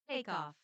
Takeoff.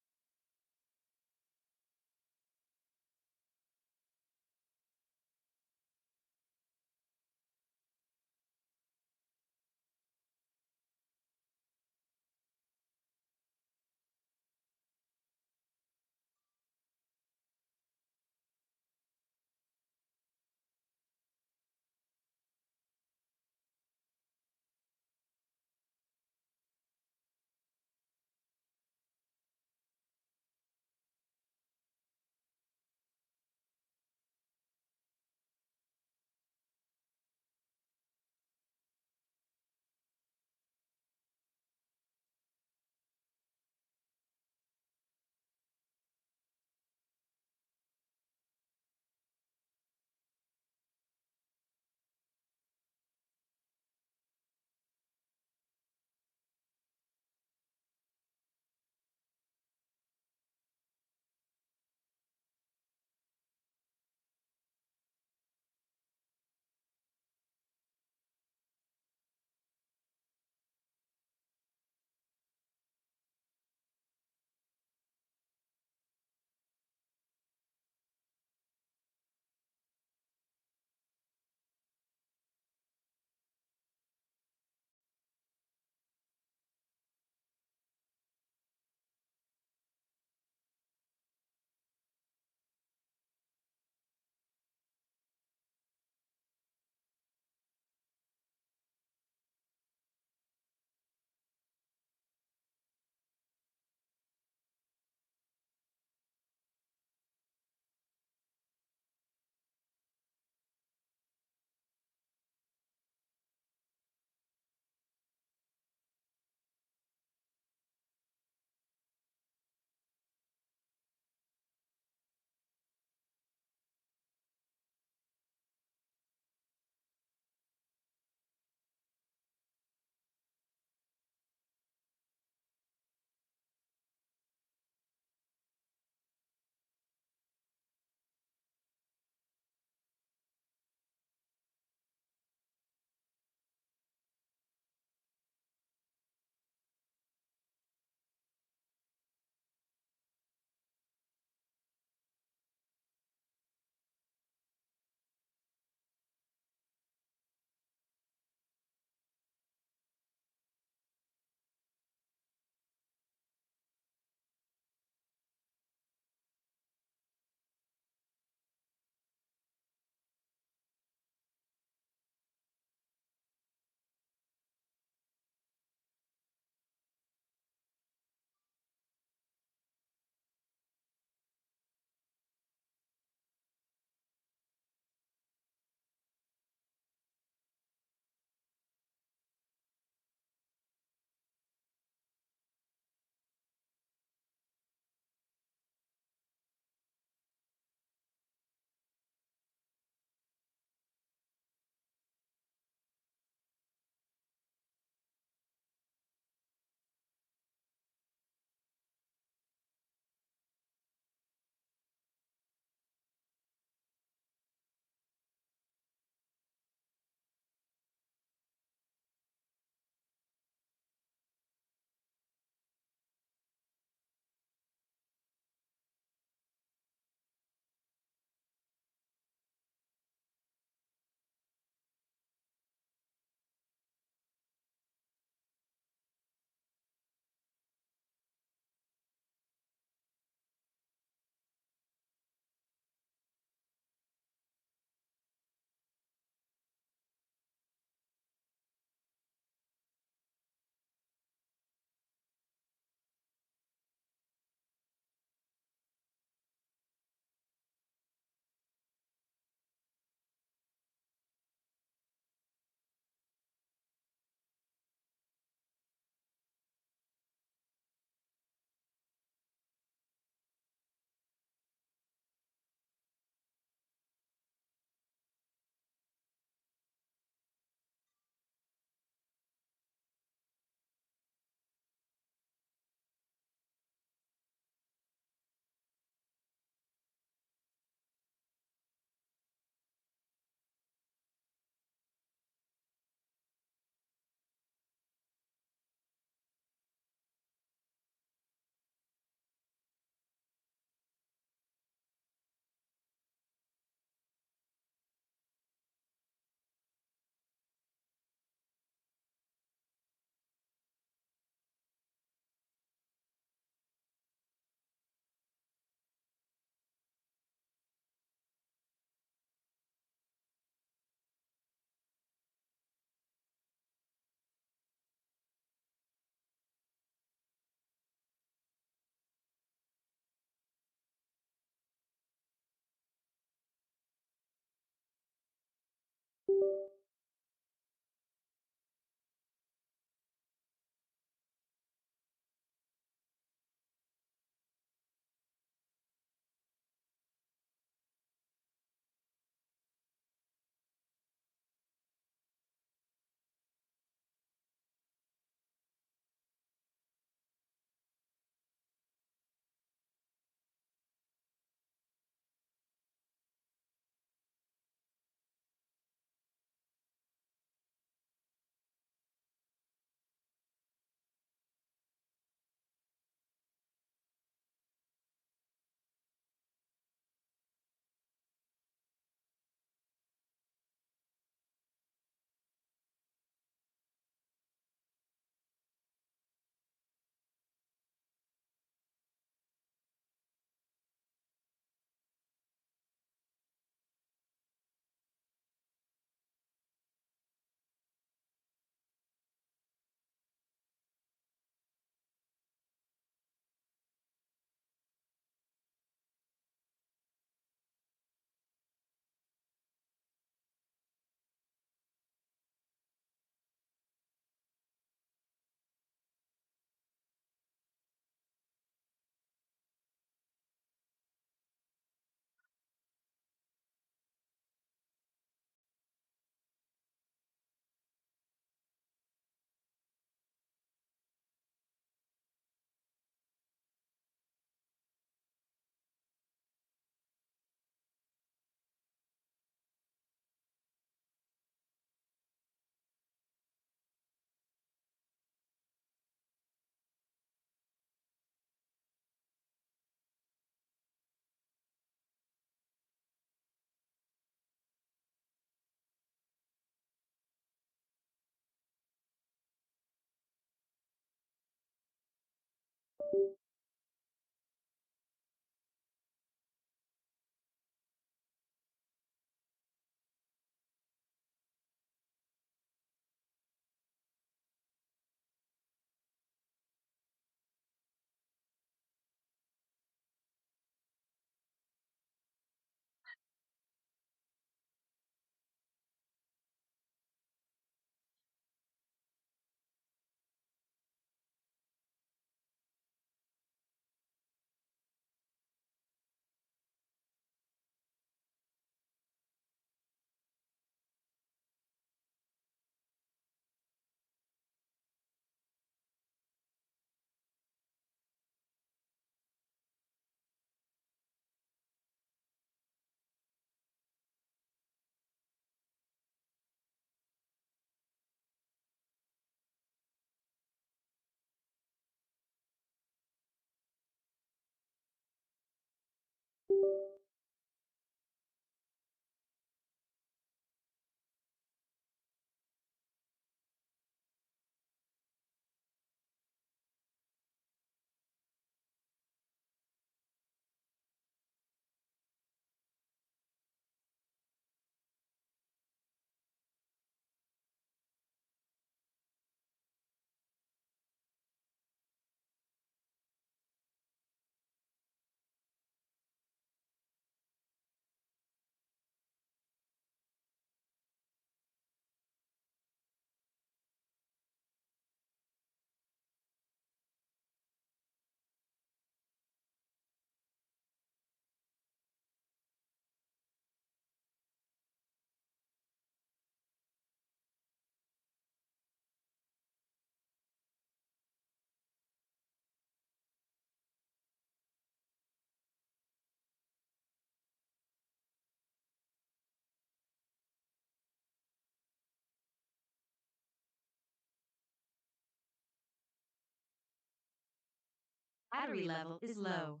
Battery level is low.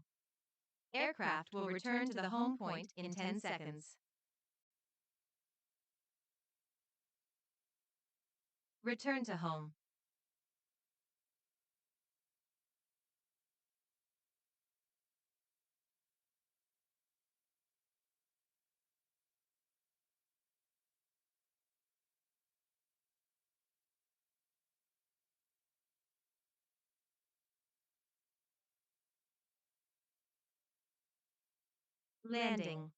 Aircraft will return to the home point in 10 seconds. Return to home. Landing.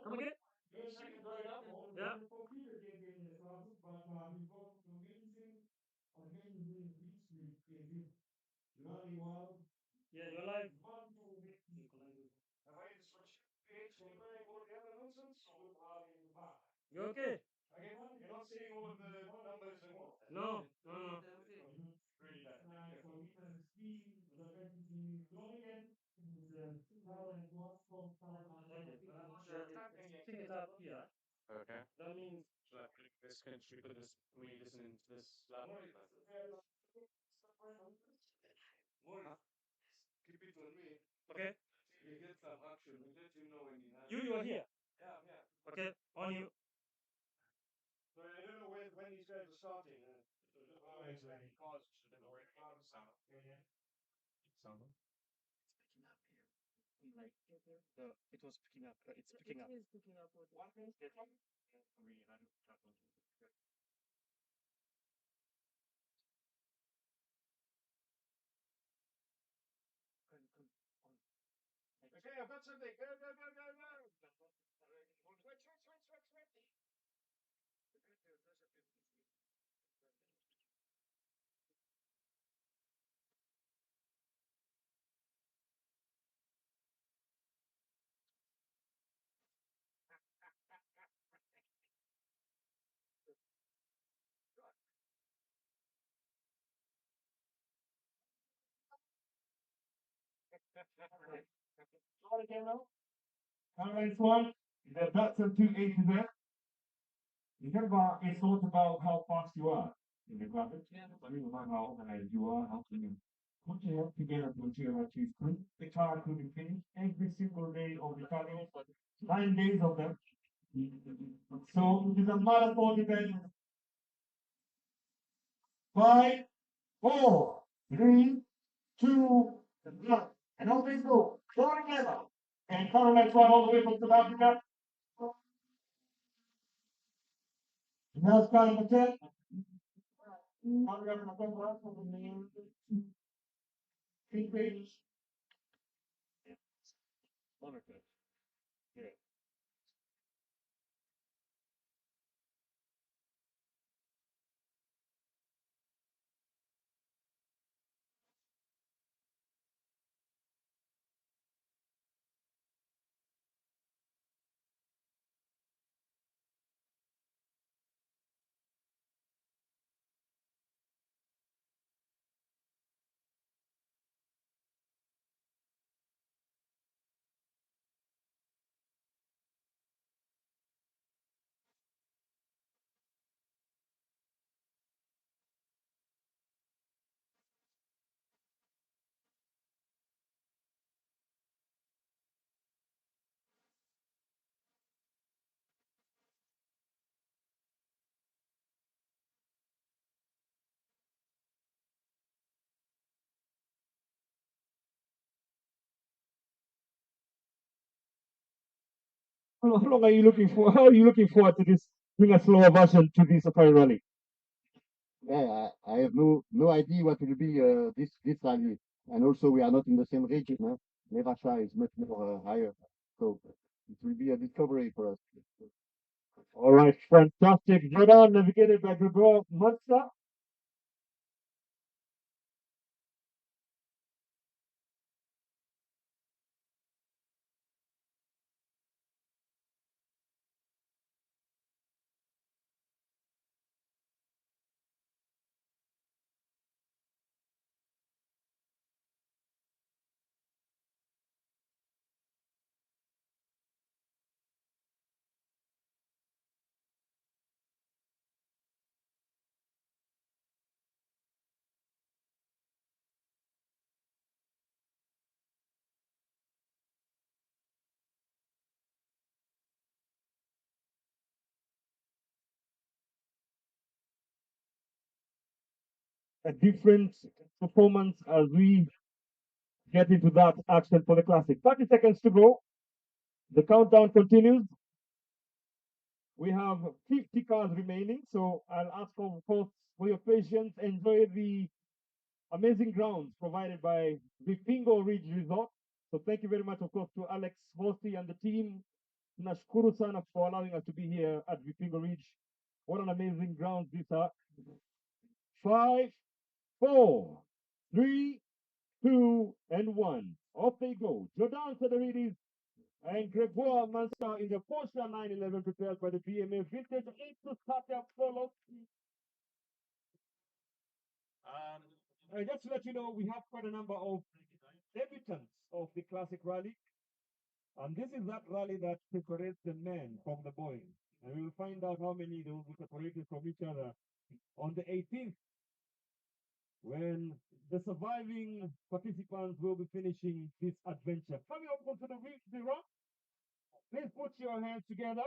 Come again? Yeah. Yeah, you're live. You okay? No, no, no. Pick it up here. That means okay. You are here. Okay, on you. It was picking up. It's picking up. Alright, one, that's a 280 there. It's not about how fast you are in the graphics. It's really about how organized you are, how can you put your head together to achieve what you could. The car could be finished every single day of the challenge, 9 days of them. So it is a marathon event. 5, 4, 3, 2, 1. And all things go. Go together. And Caroline fly all the way from South Africa. Now it's kind of a 10. Page. Wonderful. Yeah. How long are you looking for? How are you looking forward to this? Bring a slower version to this safari rally. Yeah, I have no idea what will be this rally, and also we are not in the same region. Huh? Nevasha is much more higher, so it will be a discovery for us. All right, fantastic. Jordan, navigated by Gregor Munster. A different performance as we get into that action for the classic. 30 seconds to go. The countdown continues. We have 50 cars remaining, so I'll ask of course for your patience. Enjoy the amazing grounds provided by Vipingo Ridge Resort. So thank you very much, of course, to Alex Horsey and the team Tunashukuru sana for allowing us to be here at Vipingo Ridge. What an amazing ground these are. 5, 4, 3, 2, and 1. Off they go. Jordan Federides and Gregoire Mansa in the Porsche 911 prepared by the BMA Vintage 8 to start their Prologue. And just to let you know, we have quite a number of debutants of the Classic Rally. And this is that rally that separates the men from the boys. And we will find out how many they will be separated from each other on the 18th, when the surviving participants will be finishing this adventure. Coming up onto the rock, please put your hands together.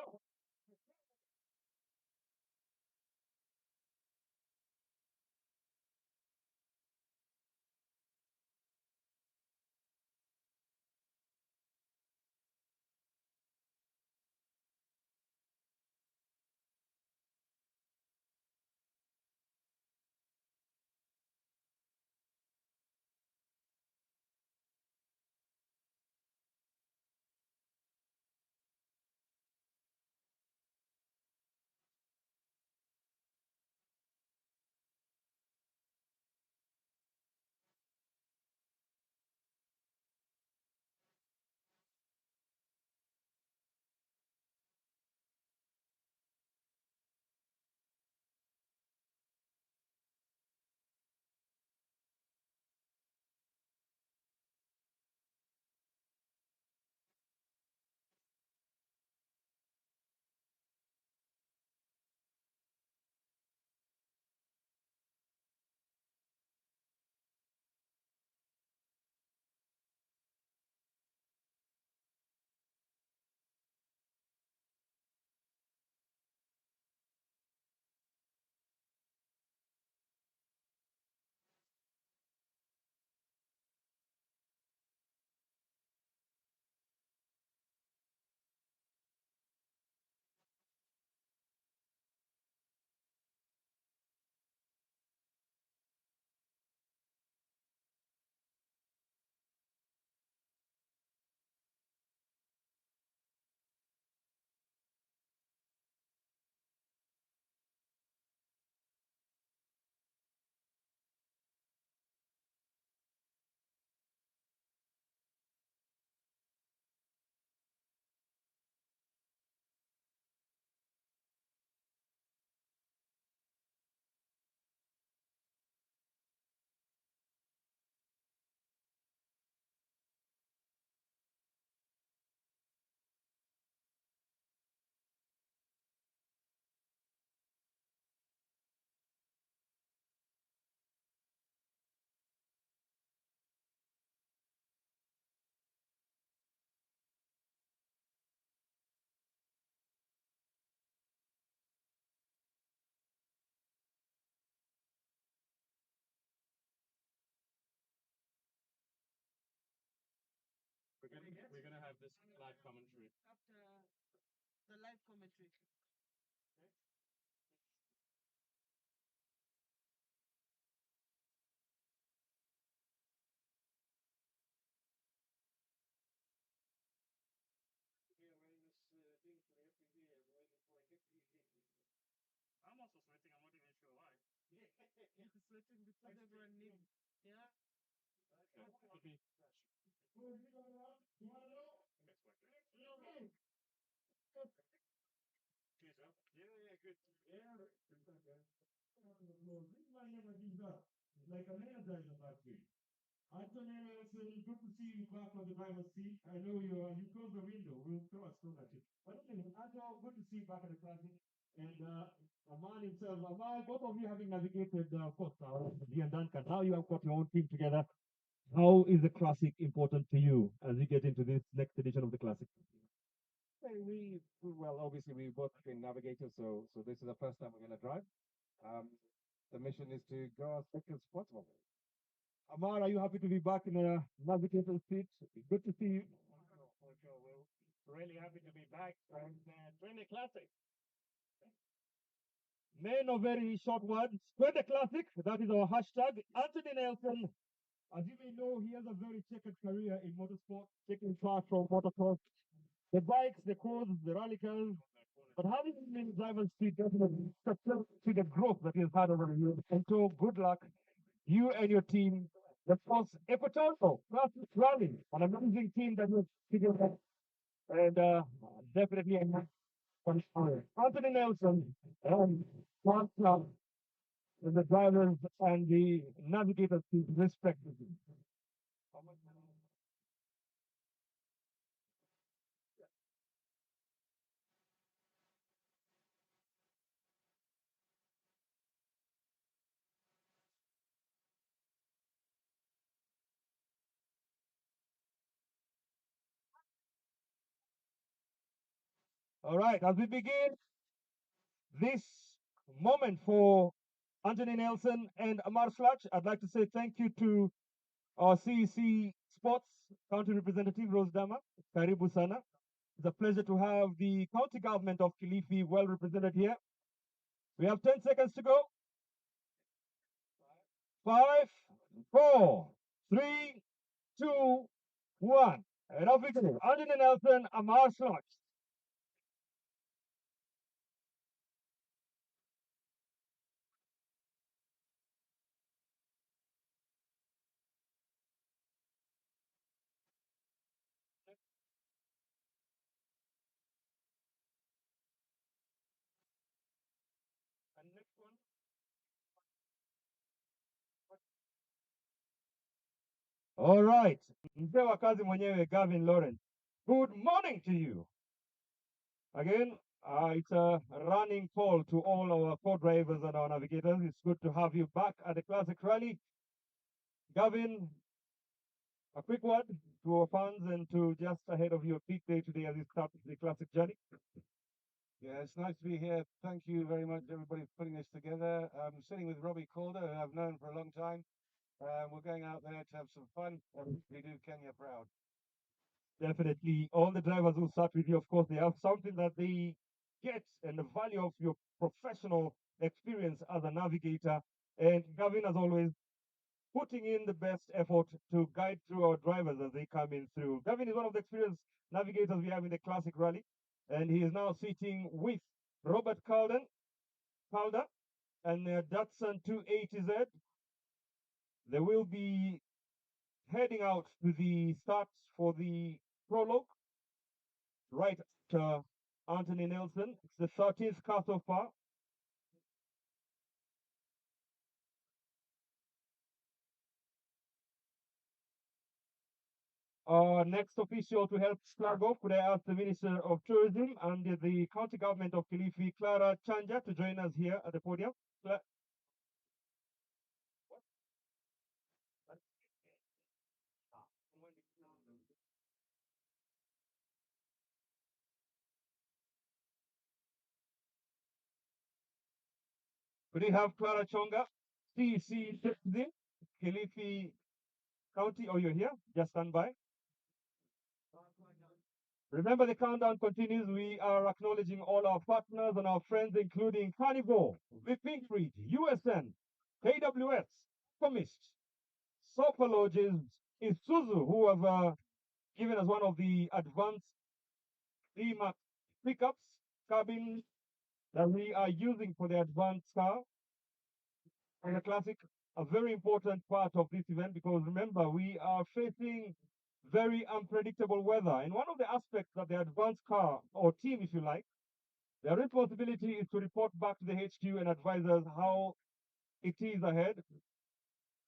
We're gonna have this live commentary. After the live commentary. I'm also sweating. I'm not even sure why. Sweating because everyone needs. Yeah. Okay. Yeah, good. Like a energizer battery. Anthony Nelson, good to see you back on the driver's seat. I know you closed the window. We'll throw a stone at you. But anyway, Anthony, good to see you back at the classic. And Aman himself, Aman, both of you having navigated, of course, the and Duncan. Now you have got your own team together. How is the classic important to you as you get into this next edition of the classic? Hey, well, obviously we both been navigators, so this is the first time we're going to drive. Um, the mission is to go as quick as possible. Amar, are you happy to be back in a navigator's seat? Good to see you. For sure. We're really happy to be back and doing the classic. Men of very short words. Spread the classic. That is our hashtag. Anthony Nelson. As you may know, he has a very checkered career in motorsport, taking part from motocross the bikes, the course, the rally cars, but having many drivers see definitely see the growth that he's had over the years. And so good luck, you and your team. The first Equatorial Classic Rally, an amazing team that was figured out, and definitely a nice one. Anthony Nelson and Mark Clark, the drivers and the navigators respectively. All right, as we begin this moment for Anthony Nelson and Amar Slach, I'd like to say thank you to our CEC Sports County Representative Rose Dama, Karibu Sana. It's a pleasure to have the county government of Kilifi well represented here. We have 10 seconds to go. 5, 4, 3, 2, 1. And off we go. Anthony Nelson, Amar Slach. And next one. All right. Mzee wa kazi mwenyewe Gavin Lawrence. Good morning to you. Again, it's a running call to all our co-drivers and our navigators. It's good to have you back at the Classic Rally. Gavin, a quick word to our fans and to just ahead of your peak day today as you start the Classic journey. Yeah, it's nice to be here. Thank you very much, everybody, for putting this together. I'm sitting with Robbie Calder, who I've known for a long time. We're going out there to have some fun and we do Kenya proud. Definitely, all the drivers who start with you, of course, they have something that they get and the value of your professional experience as a navigator. And Gavin, as always, putting in the best effort to guide through our drivers as they come in through. Gavin is one of the experienced navigators we have in the Classic Rally, and he is now sitting with Robert Calder and Datsun 280Z. They will be heading out to the start for the prologue right after Anthony Nelson. It's the 13th car so far. Our next official to help flag off, could I ask the Minister of Tourism and the County Government of Kilifi, Clara Chanja, to join us here at the podium? Could we have Clara Chonga, CEC Citizen, Kilifi County? Oh, you're here? Just stand by. Remember, the countdown continues. We are acknowledging all our partners and our friends, including Carnivore, Vipingo, USN, KWS, Comist, Sofa Lodges, Isuzu, who have given us one of the advanced D-Max pickups cabin that we are using for the advanced car. And the Classic, a very important part of this event because remember, we are facing very unpredictable weather. And one of the aspects that the advanced car or team, if you like, their responsibility is to report back to the HQ and advise us how it is ahead.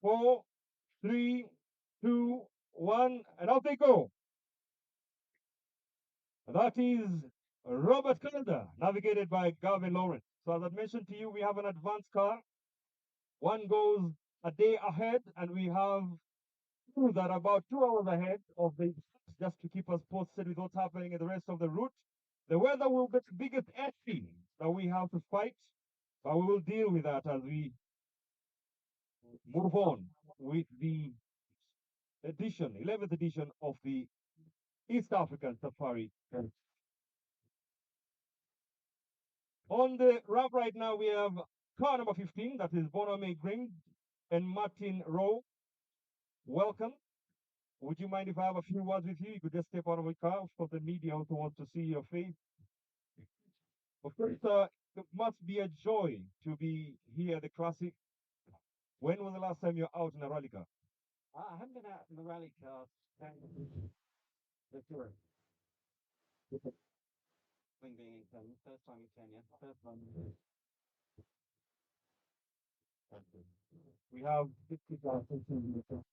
4, 3, 2, 1, and out they go. That is Robert Calder, navigated by Gavin Lawrence. So as I mentioned to you, we have an advanced car. One goes a day ahead, and we have two that are about 2 hours ahead of the just to keep us posted with what's happening in the rest of the route. The weather will be the biggest enemy that we have to fight, but we will deal with that as we move on with the 11th edition of the East African Safari. On the ramp right now, we have car number 15, that is Boname Green and Martin Rowe. Welcome. Would you mind if I have a few words with you? You could just step out of the car. Of course, the media also wants to see your face. Of course, it must be a joy to be here at the Classic. When was the last time you're out in a rally car? I haven't been out in the rally car since the tour. Being in Kenya, first time in Kenya, first one. We have 50,000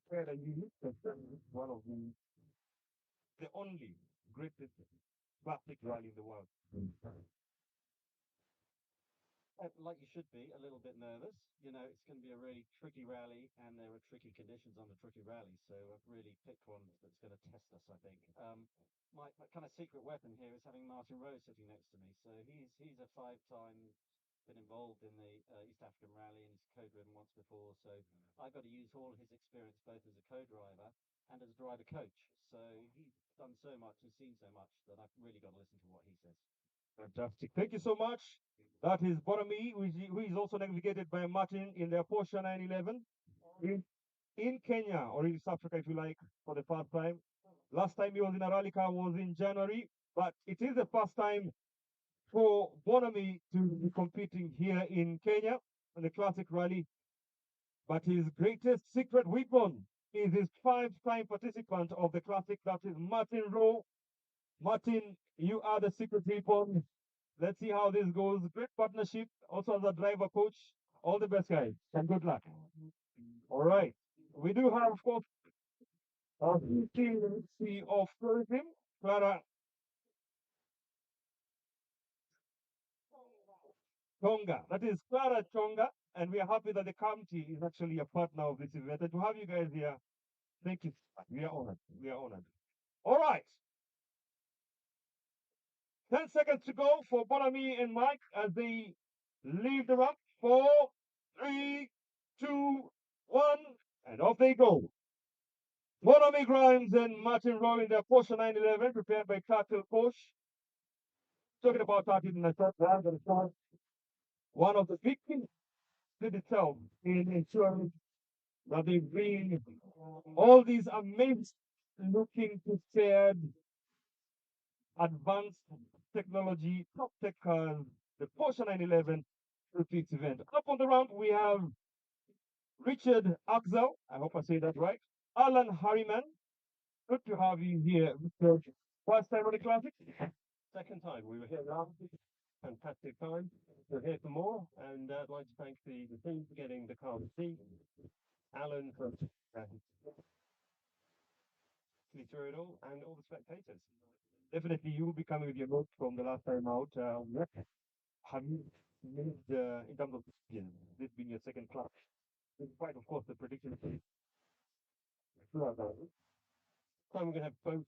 where unique one of the only greatest classic rally in the world. Like you should be, a little bit nervous. You know, it's going to be a really tricky rally, and there are tricky conditions on the tricky rally. So I've really picked one that's going to test us, I think. My kind of secret weapon here is having Martin Rowe sitting next to me. So he's a five-time been involved in the East African Rally and he's co-driven once before. So I've got to use all his experience both as a co-driver and as a driver coach. So he's done so much and seen so much that I've really got to listen to what he says. Fantastic. Thank you so much. That is Bonomi, who is also navigated by Martin in their Porsche 911 in Kenya or in South Africa, if you like, for the first time. Last time he was in a rally car was in January, but it is the first time for Bonomi to be competing here in Kenya on the Classic Rally. But his greatest secret weapon is his five-time participant of the Classic, that is Martin Rowe. Martin, you are the secret weapon. Let's see how this goes. Great partnership. Also as a driver coach. All the best, guys, and good luck. All right. We do have, of course, our VP of tourism, Clara Tonga. That is Clara Tonga, and we are happy that the county is actually a partner of this event. And to have you guys here, thank you. We are honored. We are honored. All right. 10 seconds to go for Bonami and Mike as they leave the ramp. 4, 3, 2, 1, and off they go. Bonami Grimes and Martin Rowe in their Porsche 911, prepared by Cartel Porsche. Talking about starting in the third round of the start. One of the big things did itself in ensuring that they bring all these amazing looking prepared advanced technology, top tech cars, the Porsche 911 repeats event. Up on the ramp, we have Richard Axel. I hope I say that right. Alan Harriman. Good to have you here, Richard. First time on the Classic? Second time. We were here last week. Fantastic time. We're here for more, and I'd like to thank the team for getting the car to see. Alan for through it all, and all the spectators. Definitely, you will be coming with your notes from the last time out. What have you made in terms of this being your second class? Despite, of course, the prediction throughout that. Time we're going to have both.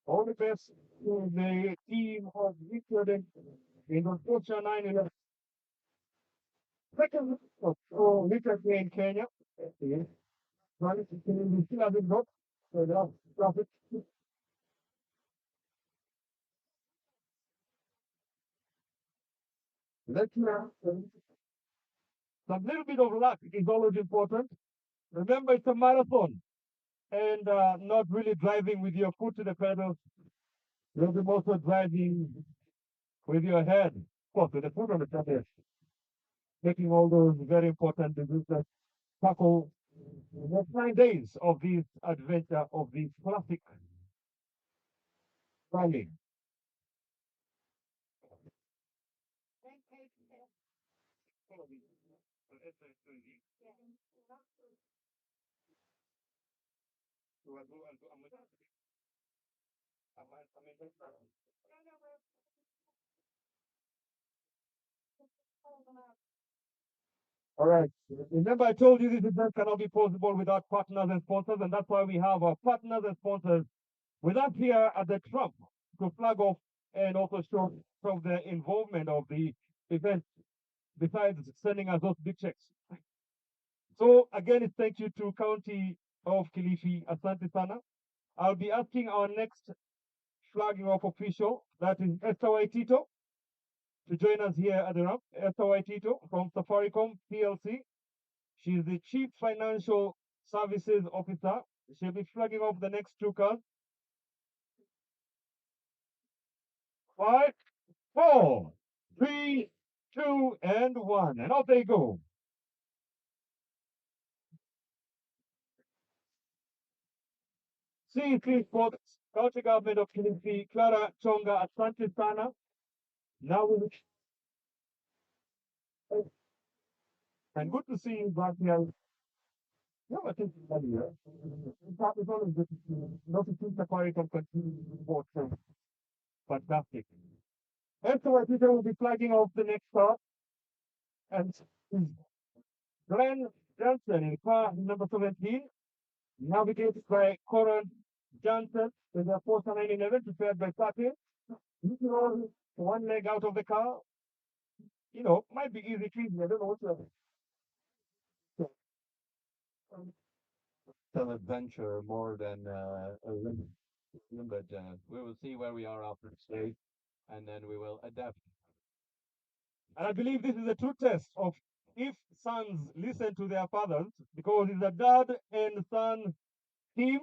All the best to the team of Richard in the Porsche 911. Second, Richard here in Kenya. Yes. Right, we still haven't got the traffic. Let's now. Some little bit of luck is always important. Remember, it's a marathon and not really driving with your foot to the pedal. You'll be also driving with your head, of course, with the foot on the pedal, making all those very important decisions that tackle the next 9 days of this adventure of this classic rally. All right. Remember, I told you this event cannot be possible without partners and sponsors, and that's why we have our partners and sponsors with us here at the Trump to flag off and also show from the involvement of the event, besides sending us those big checks. So again, it's thank you to County of Kilifi, Asante Sana. I'll be asking our next flagging off official, that is Esther Waitito. to join us here at the ramp, Esther Waitito from Safaricom PLC. She's the Chief Financial Services Officer. She'll be flagging off the next two cars. 5, 4, 3, 2, and 1. And off they go. CC Sports, County Government of Kilifi, Clara Chonga, Asante Sana. Now we and good to see you back here. Yeah, I think earlier. It's always good to see you. Not to see Safaricom continue to support. So fantastic. And so I think I will be flagging off the next car. And is Glenn Johnson in car number 17, navigated by Coran Johnson with a Porsche 911 prepared by Sati. You can roll one leg out of the car. You know, might be easy treatment. I don't know what to An adventure more than a limit. But we will see where we are after today, and then we will adapt. And I believe this is a true test of if sons listen to their fathers, because it's a dad and son team.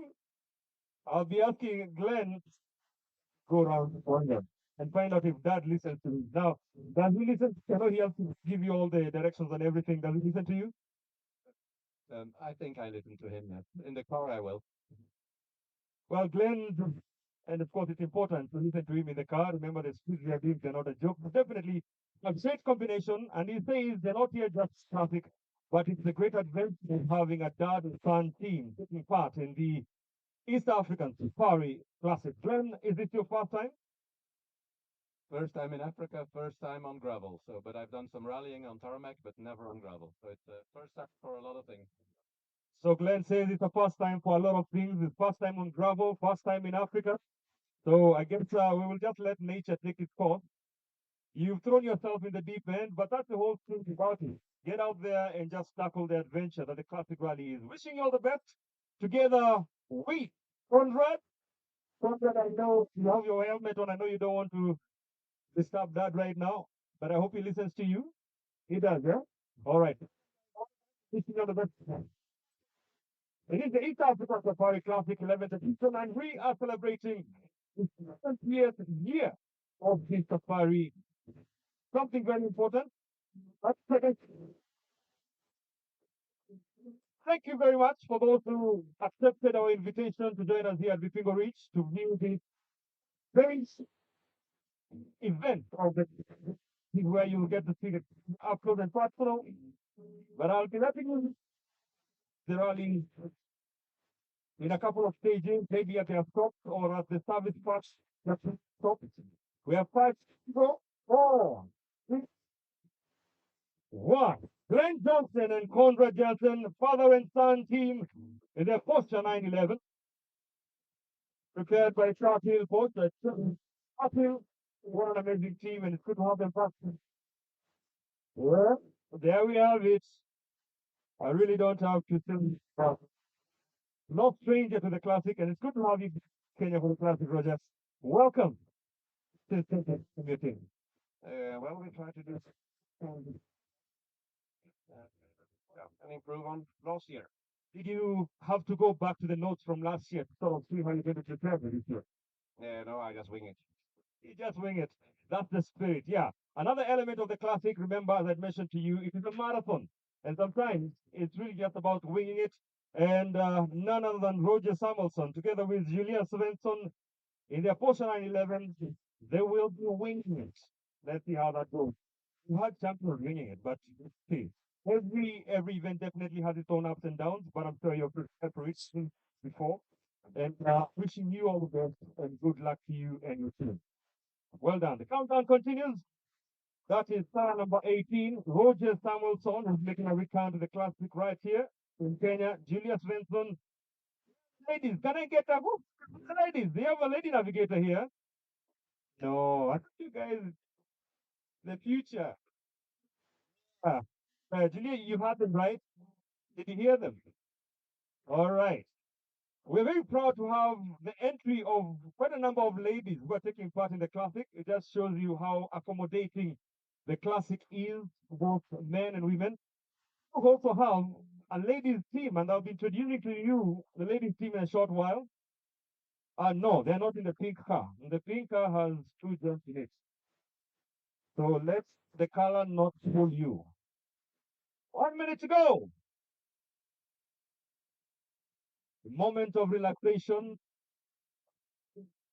I'll be asking Glenn to go around one them and find out if dad listens to me. Now, does he listen? I know he has to give you all the directions and everything. Does he listen to you? I think I listen to him. Yeah. In the car, I will. Well, Glenn, and of course, it's important to listen to him in the car. Remember, the speeds we are doing, they're not a joke. But definitely a great combination. And he says they're not here just traffic, but it's a great adventure of having a dad and son team taking part in the East African Safari Classic. Glenn, is it your first time? First time in Africa, first time on gravel. So, but I've done some rallying on tarmac, but never on gravel. So it's first time for a lot of things. So Glenn says it's the first time for a lot of things. It's first time on gravel, first time in Africa. So I guess we will just let nature take its course. You've thrown yourself in the deep end, but that's the whole thing about it. Get out there and just tackle the adventure that the Classic Rally is. Wishing you all the best. Together, we, Conrad. Conrad, I know you have your helmet on. I know you don't want to disturb Dad right now, but I hope he listens to you. He does, yeah? All right. Wishing you all the best. It is the East Africa Safari Classic 11th edition, and we are celebrating the 20th year of the safari. Something very important. Thank you very much for those who accepted our invitation to join us here at Vipingo Reach to view the very event of the where you'll get to see it up close and personal. But I'll be letting you the rally in a couple of stages, maybe at their stop or at the service part that stop. We have 5 to go. 4, 3, 1. Glenn Johnson and Conrad Johnson, father and son team in their Porsche 911. Prepared by Shark Hill Post. Shark Hill, what an amazing team, and it's good to have them back. Well, there we have it. I really don't have to say no stranger to the classic, and it's good to have you, Kenya, for the classic, Rogers. Welcome to your team. Well, we try to do and improve on last year. Did you have to go back to the notes from last year to sort of see how you're going to prepare for this year? No, I just wing it. You just wing it. That's the spirit. Yeah. Another element of the classic, remember, as I mentioned to you, it is a marathon. And sometimes it's really just about winging it. And none other than Roger Samuelson, together with Julia Svensson, in their Porsche 911, they will be winging it. Let's see how that goes. We had champions winging it, but let's see. Every event definitely has its own ups and downs, but I'm sure you're prepared for it before. And wishing you all the best and good luck to you and your team. Well done. The countdown continues. That is star number 18, Roger Samuelson, who's making a recount of the classic right here in Kenya. Julius Svensson. Ladies, can I get a whoop? Ladies, do you have a lady navigator here? No, I think you guys, the future. Ah, Julia, you had them right. Did you hear them? All right. We're very proud to have the entry of quite a number of ladies who are taking part in the classic. It just shows you how accommodating the classic is for both men and women. We also have a ladies team, and I'll be introducing to you the ladies team in a short while. No, they're not in the pink car. The pink car has two gents in it. So let the color not fool you. 1 minute to go. The moment of relaxation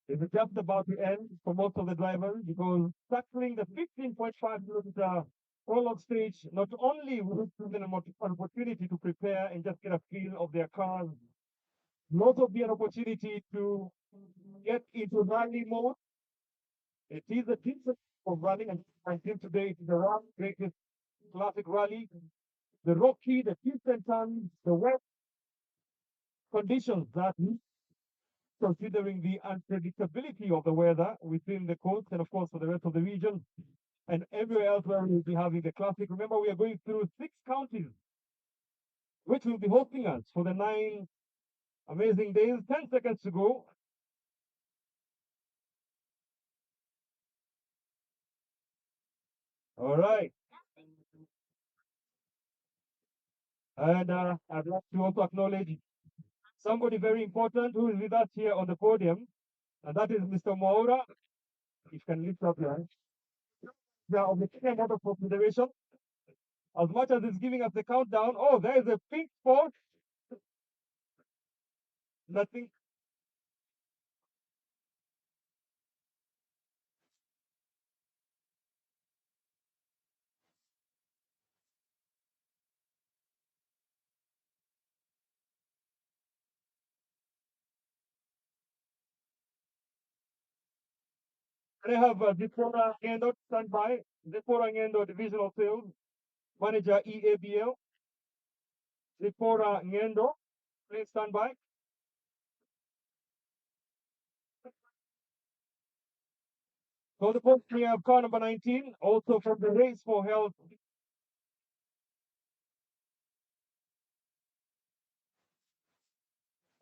is just about to end for most of the drivers because tackling the 15.5 kilometer prologue stage not only will give them an opportunity to prepare and just get a feel of their cars, will also be an opportunity to get into rally mode. It is a different of running, and until today, it is the world's greatest classic rally. The rocky, the twists and turns, the wet conditions that, considering the unpredictability of the weather within the coast and, of course, for the rest of the region and everywhere else where we'll be having the classic. Remember, we are going through 6 counties, which will be hosting us for the 9 amazing days. 10 seconds to go. All right. And I'd like to also acknowledge somebody very important who is with us here on the podium, and that is Mr. Moura. If you can lift up your hand. Yeah, of the Kenya Motorsport Federation. As much as it's giving us the countdown, oh, there is a pink spot. Nothing. They have Zipora Ngendo standby. Zipora Ngendo Divisional Sales Manager EABL. Zipora Ngendo, please stand by. So the post we have car number 19, also from the Race for Health.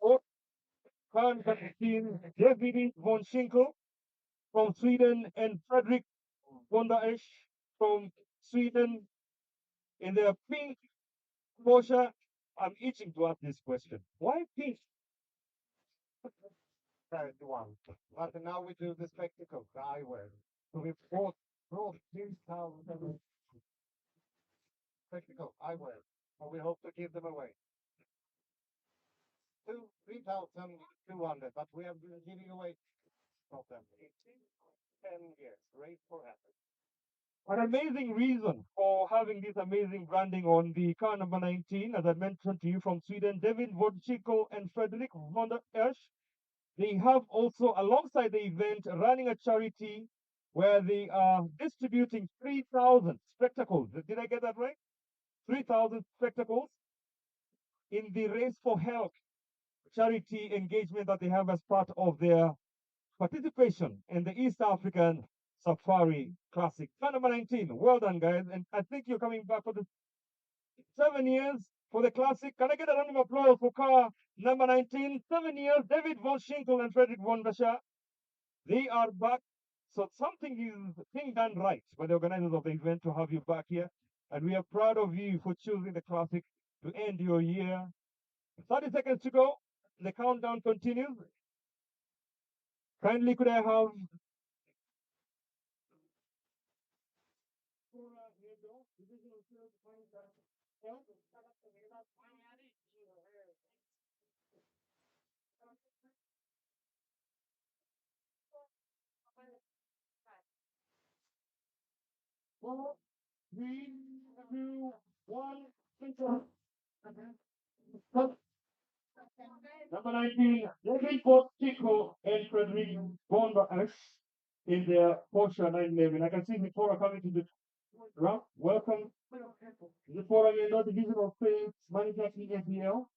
Oh, car number 19, David von Schinkel from Sweden and Frederick Bondaesch from Sweden in their pink Porsche. I'm itching to ask this question. Why pink? Carried one. But now we do the spectacle, the eyewear. So we brought 3,000 spectacle eyewear, and we hope to give them away. 3,200, but we have been giving away of them. 10 years, race for happiness. An amazing reason for having this amazing branding on the car number 19, as I mentioned to you from Sweden, David Vodchiko and Frederick von der Esch. They have also, alongside the event, running a charity where they are distributing 3,000 spectacles. Did I get that right? 3,000 spectacles in the Race for Health charity engagement that they have as part of their participation in the East African Safari Classic. Car number 19. Well done, guys. And I think you're coming back for the 7 years for the Classic. Can I get a round of applause for car number 19? 7 years. David von Schinkel and Frederick von Dasha. They are back. So something is being done right by the organizers of the event to have you back here. And we are proud of you for choosing the Classic to end your year. 30 seconds to go. The countdown continues. Kindly could I have four, three, two, one, control. Number 19, David Chico and Frederick Bonda in their Porsche 911. I can see Victoria coming to the round. Welcome. Victoria, you're not division of sales manager ESBL.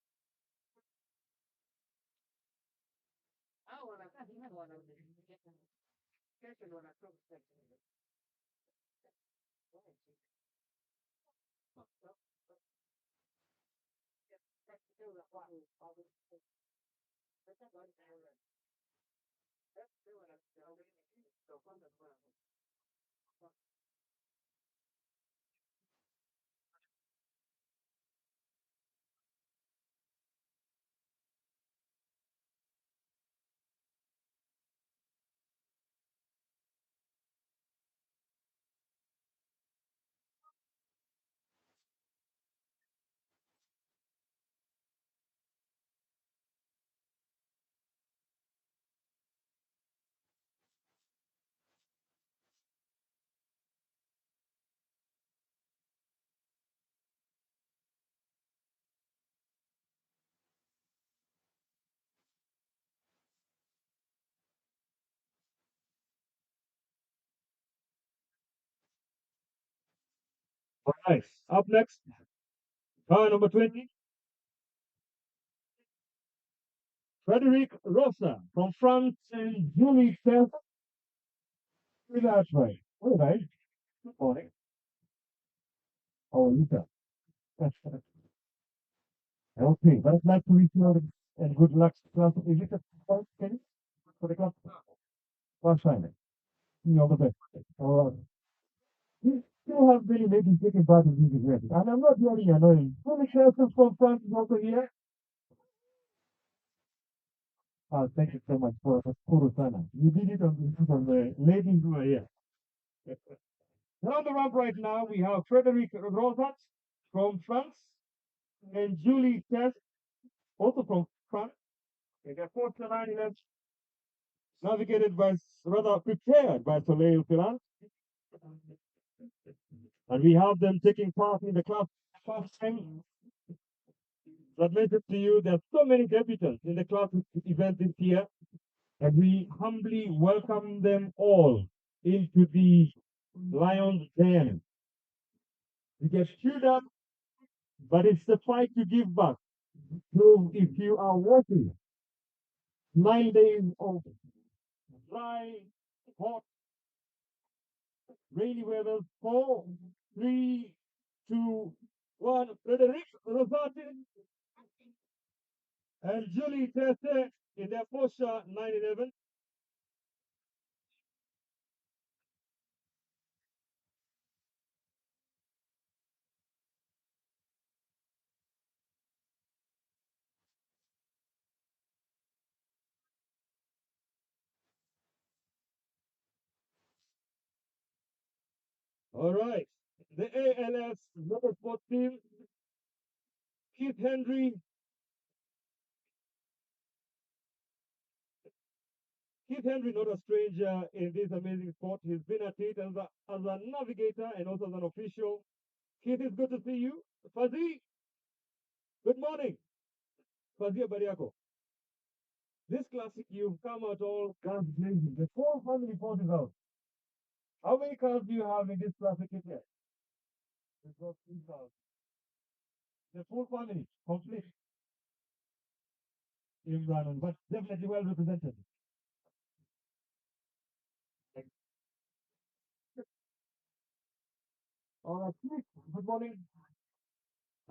All right. Up next, car number 20, Frederic Rosa from France and Julie Self. That's right. All right. Good morning. How are you, sir? Okay, but I'd like to wish you all and good luck. Class. Is it a first case for the class? Class final. You all the best. All right. You still have many ladies taking part in these events. And I'm not very annoying. Julie Self from France is also here. Thank you so much for Kurusana. You did it on the ladies who are here. Now on the ramp right now, we have Frederic Rosat from France and Julie Tess, also from France. They got 4 navigated by, rather prepared by Soleil Filan. And we have them taking part in the class first time. As I mentioned to you, there are so many debutants in the class event this year, and we humbly welcome them all into the Lion's Den. You get queued up, but it's the fight to give back. So if you are working 9 days of dry, hot, rainy weather, 4, 3, 2, 1, Frederic Rosati and Julie Teste in their Porsche 911. All right. The ALS Motorsport team, Keith Henry. Keith Henry, not a stranger in this amazing sport. He's been at it as a navigator and also as an official. Keith, it's good to see you. Fazi, good morning. Fazia Bariako. This classic, you've come out all guns blazing. The whole family fought is out. How many cars do you have in this classic here? We've got 3 cars. The full family, complete in Brandon, but definitely well represented. All right, Nick, good morning.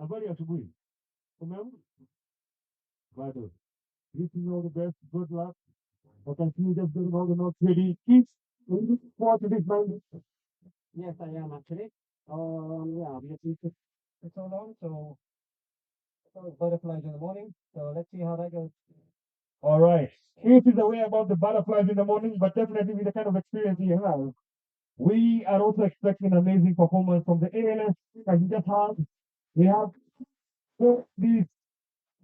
Habari ya asubuhi. Umeamka? Bado. Wishing you all the best. Good luck. I can see you just getting all the notes ready. Keith, will you support this mind? Yes, I am actually. Yeah, we just need to it's so long, so butterflies in the morning. So let's see how that goes. All right. Keith is aware about the butterflies in the morning, but definitely with the kind of experience he has, we are also expecting an amazing performance from the ALS that you just had. We have these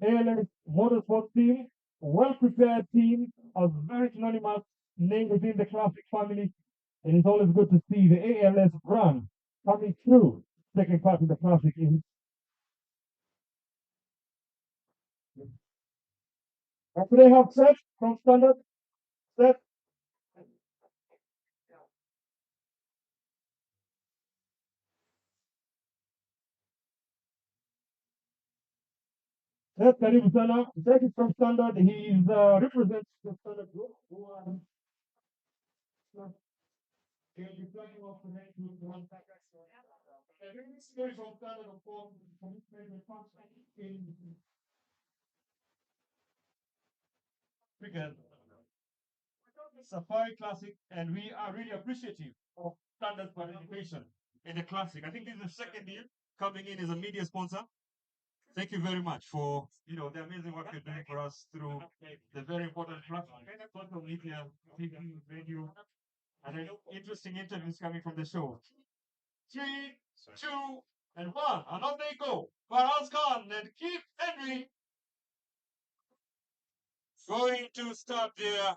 ALS motorsport team, well prepared team, a very synonymous name within the classic family. And it's always good to see the ALS brand coming through, taking part in the classic. And today have Seth from Standard. Seth, Seth Karibu Sana. Seth is from Standard. He is represents the Standard Group who are he'll be flying off the next group one. And this is from Standard, of course, commitment and function in cricket. Safari Classic, and we are really appreciative of Standard's participation in the Classic. I think this is the second year coming in as a media sponsor. Thank you very much for the amazing work you're doing for us through the very important platform, social media, TV, radio, and interesting interviews coming from the show. 3, 2, and 1, and off they go. Faraz Khan and Keith Henry going to start their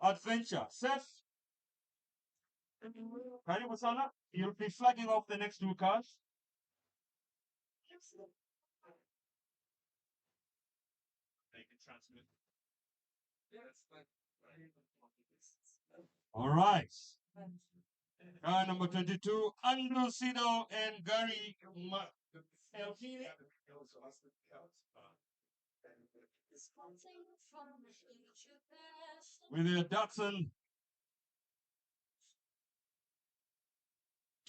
adventure. Seth, Karibu Sana, you'll be flagging off the next 2 cars. All right. Car number 22, Andrew Sido and Gary with a Datsun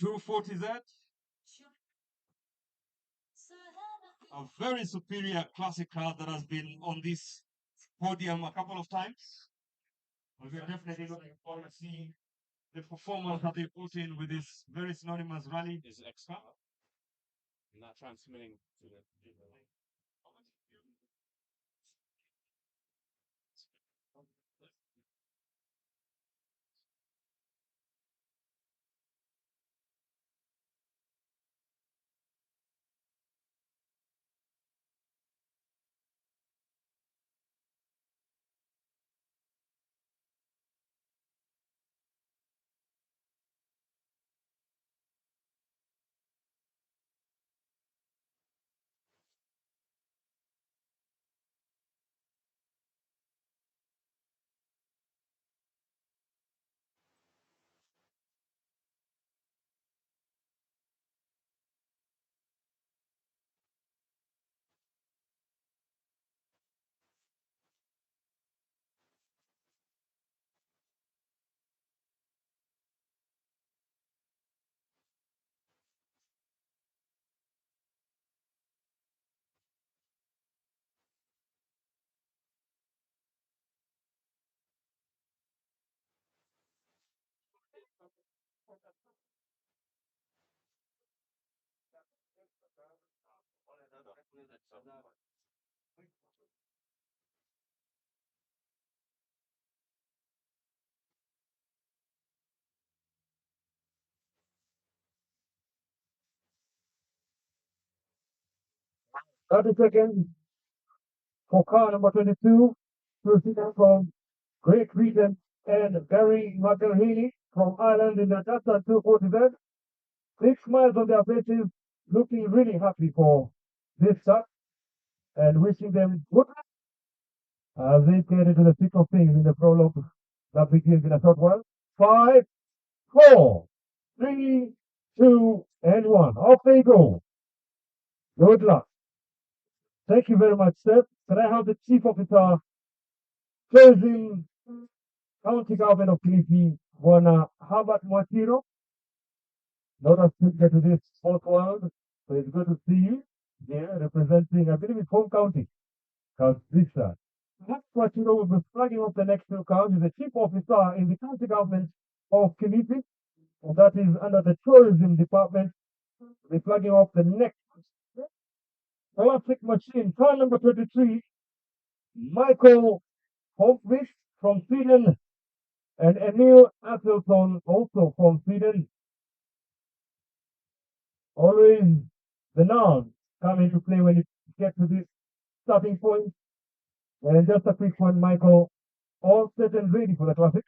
240Z. A very superior classic car that has been on this podium a couple of times. We're definitely looking forward to seeing the performance that they put in with this very synonymous rally. Is X-Car. Not transmitting to the. Seconds for car number 22, proceeding from Great Britain, and Gary McElhaney from Ireland in the Datsun 240Z. 6 miles on their faces, looking really happy for this start and wishing them good luck as they get into the thick of things in the prologue that begins in a short while. 5, 4, 3, 2, and 1. Off they go. Good luck. Thank you very much, sir. Can I have the Chief Officer, Closing County Government of Kilifi, Bwana Herbert Mwakiro? Not us to get to this fourth world, so it's good to see you here representing, I believe it's home county, Kazisa. Herbert Mwakiro will be flagging off the next two cars. He's the Chief Officer in the County Government of Kilifi, and that is under the Tourism Department. We'll be flagging off the next classic machine, car number 23, Michael Holmqvist from Sweden, and Emil Axelsson also from Sweden. Always the nouns come into play when you get to this starting point. And just a quick one, Michael, all set and ready for the classic?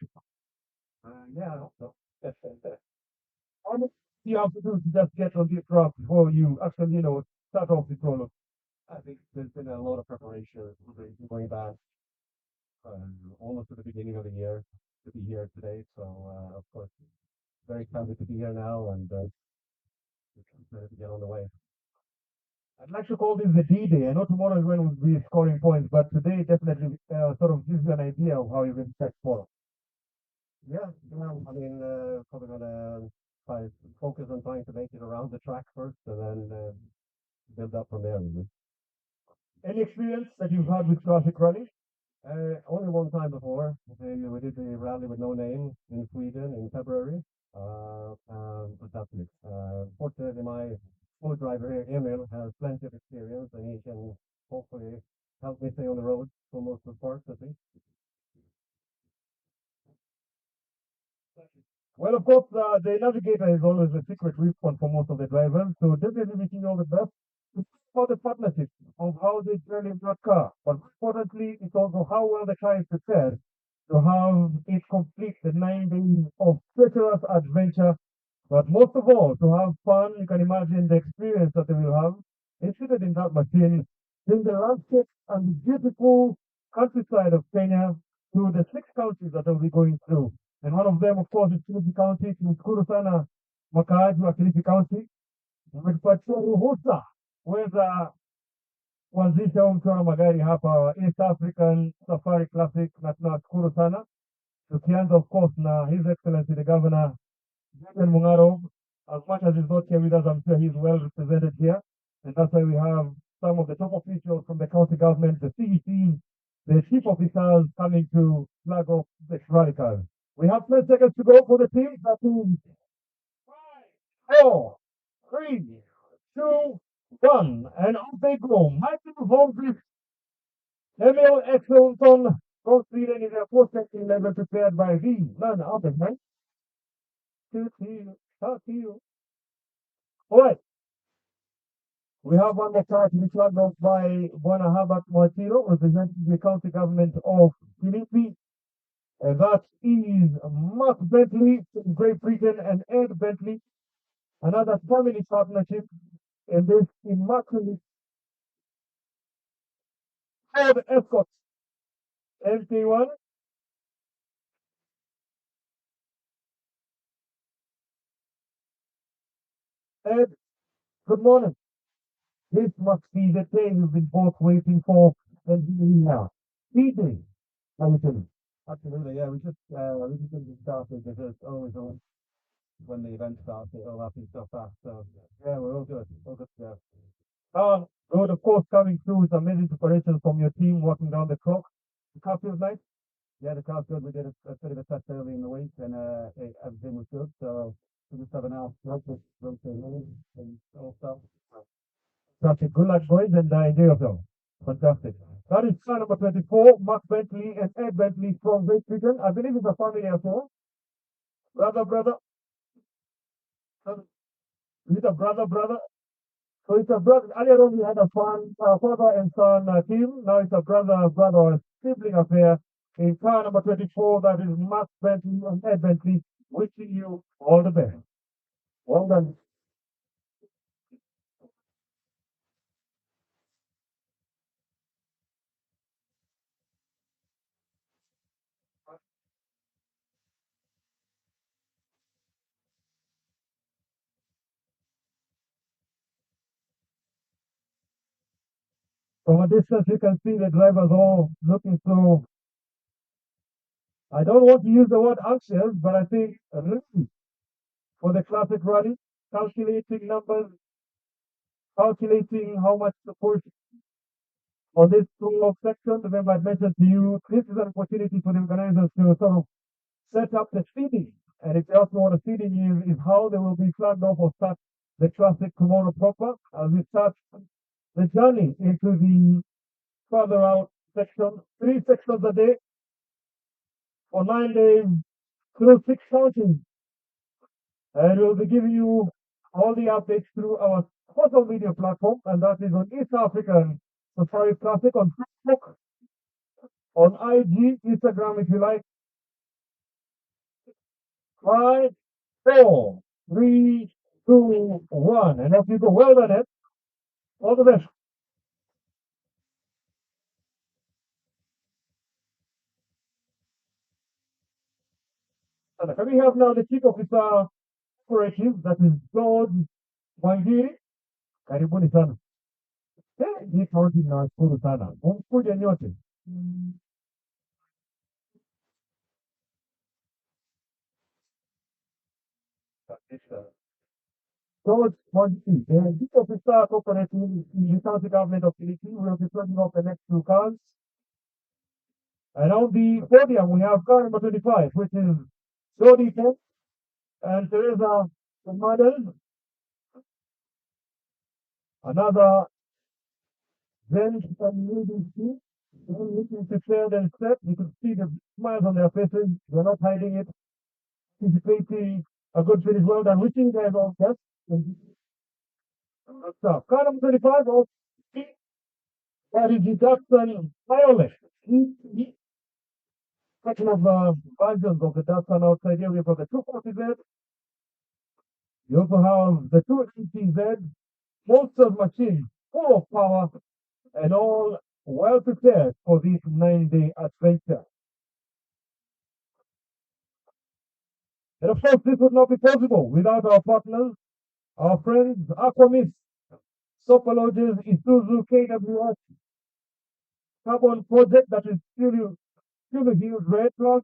Yeah, I hope so. How much do you have to do to just get on this route before you actually, start off the prologue? I think there's been a lot of preparation going back almost at the beginning of the year to be here today. So, of course, very excited to be here now and ready to get on the way. I'd like to call this the D-Day. I know tomorrow is when we'll be scoring points, but today definitely sort of gives you an idea of how you can set tomorrow. Yeah, I mean, probably gonna focus on trying to make it around the track first and then build up from there. Really. Any experience that you've had with classic rally? Only one time before. We did the rally with no name in Sweden in February. But that's it. Fortunately, my co-driver here, Emil, has plenty of experience and he can hopefully help me stay on the road for most of the parts, I think. Well, of course, the navigator is always a secret weapon for most of the drivers, so definitely wishing you all the best. It's for the partnership of how they journey in that car, but importantly, it's also how well the car is prepared to have it complete the 9 days of treacherous adventure, but most of all, to have fun. You can imagine the experience that they will have. It's seated in that machine, in the landscape and the beautiful countryside of Kenya, through the 6 counties that they'll be going through. and one of them, of course, is Kilifi County. Tunashukuru sana wakaaji wa Kilifi County, umetupatia ruhusa kuweza kuanzisha huu mchuano wa magari hapa wa East African Safari Classic, na tunawashukuru sana, tukianza of course na His Excellency the Governor Julian Mungaro. As much as he's not here with us, I'm sure he's well represented here, and that's why we have some of the top officials from the county government, the CEC, the chief officers coming to flag off the rally car. We have 10 seconds to go for the team. That is 5, 4, 3, 2, 1, and off they go. Michael Volvis, Emil Exelton from Sweden in their fourth second level, prepared by V. None other than talk to you. All right. We have one more car to be flagged off by Buana Herbert Martino, representing the county government of Kilifi. And that is Mark Bentley from Great Britain and Ed Bentley, another family partnership in this immaculate Ford Escort MT1. Ed, good morning. This must be the day you've been both waiting for, and here we are. DJ, how you doing? Absolutely, yeah. We just didn't started because it's always on when the event starts, it all happens so fast. So yeah, we're all good. All good to go. Good, of course, coming through with amazing preparation from your team working down the clock. The car feels nice. Yeah, the car's good. We did a bit of a test early in the week, and everything was good. So we just have an hour and all stuff. Fantastic. Good luck, boys, and enjoy yourself. Fantastic. That is car number 24, Mark Bentley and Ed Bentley from Great Britain. I believe it's a family as well. Brother. Is it a brother? So it's a brother. Earlier on, we had a father and son team. Now it's a brother sibling affair. In car number 24, that is Mark Bentley and Ed Bentley. Wishing you all the best. Well done. From a distance, you can see the drivers all looking through. I don't want to use the word anxious, but I think ready for the classic rally, calculating numbers, calculating how much to push on this Prologue section. Remember, I mentioned to you, this is an opportunity for the organizers to sort of set up the seeding. And if you ask me what the seeding is how they will be flagged off or start the classic tomorrow proper as we start the journey into the further out section. 3 sections a day for 9 days through 6 counties. And we'll be giving you all the updates through our social media platform, and that is on East African Safari Classic on Facebook, on IG, Instagram, if you like. 5, 4, 3, 2, 1. And off you go. Well done, Ed. All the best. And can we have now the chief officer operations, that is George Wangiri. Karibuni sana. Hii kaunti nawashukuru sana. Mkuja nyote. George Wangiri, the chief officer operating in the county government of Kilifi, will be starting off the next 2 cars. And on the podium, we have car number 25, which is Jody Pep and Teresa Fernandez. Another Zen and ladies team. Looking prepared and set. You can see the smiles on their faces. They're not hiding it. Anticipating a good finish. Well done. Wishing you guys all the best. Good stuff. Car number 25, that is the Datsun Violet. Couple of versions of the Datsun outside here. We've got the 240Z. You also have the 280Z. Monster machine, full of power, and all well prepared for this 9-day adventure. And of course, this would not be possible without our partners, our friends, Aquamist, Sopologies, Isuzu, KWS, Carbon Project that is still a huge red plus,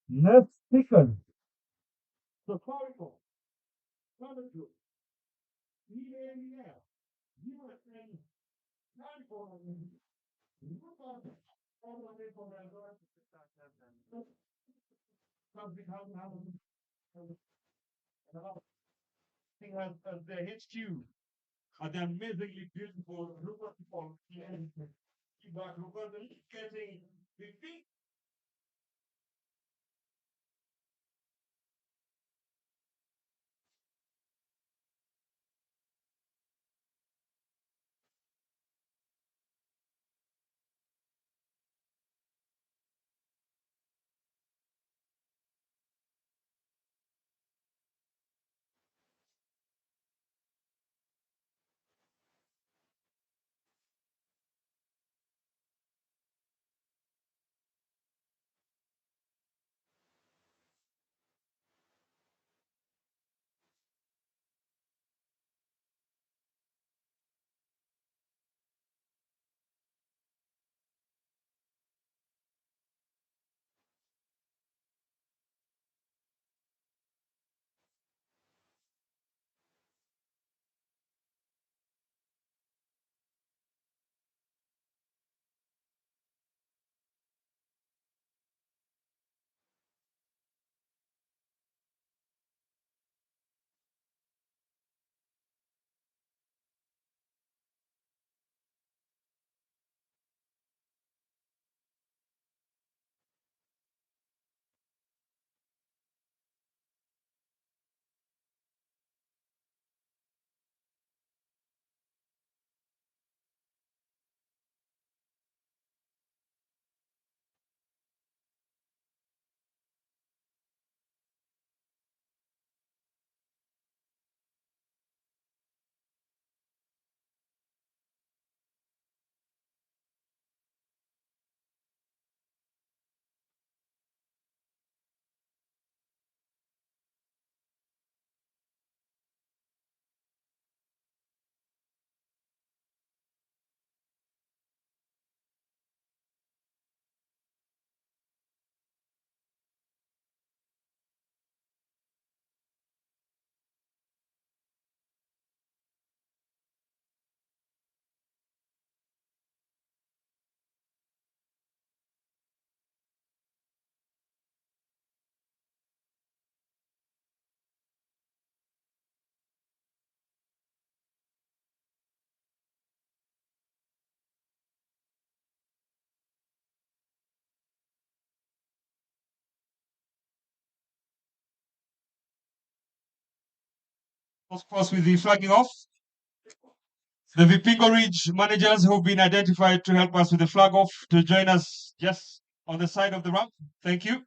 Nest Stickers, Safaricom, Planet Group, EAEF, USN, Nanco, has their HQ at the amazingly beautiful Rupert Hall and back Rupert getting the feet. Of course, with the flagging off, the Vipingo Ridge managers who've been identified to help us with the flag off to join us just on the side of the ramp. Thank you.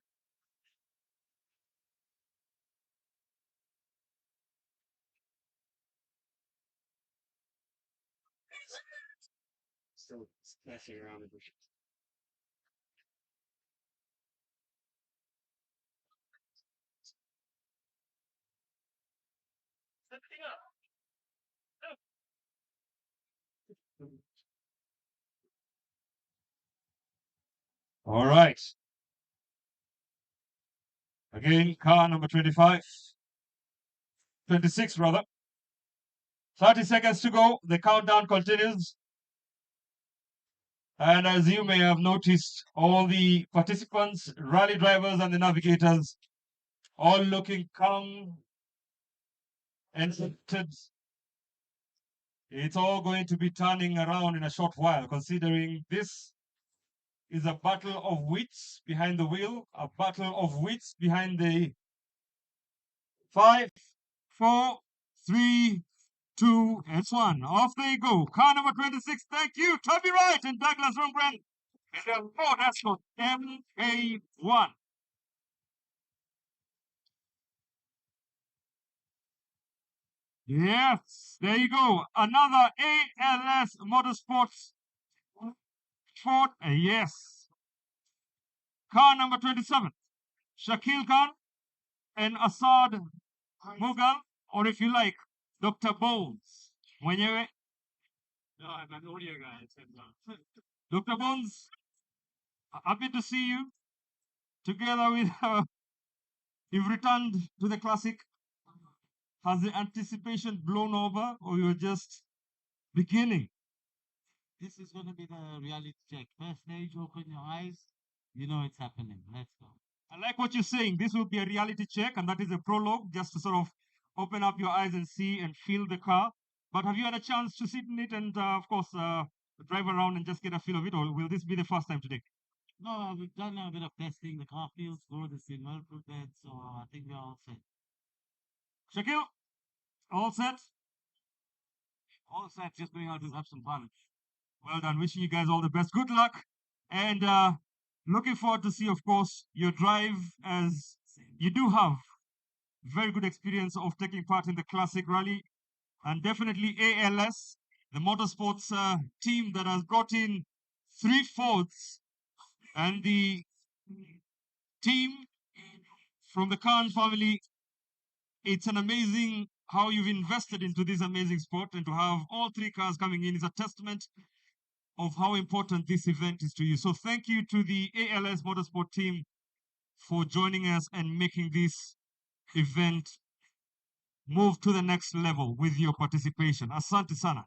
Still splashing around the bushes. All right. Again, car number 25. 26, rather. 30 seconds to go. The countdown continues. And as you may have noticed, all the participants, rally drivers, and the navigators all looking calm and centered. It's all going to be turning around in a short while, considering this is a battle of wits behind the wheel, a battle of wits behind the 5, 4, 3, 2, and 1. Off they go. Car number 26, thank you, Toby Wright and Douglas Rundgren. And their Ford Escort MK1. Yes, there you go. Another ALS Motorsports Ford. Yes. Car number 27, Shakil Khan. and Assad Mughal, or if you like, Dr. Bones. Mwenyewe. No, I'm an audio guy. Dr. Bones, happy to see you together with you've returned to the classic. Has the anticipation blown over, or you're just beginning? This is going to be the reality check. First stage, open your eyes. You know it's happening. Let's go. I like what you're saying. This will be a reality check, and that is a prologue, just to sort of open up your eyes and see and feel the car. But have you had a chance to sit in it and, of course, drive around and just get a feel of it, or will this be the first time today? No, we've done a bit of testing. The car feels good. It's in well prepared, so I think we're all set. Shakil, all set? All set. Just going out to have some fun. Well done. Wishing you guys all the best. Good luck. And looking forward to see, of course, your drive, as you do have very good experience of taking part in the classic rally, and definitely ALS, the motorsports team that has brought in 3/4, and the team from the Khan family. It's an amazing how you've invested into this amazing sport, and to have all 3 cars coming in is a testament of how important this event is to you. So thank you to the ALS Motorsport team for joining us and making this event move to the next level with your participation. Asante sana.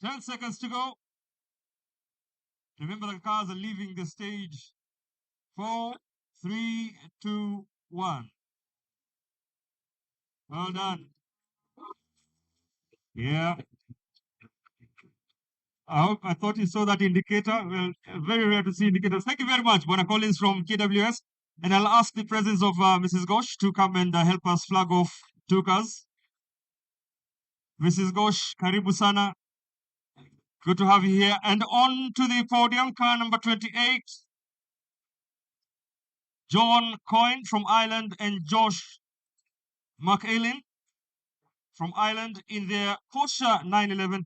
10 seconds to go. Remember, the cars are leaving the stage. 4, 3, 2, 1. Well done. Yeah. I thought you saw that indicator. Well, very rare to see indicators. Thank you very much, Bona Collins from KWS. And I'll ask the presence of Mrs. Ghosh to come and help us flag off 2 cars. Mrs. Ghosh, karibu sana. Good to have you here. And on to the podium, car number 28. John Coyne from Ireland and Josh McAlin from Ireland in their Porsche 911,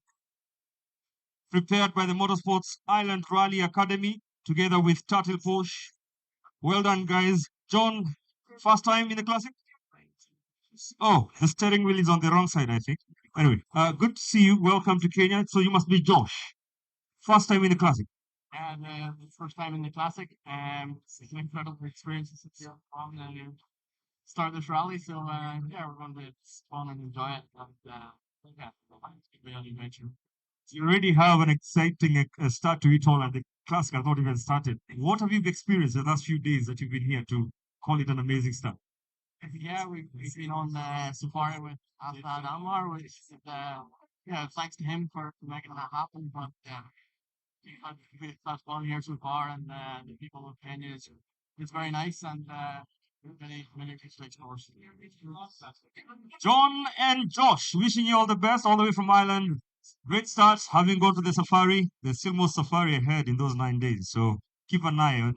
prepared by the Motorsports Ireland Rally Academy together with Turtle Porsche. Well done, guys. John, first time in the classic? Oh, the steering wheel is on the wrong side, I think. Anyway, good to see you. Welcome to Kenya. So you must be Josh. First time in the classic. And first time in the classic. It's an incredible experience to sit here on and start this rally. So yeah, we're going to it's fun and enjoy it. And yeah, it's a real adventure. You already have an exciting start to it all, and the classic has not even started. What have you experienced the last few days that you've been here to call it an amazing start? Yeah, we've been on safari with Asad Anwar, which yeah, thanks to him for making that happen. But we've had such fun here so far, and the people of Kenya is very nice, and many appreciate course. John and Josh, wishing you all the best, all the way from Ireland. Great start, having gone to the safari. There's still more safari ahead in those 9 days, so keep an eye on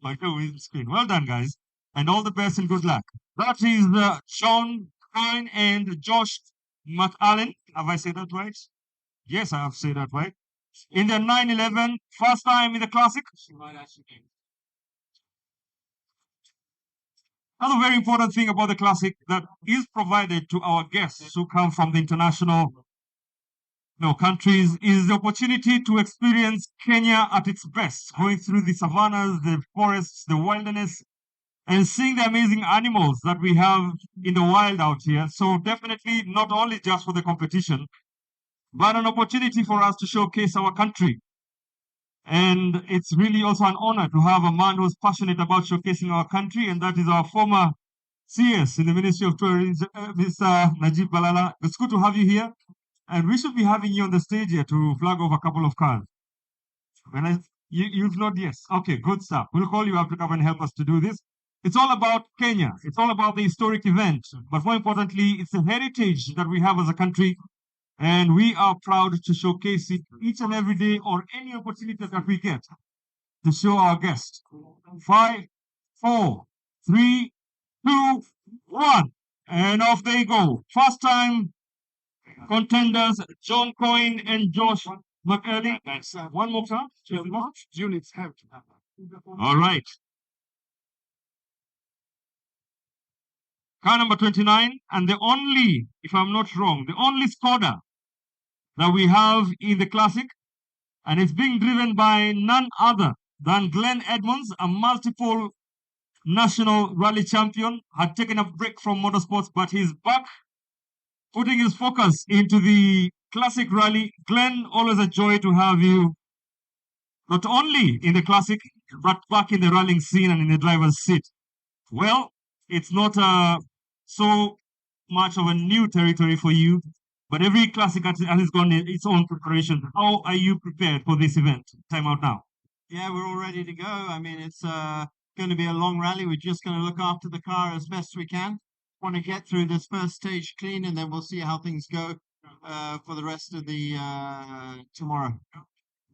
your screen. Well done, guys, and all the best and good luck. That is Sean Coyne and Josh McAllen. Have I said that right? Yes, I have said that right. In the 911, first time in the classic. Another very important thing about the classic that is provided to our guests who come from the international countries is the opportunity to experience Kenya at its best, going through the savannas, the forests, the wilderness, and seeing the amazing animals that we have in the wild out here. So definitely not only just for the competition, but an opportunity for us to showcase our country. And it's really also an honor to have a man who's passionate about showcasing our country, and that is our former CS in the Ministry of Tourism, Mr. Najib Balala. It's good to have you here. And we should be having you on the stage here to flag off a couple of cars. You've not, yes. Okay, good stuff. We'll call you up to come and help us to do this. It's all about Kenya. It's all about the historic event. But more importantly, it's the heritage that we have as a country. And we are proud to showcase it each and every day or any opportunity that we get to show our guests. 5, 4, 3, 2, 1. And off they go. First time contenders, John Coyne and Josh McElly. One more time. Units have to happen. All right. Car number 29, and the only, if I'm not wrong, the only Skoda that we have in the classic, and it's being driven by none other than Glenn Edmonds, a multiple national rally champion, had taken a break from motorsports, but he's back, putting his focus into the classic rally. Glenn, always a joy to have you, not only in the classic, but back in the rallying scene and in the driver's seat. Well, it's not so much of a new territory for you, but every classic has gone its own preparation. How are you prepared for this event? Time out now. Yeah, we're all ready to go. I mean, it's going to be a long rally. We're just going to look after the car as best we can. Want to get through this first stage clean, and then we'll see how things go for the rest of the tomorrow.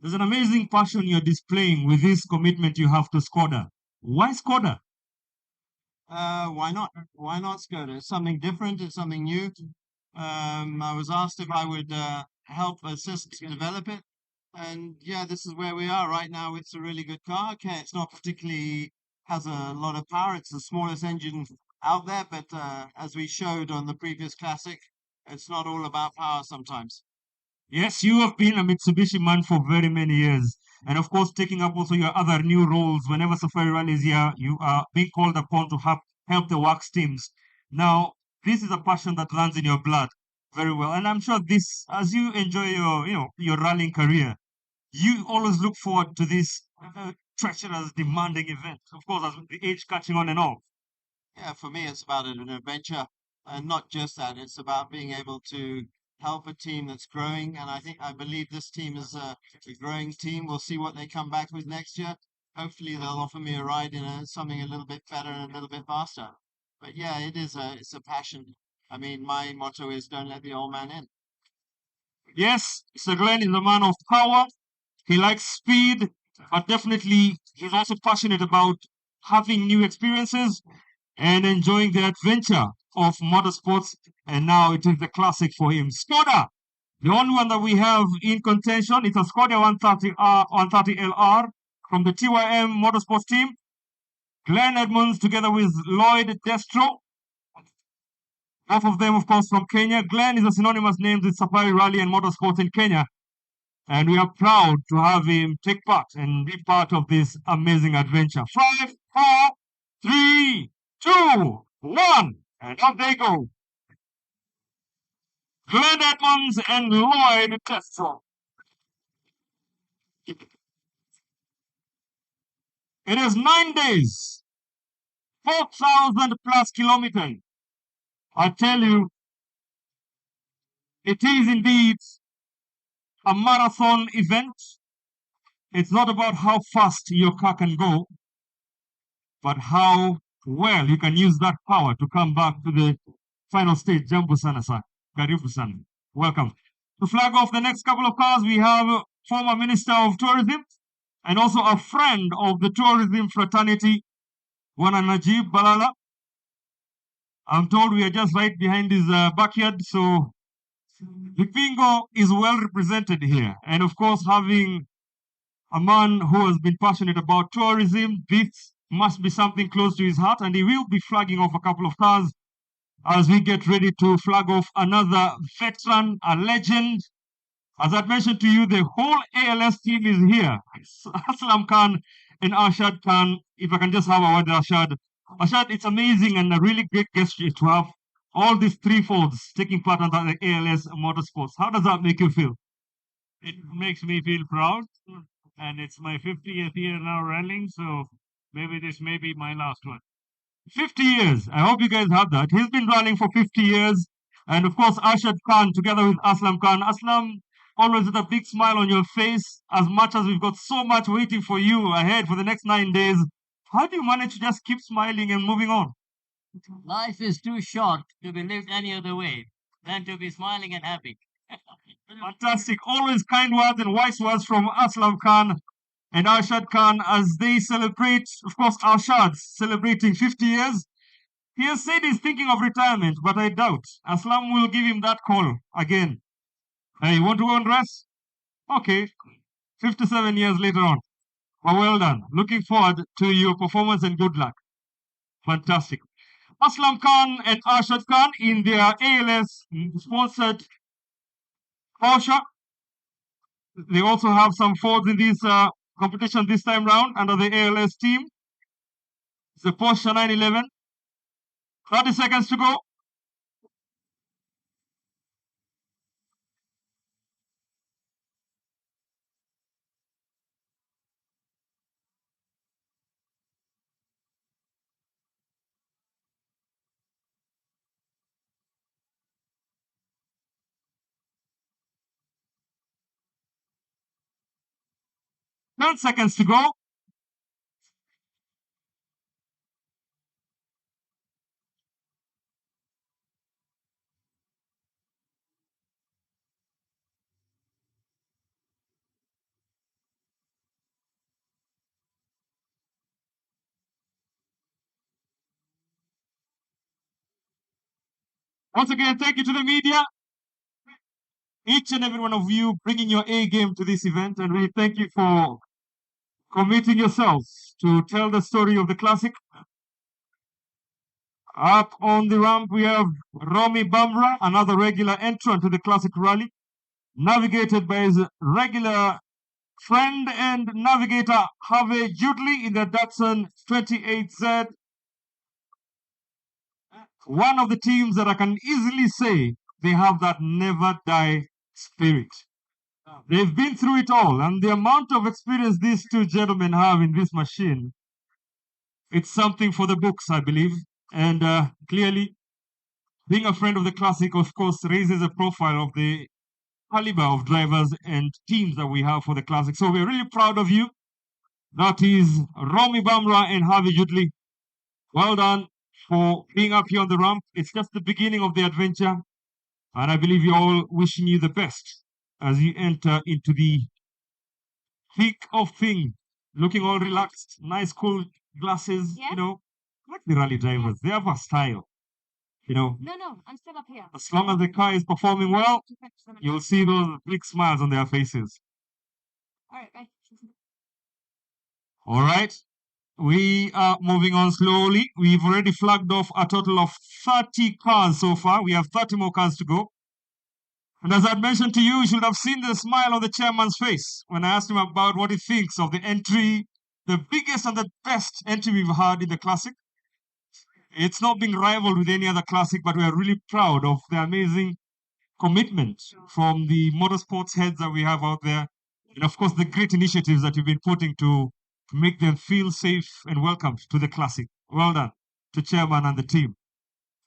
There's an amazing passion you're displaying with this commitment you have to Skoda. Why Skoda? Why not? Why not Skoda? It's something different. It's something new. I was asked if I would help assist to develop it. And yeah, this is where we are right now. It's a really good car. Okay, it's not particularly has a lot of power. It's the smallest engine out there, but as we showed on the previous classic, it's not all about power sometimes. Yes, you have been a Mitsubishi man for very many years. And of course, taking up also your other new roles. Whenever Safari Rally is here, you are being called upon to help the works teams. Now, this is a passion that runs in your blood very well. And I'm sure this, as you enjoy your rallying career, you always look forward to this treacherous, demanding event. Of course, as the age catching on and all. Yeah, for me, it's about an adventure, and not just that. It's about being able to help a team that's growing, and I believe this team is a growing team. We'll see what they come back with next year. Hopefully, they'll offer me a ride in something a little bit better and a little bit faster. But yeah, it's a passion. I mean, my motto is don't let the old man in. Yes, Sir Glenn is a man of power. He likes speed, but definitely he's also passionate about having new experiences and enjoying the adventure of motorsports. And now it is the classic for him. Skoda, the only one that we have in contention, it's a Skoda 130 LR from the TYM Motorsports team. Glenn Edmonds together with Lloyd Destro. Both of them, of course, from Kenya. Glenn is a synonymous name with Safari Rally and Motorsports in Kenya. And we are proud to have him take part and be part of this amazing adventure. 5, 4, 3, 2, 1. And up they go. Glenn Edmonds and Lloyd Destro. It is 9 days, 4,000 plus kilometers. I tell you, it is indeed a marathon event. It's not about how fast your car can go, but how well you can use that power to come back to the final stage. Jambo sana sana. Karibu sana. Welcome. To flag off the next couple of cars, we have former Minister of Tourism and also a friend of the tourism fraternity, Wana Najib Balala. I'm told we are just right behind his backyard, so Vipingo is well represented here. And of course, having a man who has been passionate about tourism, this must be something close to his heart, and he will be flagging off a couple of cars as we get ready to flag off another veteran, a legend. As I mentioned to you, the whole ALS team is here. Aslam Khan and Arshad Khan. If I can just have a word, Arshad. Arshad, it's amazing and a really great gesture to have all these three folds taking part on the ALS motorsports. How does that make you feel? It makes me feel proud. and it's my 50th year now rallying, so maybe this may be my last one. 50 years. I hope you guys have that. He's been rallying for 50 years. And of course, Arshad Khan together with Aslam Khan. Aslam, always with a big smile on your face, as much as we've got so much waiting for you ahead for the next 9 days. How do you manage to just keep smiling and moving on? Life is too short to be lived any other way than to be smiling and happy. Fantastic. Always kind words and wise words from Aslam Khan and Arshad Khan as they celebrate, of course, Arshad celebrating 50 years. He has said he's thinking of retirement, but I doubt. Aslam will give him that call again. Hey, you want to go and rest? Okay. 57 years later on. Well done. Looking forward to your performance and good luck. Fantastic. Aslam Khan and Arshad Khan in their ALS sponsored Porsche. They also have some Fords in this competition this time round under the ALS team. It's a Porsche 911. 30 seconds to go. Ten seconds to go. Once again, thank you to the media. Each and every one of you bringing your A game to this event, and we thank you for committing yourselves to tell the story of the classic. Up on the ramp, we have Romy Bamra, another regular entrant to the classic rally, navigated by his regular friend and navigator Harvey Judley in the Datsun 28Z. One of the teams that I can easily say they have that never die spirit. They've been through it all, and the amount of experience these two gentlemen have in this machine, it's something for the books, I believe. And clearly, being a friend of the classic, of course, raises a profile of the caliber of drivers and teams that we have for the classic. So we're really proud of you. That is Romy Bamra and Harvey Judley. Well done for being up here on the ramp. It's just the beginning of the adventure. And I believe you're all wishing you the best as you enter into the thick of thing. Looking all relaxed, nice cool glasses, Yes? you know. Like the rally drivers, they have a style. You know, No, I'm still up here. as long as the car is performing well, you'll see those big smiles on their faces. All right, bye. All right. We are moving on slowly. We've already flagged off a total of 30 cars so far. We have 30 more cars to go. And as I mentioned to you, you should have seen the smile on the chairman's face when I asked him about what he thinks of the entry, the biggest and the best entry we've had in the classic. It's not being rivaled with any other classic, but we are really proud of the amazing commitment from the motorsports heads that we have out there. And of course, the great initiatives that you've been putting to make them feel safe and welcomed to the classic. Well done to chairman and the team.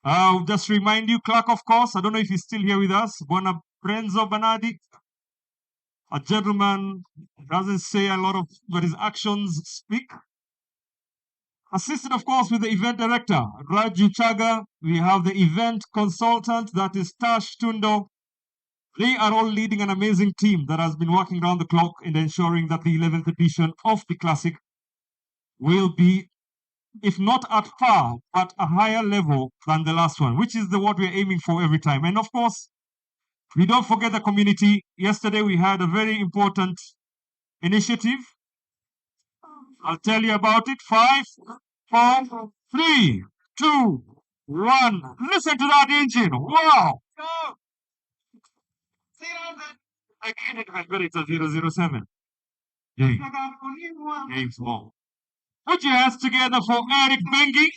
I'll just remind you, Clark, of course, I don't know if he's still here with us, Buona Brenzo Banardi, a gentleman doesn't say a lot of, but his actions speak. Assisted, of course, with the event director, Raju Chaga. We have the event consultant, that is Tash Tundo. They are all leading an amazing team that has been working around the clock in ensuring that the 11th edition of the Classic will be, if not at par, but a higher level than the last one, which is what we're aiming for every time. And of course, we don't forget the community. Yesterday, we had a very important initiative. I'll tell you about it. 5, 4, 3, 2, 1. Listen to that engine. Wow. I bet it's a 007. Games small. Put your hands together for Eric Bengi,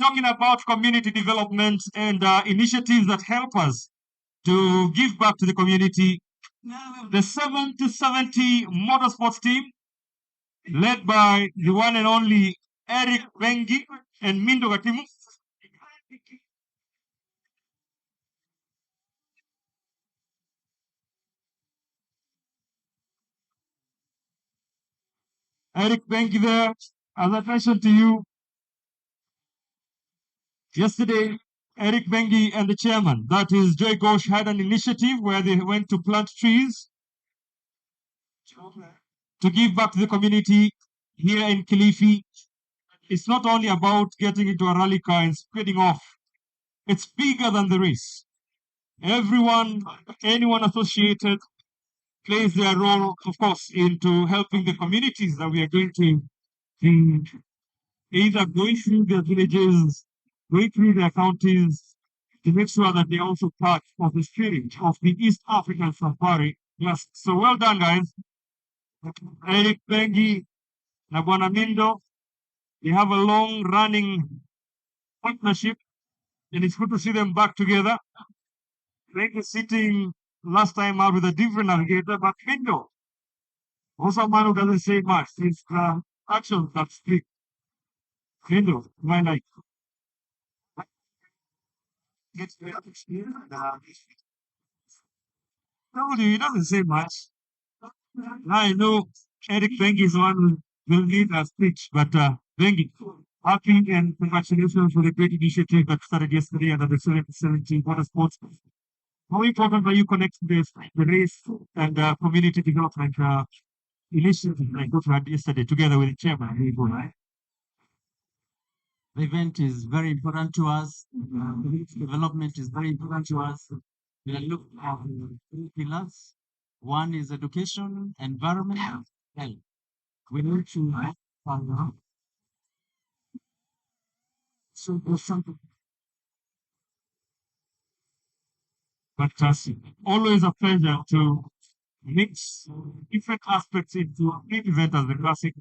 talking about community development and initiatives that help us to give back to the community. The 7 to 70 motorsports team, led by the one and only Eric Bengi and Mindo Gatimu. Eric Bengi there, as I mentioned to you yesterday, Eric Bengi and the chairman, that is Joy Ghosh, had an initiative where they went to plant trees to give back to the community here in Kilifi. It's not only about getting into a rally car and speeding off. It's bigger than the race. Everyone, anyone associated plays their role, of course, into helping the communities that we are going to either going through their villages, going through their counties, to make sure that they also part of the spirit of the East African Safari. Yes, so well done, guys. Eric Bengi, Nabwana Mindo, they have a long running partnership, and it's good to see them back together. Bengi sitting last time out with a different navigator, but Mindo, also a man who doesn't say much. It's the actions that speak. Mindo, my life. Gets better experience. Told you, he doesn't say much. I know Eric Bengi is one who will lead a speech, but Bengi, happy and congratulations for the great initiative that started yesterday under the 17 water sports. How important are you connecting the race and community development initiative like what we had yesterday together with the chairman? Right? The event is very important to us. Development is very important to us. We are looking at three pillars. One is education, environment, and health. We need to so there's something fantastic. Always a pleasure to mix different aspects into a big event as the classic.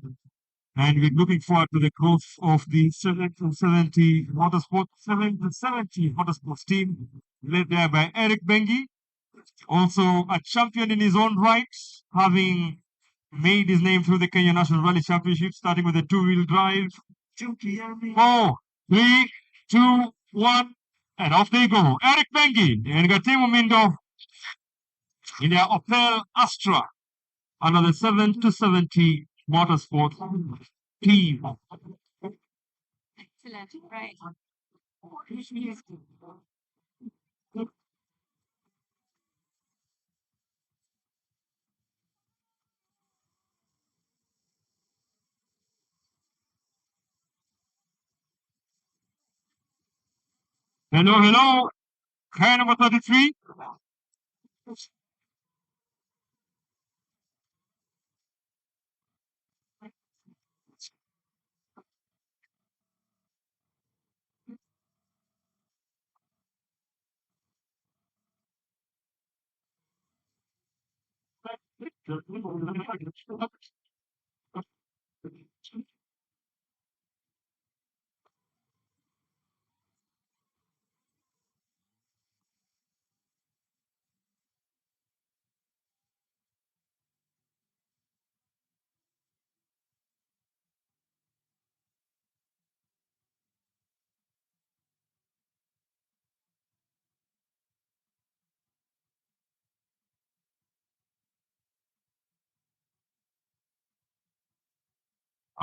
And we're looking forward to the growth of the 770 motorsports team, led there by Eric Bengi, also a champion in his own right, having made his name through the Kenya National Rally Championship, starting with a two-wheel drive. 4, 3, 2, 1, and off they go. Eric Bengi and Gatimu Mindo in their Opel Astra under the 7 to 70 motorsport team. Excellent. Right. Hello, hello. Car number 33.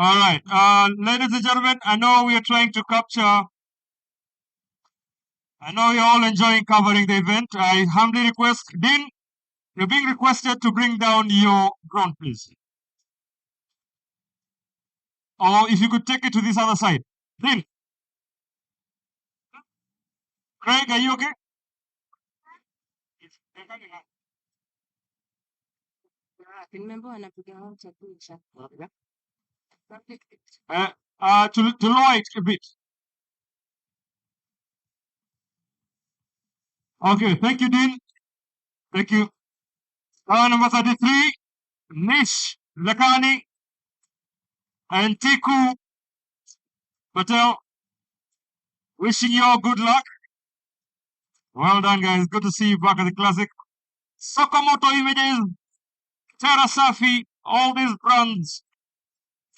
All right. Ladies and gentlemen, I know we are trying to capture. I know you're all enjoying covering the event. I humbly request, Dean, you're being requested to bring down your drone, please. Or if you could take it to this other side. Dean. Craig, are you okay? To lower it a bit. Okay, thank you, Dean. Thank you. Number 33, Nish Lakani and Tiku Patel. Wishing you all good luck. Well done, guys. Good to see you back at the classic. Sokomoto Images, Terra Safi, all these brands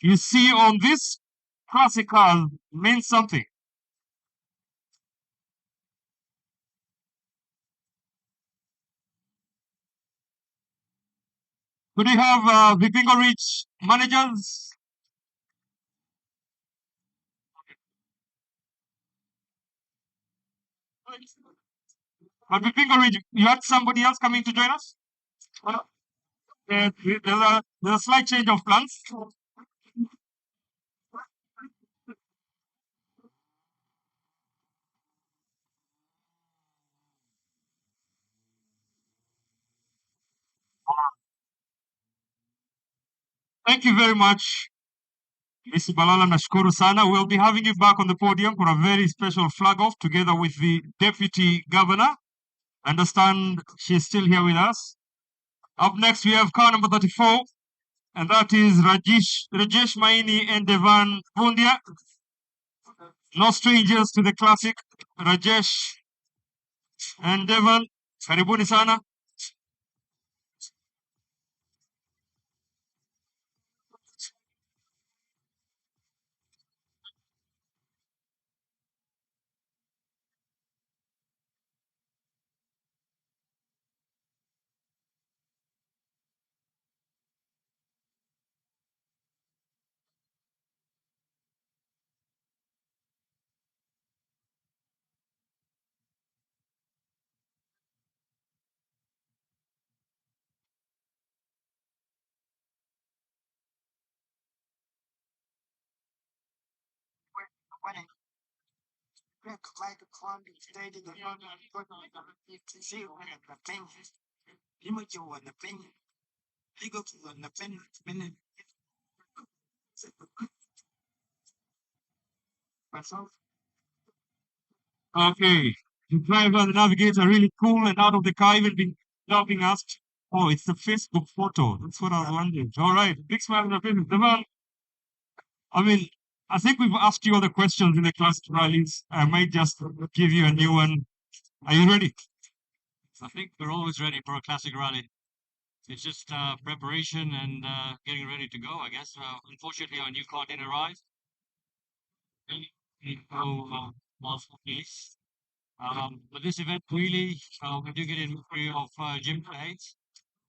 you see on this classic car means something. Could we have Vipingo Reach managers? But Vipingo Reach, you had somebody else coming to join us? There's a slight change of plans. Thank you very much, Mr. Balala Nashukuru Sana. We'll be having you back on the podium for a very special flag off together with the Deputy Governor. I understand she's still here with us. Up next, we have car number 34, and that is Rajesh Maini and Devan Bundia. No strangers to the classic. Rajesh and Devan, karibuni sana. Winning. Like a clown, stated the see the thing. Image you and the thing. Legal to the minute. Okay. The driver and the navigator are really cool and out of the car, even been helping us. Oh, it's a Facebook photo. That's what I was wondering. All right. Big smile on the face. Devan, I mean, I think we've asked you all the questions in the classic rallies. I might just give you a new one. Are you ready? I think we're always ready for a classic rally. It's just preparation and getting ready to go, I guess. Unfortunately, our new car didn't arrive. Multiple piece. But this event really, we do get in memory of Jim Hayes,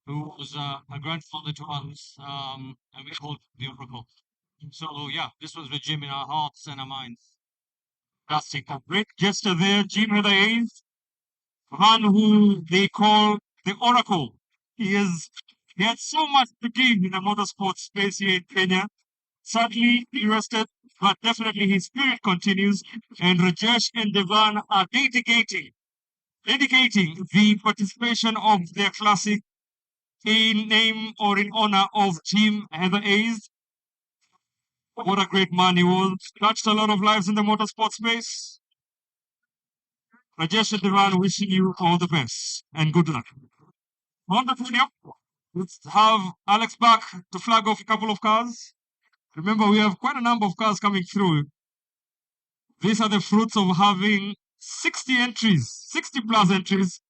who was a grandfather to us, and we called the Oracle. So yeah, this was with Jim in our hearts and our minds. Fantastic. A great gesture there. Jim Hayes, one who they call the Oracle. He had so much to give in the motorsport space here in Kenya. Sadly, he rested, but definitely his spirit continues. And Rajesh and Devan are dedicating the participation of their classic in name or in honor of Jim Heather Hayes. What a great man he was. Touched a lot of lives in the motorsport space. Rajesh and Devan, wishing you all the best and good luck. On the podium, let's have Alex back to flag off a couple of cars. Remember, we have quite a number of cars coming through. These are the fruits of having 60 entries, 60 plus entries.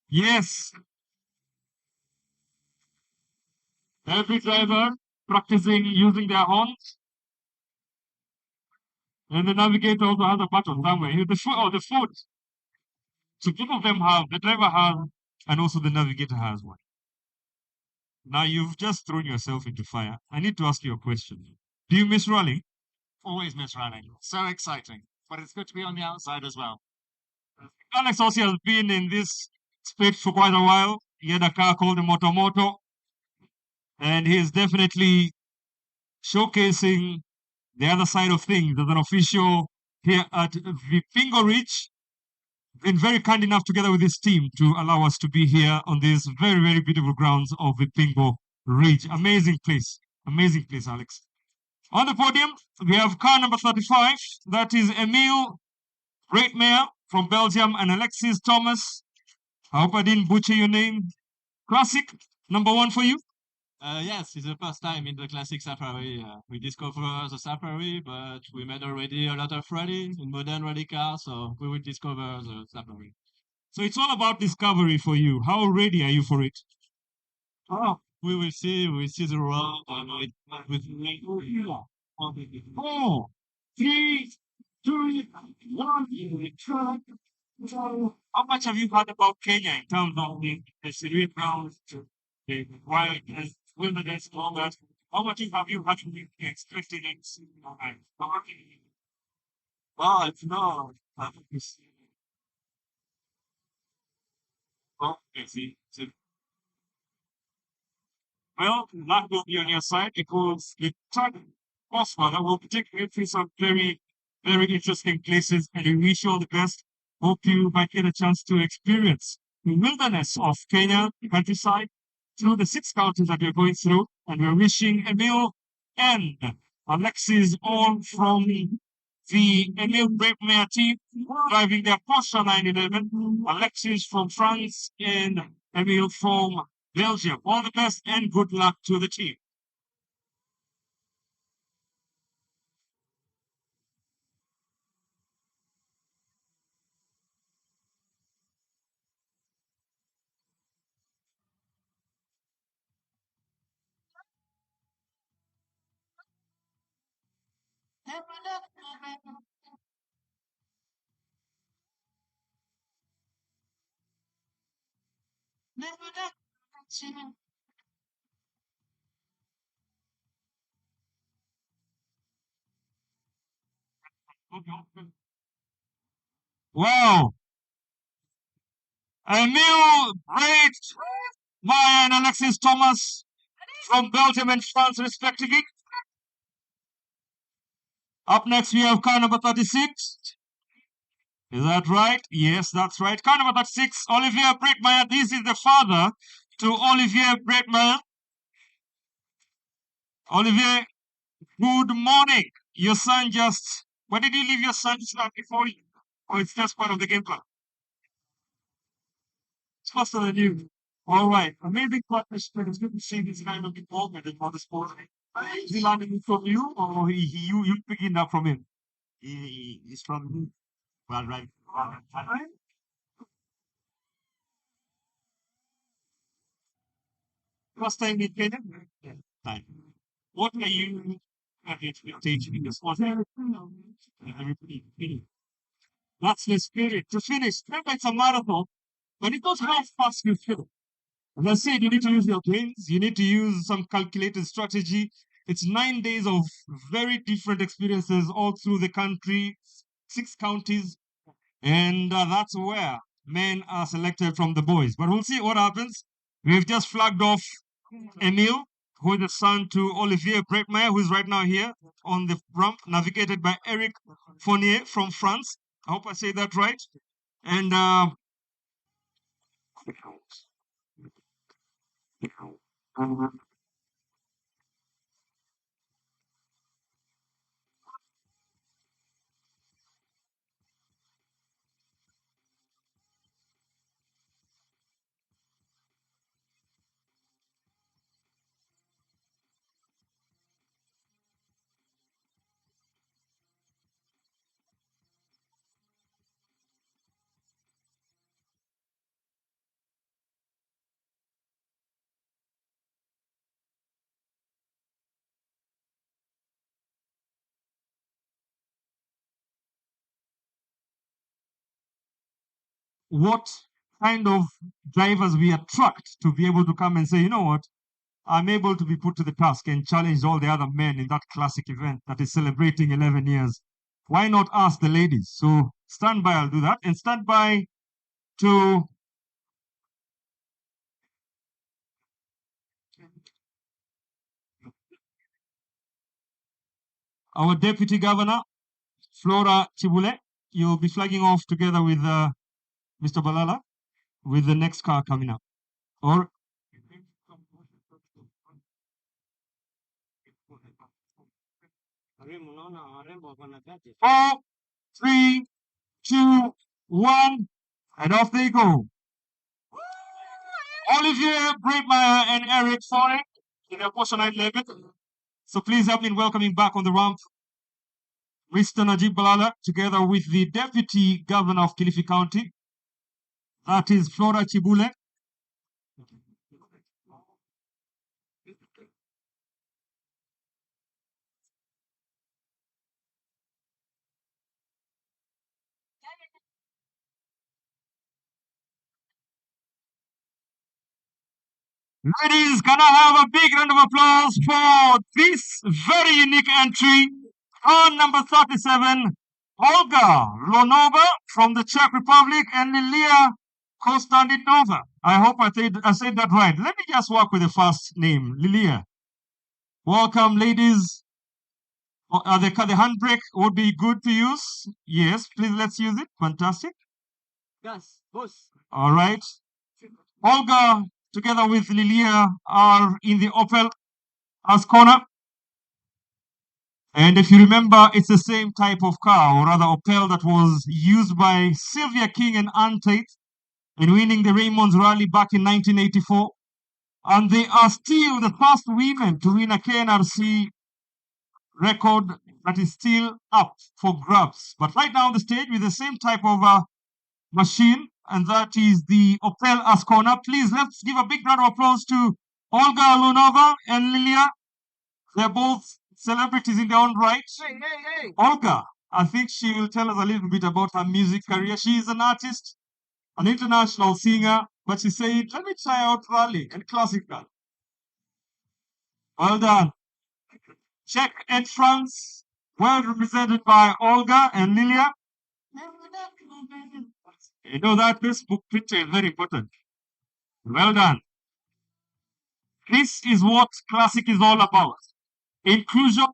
Yes. Every driver practicing using their horns. And the navigator also has a button somewhere. The foot. So both of them have, the driver has, and also the navigator has one. Now you've just thrown yourself into fire. I need to ask you a question. Do you miss rallying? Always miss running. So exciting. But it's good to be on the outside as well. Alex also has been in this space for quite a while. He had a car called the Moto, and he is definitely showcasing the other side of things as an official here at Vipingo Reach. Been very kind enough together with his team to allow us to be here on these very, very beautiful grounds of Vipingo Reach. Amazing place, Alex. On the podium, we have car number 35. That is Emile Reitmeier from Belgium and Alexis Thomas. I hope I didn't butcher your name. Classic, number one for you? Yes, it's the first time in the classic safari. We discover the safari, but we made already a lot of rally in modern rally cars, so we will discover the safari. So it's all about discovery for you. How ready are you for it? Oh, We will see the round with 4, 3, 2, 1. How much have you heard about Kenya in terms of the serene grounds, the wilderness, wilderness, and all that? How much have you had expected it? Well, it's not. Oh, I see. Well, that will be on your side because the third postman will be taking you through some very, very interesting places, and we wish you all the best. Hope you might get a chance to experience the wilderness of Kenya countryside through the 6 counties that we're going through, and we're wishing Emil and Alexis all from the Emil Brave team driving their Porsche 911, Alexis from France and Emil from Belgium. All the best and good luck to the team. Wow! Emil Brave, Maya and Alexis Thomas from Belgium and France, respectively. Up next, we have car number 36. Is that right? Yes, that's right. Car number 36, Olivier Breitmeyer. This is the father to Olivier Breitmeyer. Olivier, good morning. Your son just... Where did you leave your son to start before you? Or it's just part of the game plan? It's faster than you. All right. Amazing partnership. It's good to see this kind of involvement in motorsport. Is he learning from you or you picking up from him? He's from you. Well, right. First time in Kenya? Time. What are you have your expectation in the sport? That's the spirit. To finish, remember it's a marathon, but it knows how fast you feel. As I said, you need to use your brains, you need to use some calculated strategy. It's 9 days of very different experiences all through the country, 6 counties, and that's where men are selected from the boys. But we'll see what happens. We've just flagged off Emil, who is the son to Olivier Breitmeyer, who is right now here on the ramp, navigated by Eric Fournier from France. I hope I say that right. And what kind of drivers we attract to be able to come and say, you know what, I'm able to be put to the task and challenge all the other men in that classic event that is celebrating 11 years. Why not ask the ladies? So stand by, I'll do that. And stand by to our Deputy Governor, Flora Chibule. You'll be flagging off together with Mr. Balala with the next car coming up. Or 4, 3, 2, 1, and off they go. Olivier Breitmeyer and Eric Foreign in their Porsche 911. So please help me in welcoming back on the ramp Mr. Najib Balala, together with the Deputy Governor of Kilifi County, that is Flora Chibule. Ladies, can I have a big round of applause for this very unique entry on number 37, Olga Lonova from the Czech Republic and Lilia Konstantinova. I hope I said that right. Let me just work with the first name, Lilia. Welcome, ladies. The handbrake would be good to use. Yes, please let's use it. Fantastic. Yes, boss. All right. Olga, together with Lilia, are in the Opel Ascona. And if you remember, it's the same type of car, or rather Opel, that was used by Sylvia King and Ann Tate in winning the Raymonds Rally back in 1984. And they are still the first women to win a KNRC record that is still up for grabs. But right now on the stage with the same type of machine, and that is the Opel Ascona. Please, let's give a big round of applause to Olga Lunova and Lilia. They're both celebrities in their own right. Hey. Olga, I think she will tell us a little bit about her music career. She is an artist, an international singer, but she said, let me try out rally and classical. Well done. Czech entrance, well represented by Olga and Lilia. You know that Facebook picture is very important. Well done. This is what classic is all about. Inclusion.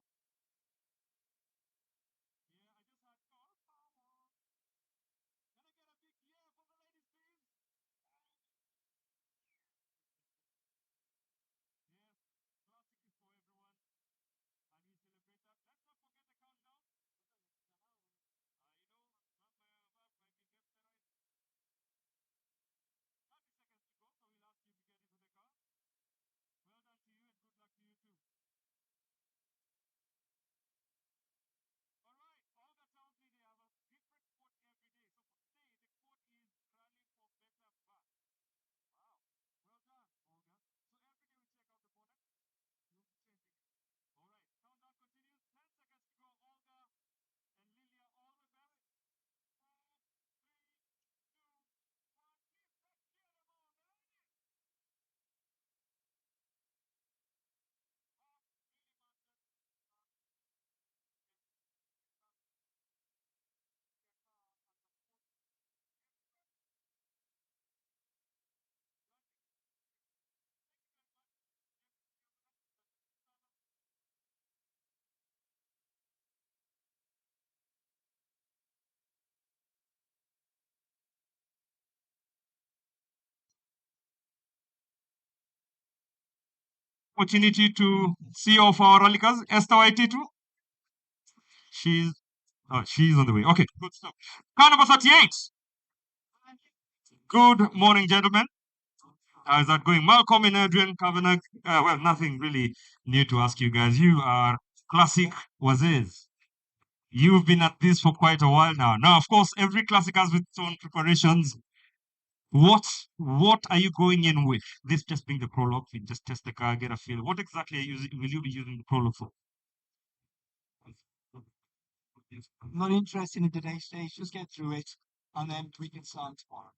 Opportunity to see of our rally cars. Esther Waititu. She's on the way. Okay, good stuff. Car number 38. Good morning, gentlemen. How is that going? Malcolm and Adrian Kavanagh. Well, nothing really new to ask you guys. You are classic wazes. You've been at this for quite a while now. Now, of course, every classic has its own preparations. What are you going in with? This just being the prologue, you just test the car, get a feel. What exactly will you be using the prologue for? I'm not interested in today's stage. Just get through it, and then we can start tomorrow.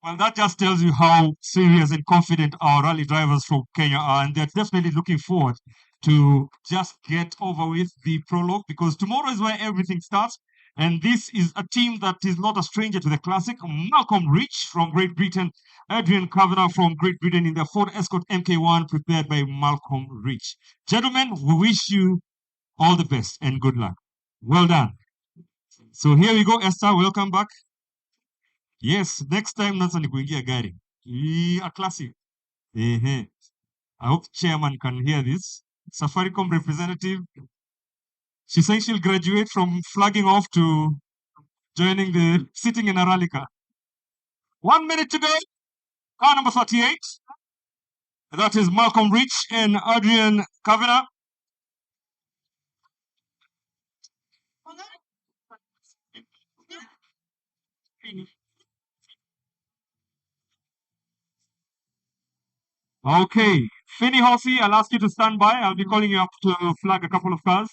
Well, that just tells you how serious and confident our rally drivers from Kenya are, and they're definitely looking forward to just get over with the prologue, because tomorrow is where everything starts. And this is a team that is not a stranger to the classic. Malcolm Rich from Great Britain, Adrian Kavanagh from Great Britain in their Ford Escort MK1 prepared by Malcolm Rich. Gentlemen, we wish you all the best and good luck. Well done. So here we go, Esther. Welcome back. Yes, next time nasa ni kuingia gari. A classic. I hope chairman can hear this. Safaricom representative. She says she'll graduate from flagging off to joining the sitting in a rally car. 1 minute to go. Car number 38. That is Malcolm Rich and Adrian Kavanagh. Okay, Finny Horsey, I'll ask you to stand by. I'll be calling you up to flag a couple of cars.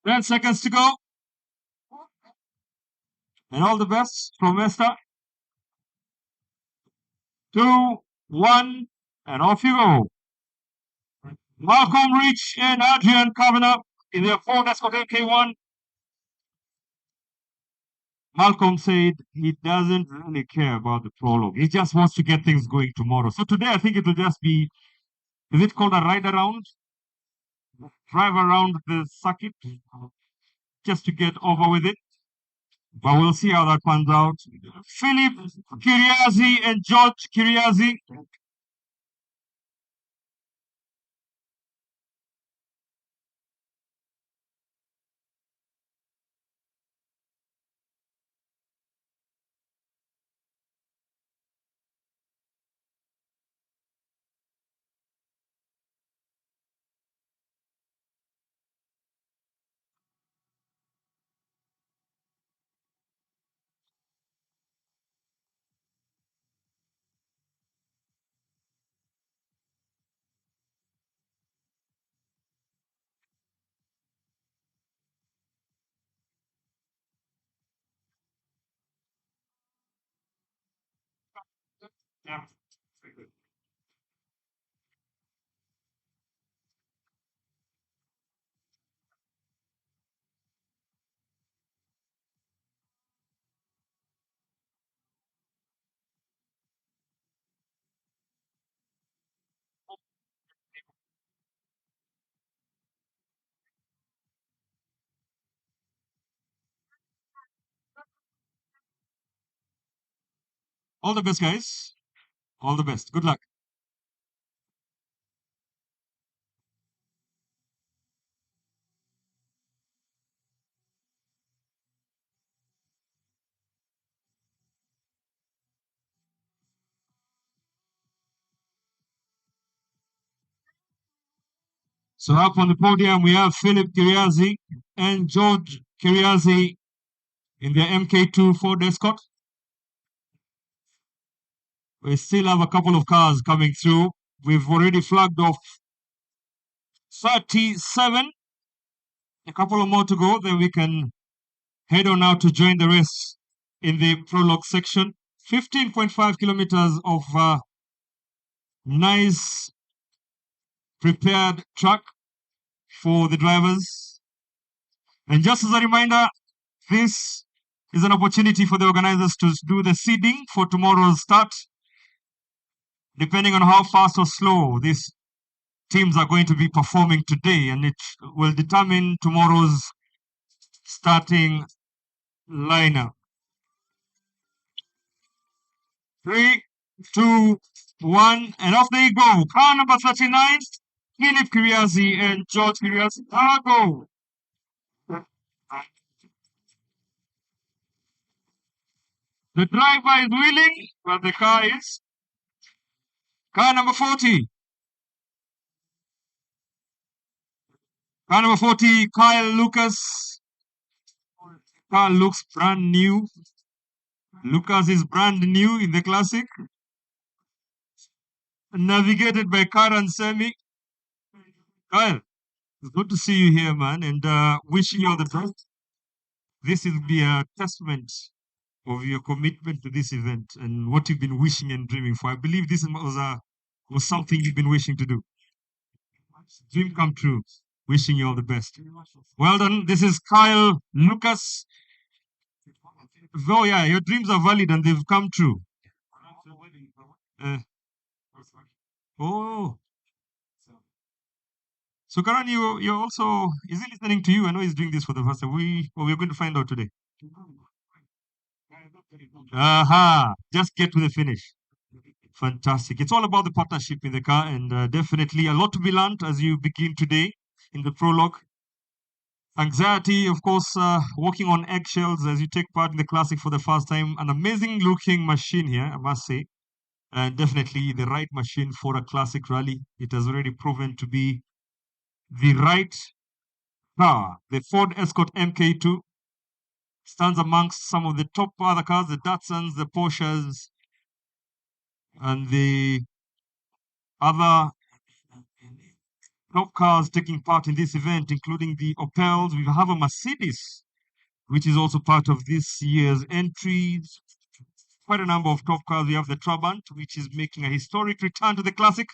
Ten seconds to go. And all the best from Vesta. 2, 1, and off you go. Malcolm Rich and Adrian Kavanagh in their Ford Escort AK1. Malcolm said he doesn't really care about the prologue. He just wants to get things going tomorrow. So today I think it will just be, is it called a ride around? Drive around the circuit just to get over with it. But we'll see how that pans out. Philip Kiriazi and George Kiriazi. Yeah. All the best, guys. All the best. Good luck. So up on the podium, we have Philip Kiriazi and George Kiriazi in their MK2 Ford Escort. We still have a couple of cars coming through. We've already flagged off 37. A couple of more to go, then we can head on out to join the rest in the prologue section. 15.5 kilometers of nice prepared track for the drivers. And just as a reminder, this is an opportunity for the organizers to do the seeding for tomorrow's start. Depending on how fast or slow these teams are going to be performing today, and it will determine tomorrow's starting lineup. 3, 2, 1, and off they go. Car number 39, Philip Kiriazi and George Kiriazi. Go. The driver is willing, but the car is. Car number 40. Car number 40, Kyle Lucas. Car looks brand new. Lucas is brand new in the classic. Navigated by Karan Semi. Kyle, it's good to see you here, man, and wishing you all the best. This will be a testament of your commitment to this event and what you've been wishing and dreaming for. I believe this was something you've been wishing to do. Dream come true. Wishing you all the best. Well done. This is Kyle Lucas. Oh yeah, your dreams are valid and they've come true. Oh. So Karan, you're also, is he listening to you? I know he's doing this for the first time. We're going to find out today. Aha, just get to the finish. Fantastic. It's all about the partnership in the car, and definitely a lot to be learned as you begin today. in the prologue. Anxiety, of course, walking on eggshells as you take part in the classic for the first time. An amazing looking machine here, I must say. And definitely the right machine for a classic rally. It has already proven to be the right car. The Ford Escort MK2 stands amongst some of the top other cars, the Datsuns, the Porsches, and the other top cars taking part in this event, including the Opels. We have a Mercedes, which is also part of this year's entries. Quite a number of top cars. We have the Trabant, which is making a historic return to the classic.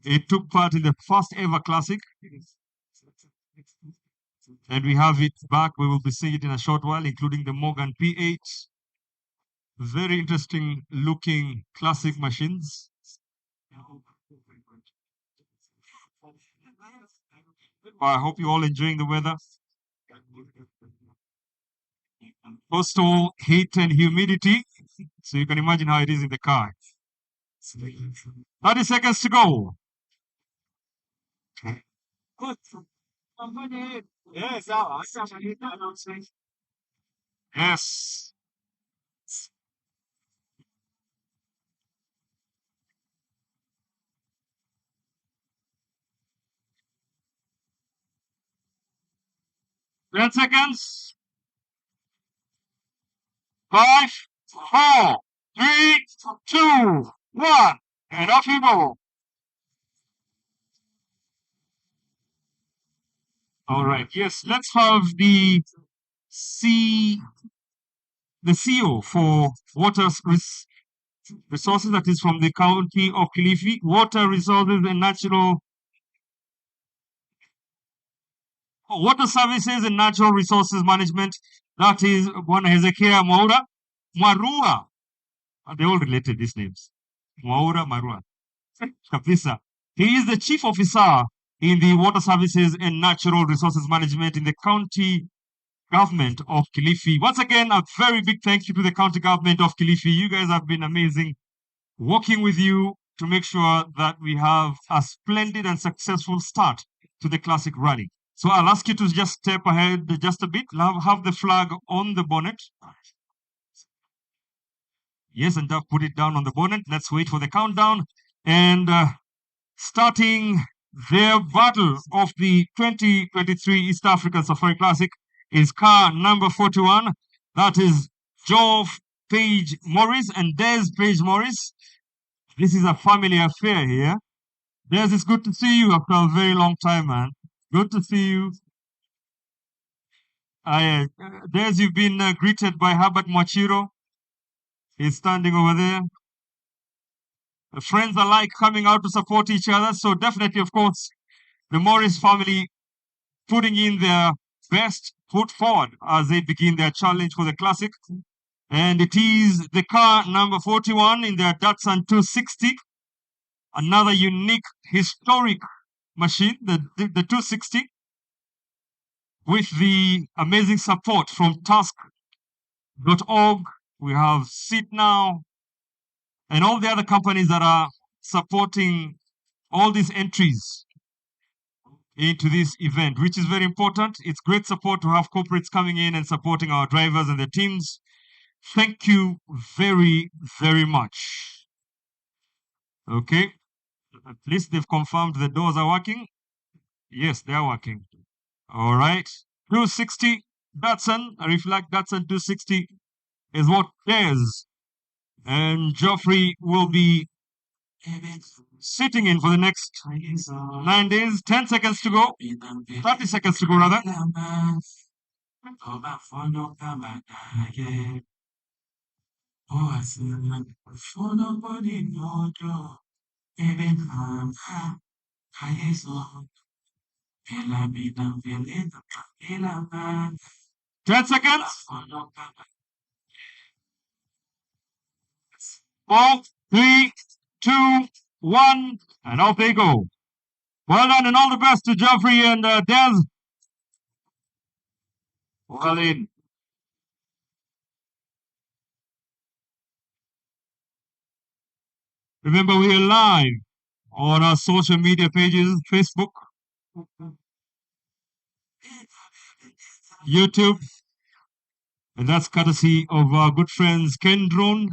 It took part in the first ever classic. And we have it back. We will be seeing it in a short while, including the Morgan P8. Very interesting looking classic machines. I hope you're all enjoying the weather. First of all, heat and humidity. So you can imagine how it is in the car. 30 seconds to go. Yes. Ten seconds. 5, 4, 3, 2, 1. And off you go. All right. Yes, let's have the CEO for water resources, that is from the county of Kilifi, water resources and water services and natural resources management. That is one Hezekiah Marua. They're all related, these names. Marua. Kapisa. He is the chief officer in the water services and natural resources management in the county government of Kilifi. Once again, a very big thank you to the county government of Kilifi. You guys have been amazing working with you to make sure that we have a splendid and successful start to the classic rally. So I'll ask you to just step ahead just a bit. Have the flag on the bonnet. Yes, and put it down on the bonnet. Let's wait for the countdown. And starting their battle of the 2023 East African Safari Classic is car number 41. That is Geoff Page Morris and Des Page Morris. This is a family affair here. Des, it's good to see you after a very long time, man. Good to see you. Des, you've been greeted by Herbert Mwachiro. He's standing over there. Friends alike coming out to support each other. So definitely, of course, the Morris family putting in their best foot forward as they begin their challenge for the classic. And it is the car number 41 in their Datsun 260. Another unique, historic machine, the 260, with the amazing support from Tusk.org. We have Seat Now and all the other companies that are supporting all these entries into this event, which is very important. It's great support to have corporates coming in and supporting our drivers and their teams. Thank you very, very much. Okay. At least they've confirmed the doors are working. Yes, they are working. All right. 260 Datsun, a reflect Datsun 260 is what Des and Geoffrey will be sitting in for the next 9 days. 10 seconds to go. 30 seconds to go, rather. Ten seconds. 4, 3, 2, 1, and off they go. Well done and all the best to Geoffrey and Des. Well in. Remember, we are live on our social media pages, Facebook, YouTube. And that's courtesy of our good friends Ken Drone,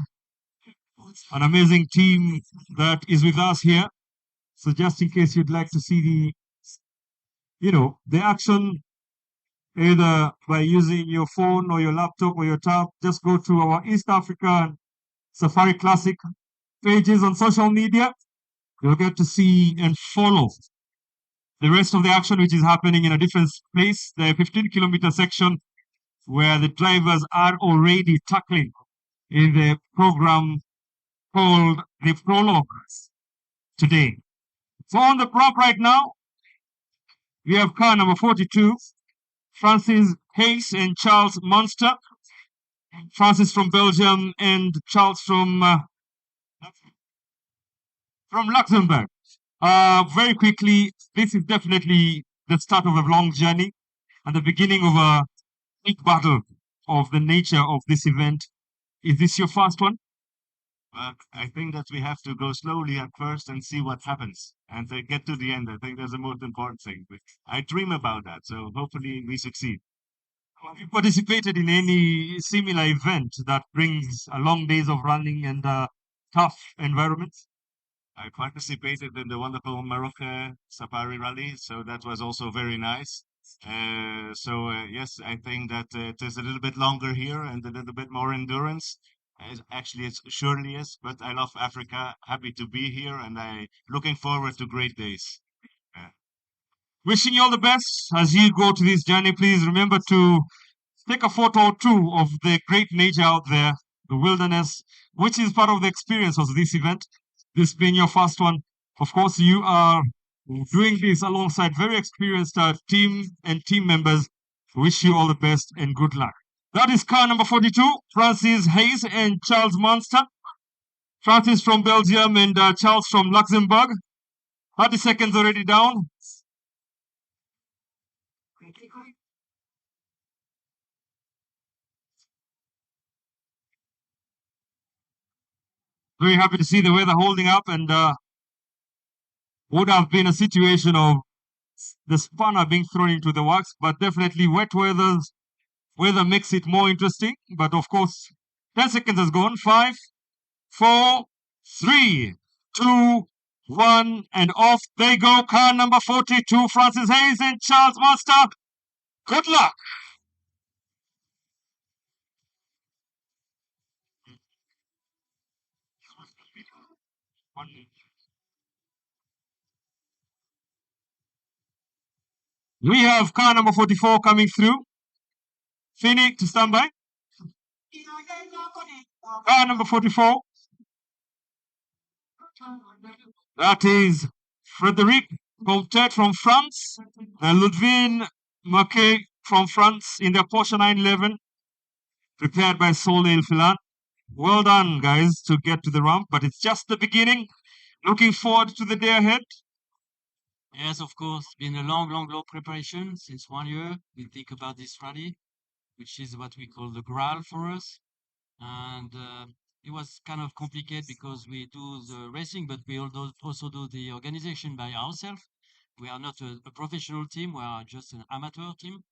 an amazing team that is with us here. So just in case you'd like to see the action either by using your phone or your laptop or your tab, just go to our East African Safari Classic pages on social media. You'll get to see and follow the rest of the action, which is happening in a different space. The 15-kilometer section where the drivers are already tackling in the program called the Prologue today. So on the prop right now, we have car number 42, Francis Hayes and Charles Munster. Francis from Belgium and Charles from Luxembourg. Very quickly, this is definitely the start of a long journey and the beginning of a big battle of the nature of this event. Is this your first one? I think that we have to go slowly at first and see what happens and get to the end. I think that's the most important thing. I dream about that, so hopefully we succeed. Have you participated in any similar event that brings long days of running and tough environments? I participated in the wonderful Morocco Safari Rally, so that was also very nice. Yes, I think that it is a little bit longer here and a little bit more endurance. Actually, it surely is, but I love Africa. Happy to be here, and I looking forward to great days. Wishing you all the best as you go to this journey. Please remember to take a photo or two of the great nature out there, the wilderness, which is part of the experience of this event. This being your first one, of course, you are doing this alongside very experienced team and team members. Wish you all the best and good luck. That is car number 42, Francis Hayes and Charles Munster. Francis from Belgium and Charles from Luxembourg. 30 seconds already down. Very happy to see the weather holding up, and would have been a situation of the spanner being thrown into the works, but definitely weather makes it more interesting. But of course, 10 seconds has gone. 5, 4, 3, 2, 1, and off they go. Car number 42, Francis Hayes and Charles Munster. Good luck. We have car number 44 coming through. Finny to stand by. Car number 44. That is Frederic Comtet from France and Ludwig Marquet from France in their Porsche 911, prepared by Soleil Filan. Well done, guys, to get to the ramp, but it's just the beginning. Looking forward to the day ahead. Yes, of course. Been a long preparation since 1 year. We think about this rally, which is what we call the Graal for us. And it was kind of complicated because we do the racing, but we also do the organization by ourselves. We are not a professional team. We are just an amateur team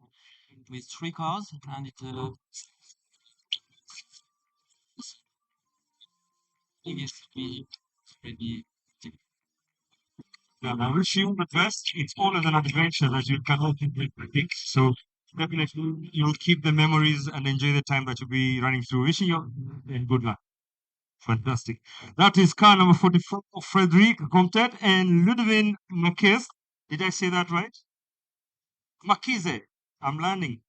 with 3 cars, and it is really Yeah, I wish you the best. It's always an adventure that you cannot predict. So definitely you'll keep the memories and enjoy the time that you'll be running through. Wishing you and good luck. Fantastic. That is car number 44, Frederic Comtet and Ludwig Marquez. Did I say that right? Marquise. I'm learning.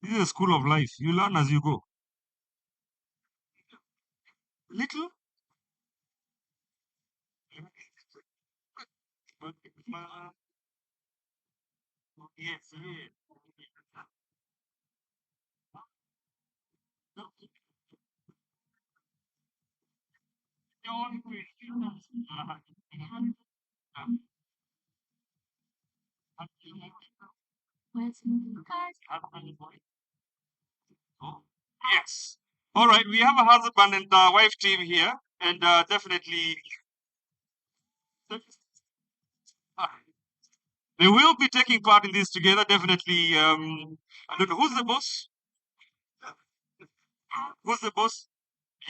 This is a school of life. You learn as you go. Little. Yes, yes. Yes. All right. We have a husband and wife team here, and definitely They will be taking part in this together, definitely. I don't know who's the boss. Who's the boss?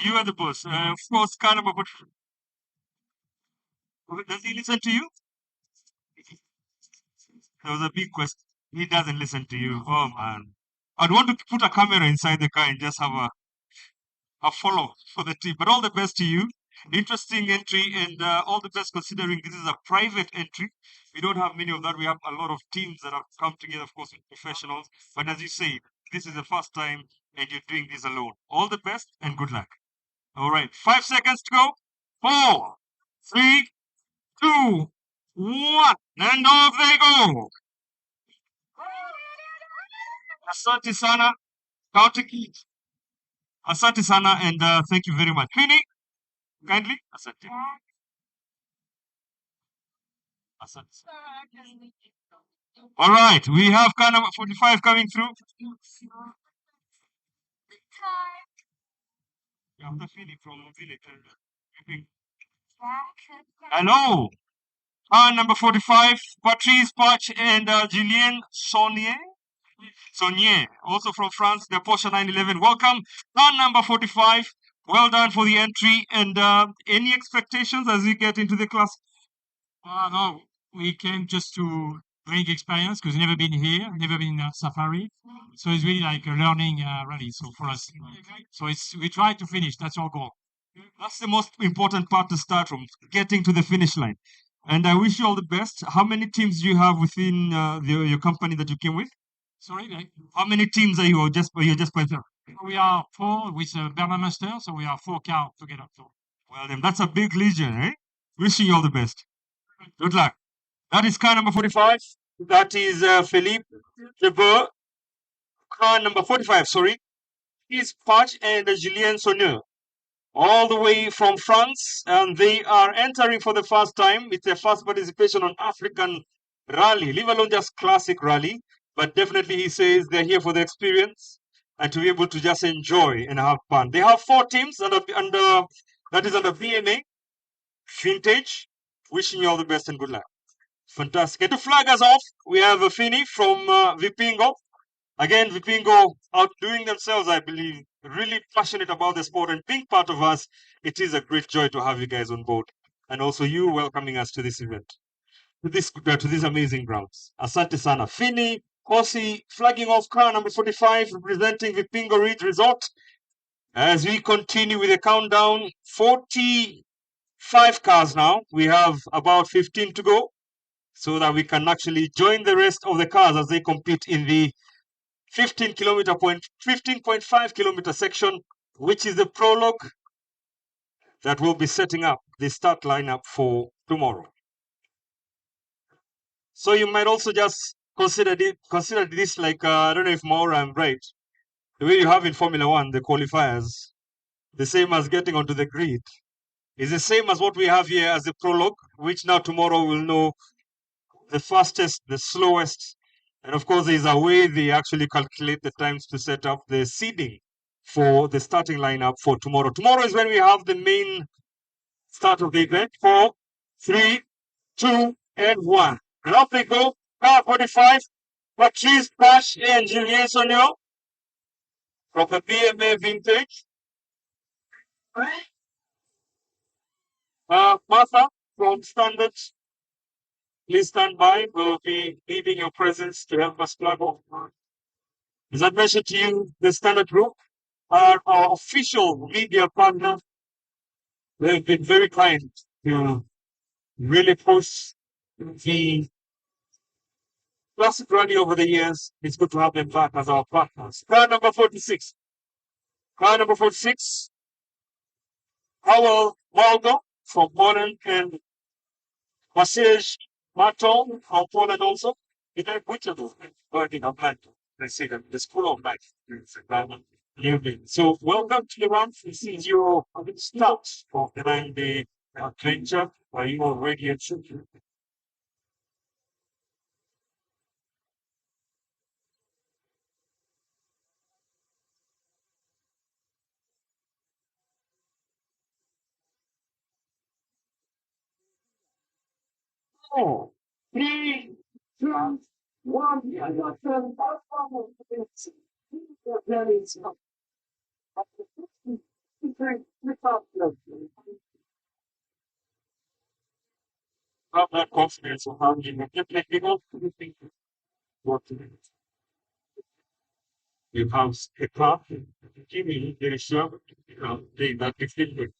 You are the boss. Of course, Kanama, but does he listen to you? That was a big question. He doesn't listen to you. Oh man. I'd want to put a camera inside the car and just have a follow for the team. But all the best to you. Interesting entry and all the best considering this is a private entry. We don't have many of that. We have a lot of teams that have come together, of course, with professionals. But as you say, this is the first time and you're doing this alone. All the best and good luck. All right, 5 seconds to go. 4, 3, 2, 1, and off they go. Asante sana, Kautiki. Asante sana, and thank you very much. Fini, kindly. Asante. Asante. All right, we have car number 45 coming through. Yeah, the Fini from Village. Hello. Car number 45, Patrice Patch and Julien Saunier, also from France, the Porsche 911. Welcome. Car number 45. Well done for the entry. And any expectations as we get into the class? No, we came just to bring experience because never been here, never been in a safari. So it's really like a learning rally. So for us, so we try to finish. That's our goal. That's the most important part to start from, getting to the finish line. And I wish you all the best. How many teams do you have within your company that you came with? Sorry, How many teams are you? Or you're just by yourself? we are 4 with Bernard Master, so we are 4 cars together. So. Well, then that's a big legion, eh? Wishing you all the best. Good luck. That is car number 45. That is Philippe Debeur. Car number 45, sorry. Is Patch and Julien Sonneur. All the way from France, and they are entering for the first time. It's their first participation on African rally, leave alone just classic rally. But definitely, he says they're here for the experience and to be able to just enjoy and have fun. They have 4 teams under that is under BMA Vintage. Wishing you all the best and good luck. Fantastic. And to flag us off, we have a Fini from Vipingo. Again, Vipingo outdoing themselves, I believe, really passionate about the sport and being part of us. It is a great joy to have you guys on board, and also you welcoming us to this event, to these amazing grounds. Asante sana. Fini, Kosi, flagging off car number 45, representing Vipingo Ridge Resort. As we continue with the countdown, 45 cars now. We have about 15 to go, so that we can actually join the rest of the cars as they compete in the 15.5 kilometer section, which is the prologue that will be setting up the start lineup for tomorrow. So you might also just consider this like I don't know if Maura I'm right. The way you have in Formula One, the qualifiers, the same as getting onto the grid, is the same as what we have here as the prologue, which now tomorrow we'll know the fastest, the slowest, and of course, there's a way they actually calculate the times to set up the seeding for the starting lineup for tomorrow. Tomorrow is when we have the main start of the event. 4, 3, 2, and 1. And off they go. Car 45, Patrice Pash and Julien Sonneur from the BMA Vintage. Martha from Standard, please stand by. We'll be needing your presence to help us plug off. As I mentioned to you, the Standard Group are our official media partner. They've been very kind to really push the classic rally over the years. It's good to have them back as our partners. Car number 46. Car number 46. Howell Waldo from Poland and Maciej Marton from Poland also. It is beautiful. Working on that. They see them. The school of life. So welcome to the run. This is your start of the 9-day adventure. Are you already at children? Four, 3, Have that confidence of having a people. What you have a car, give me the sure, they that is different.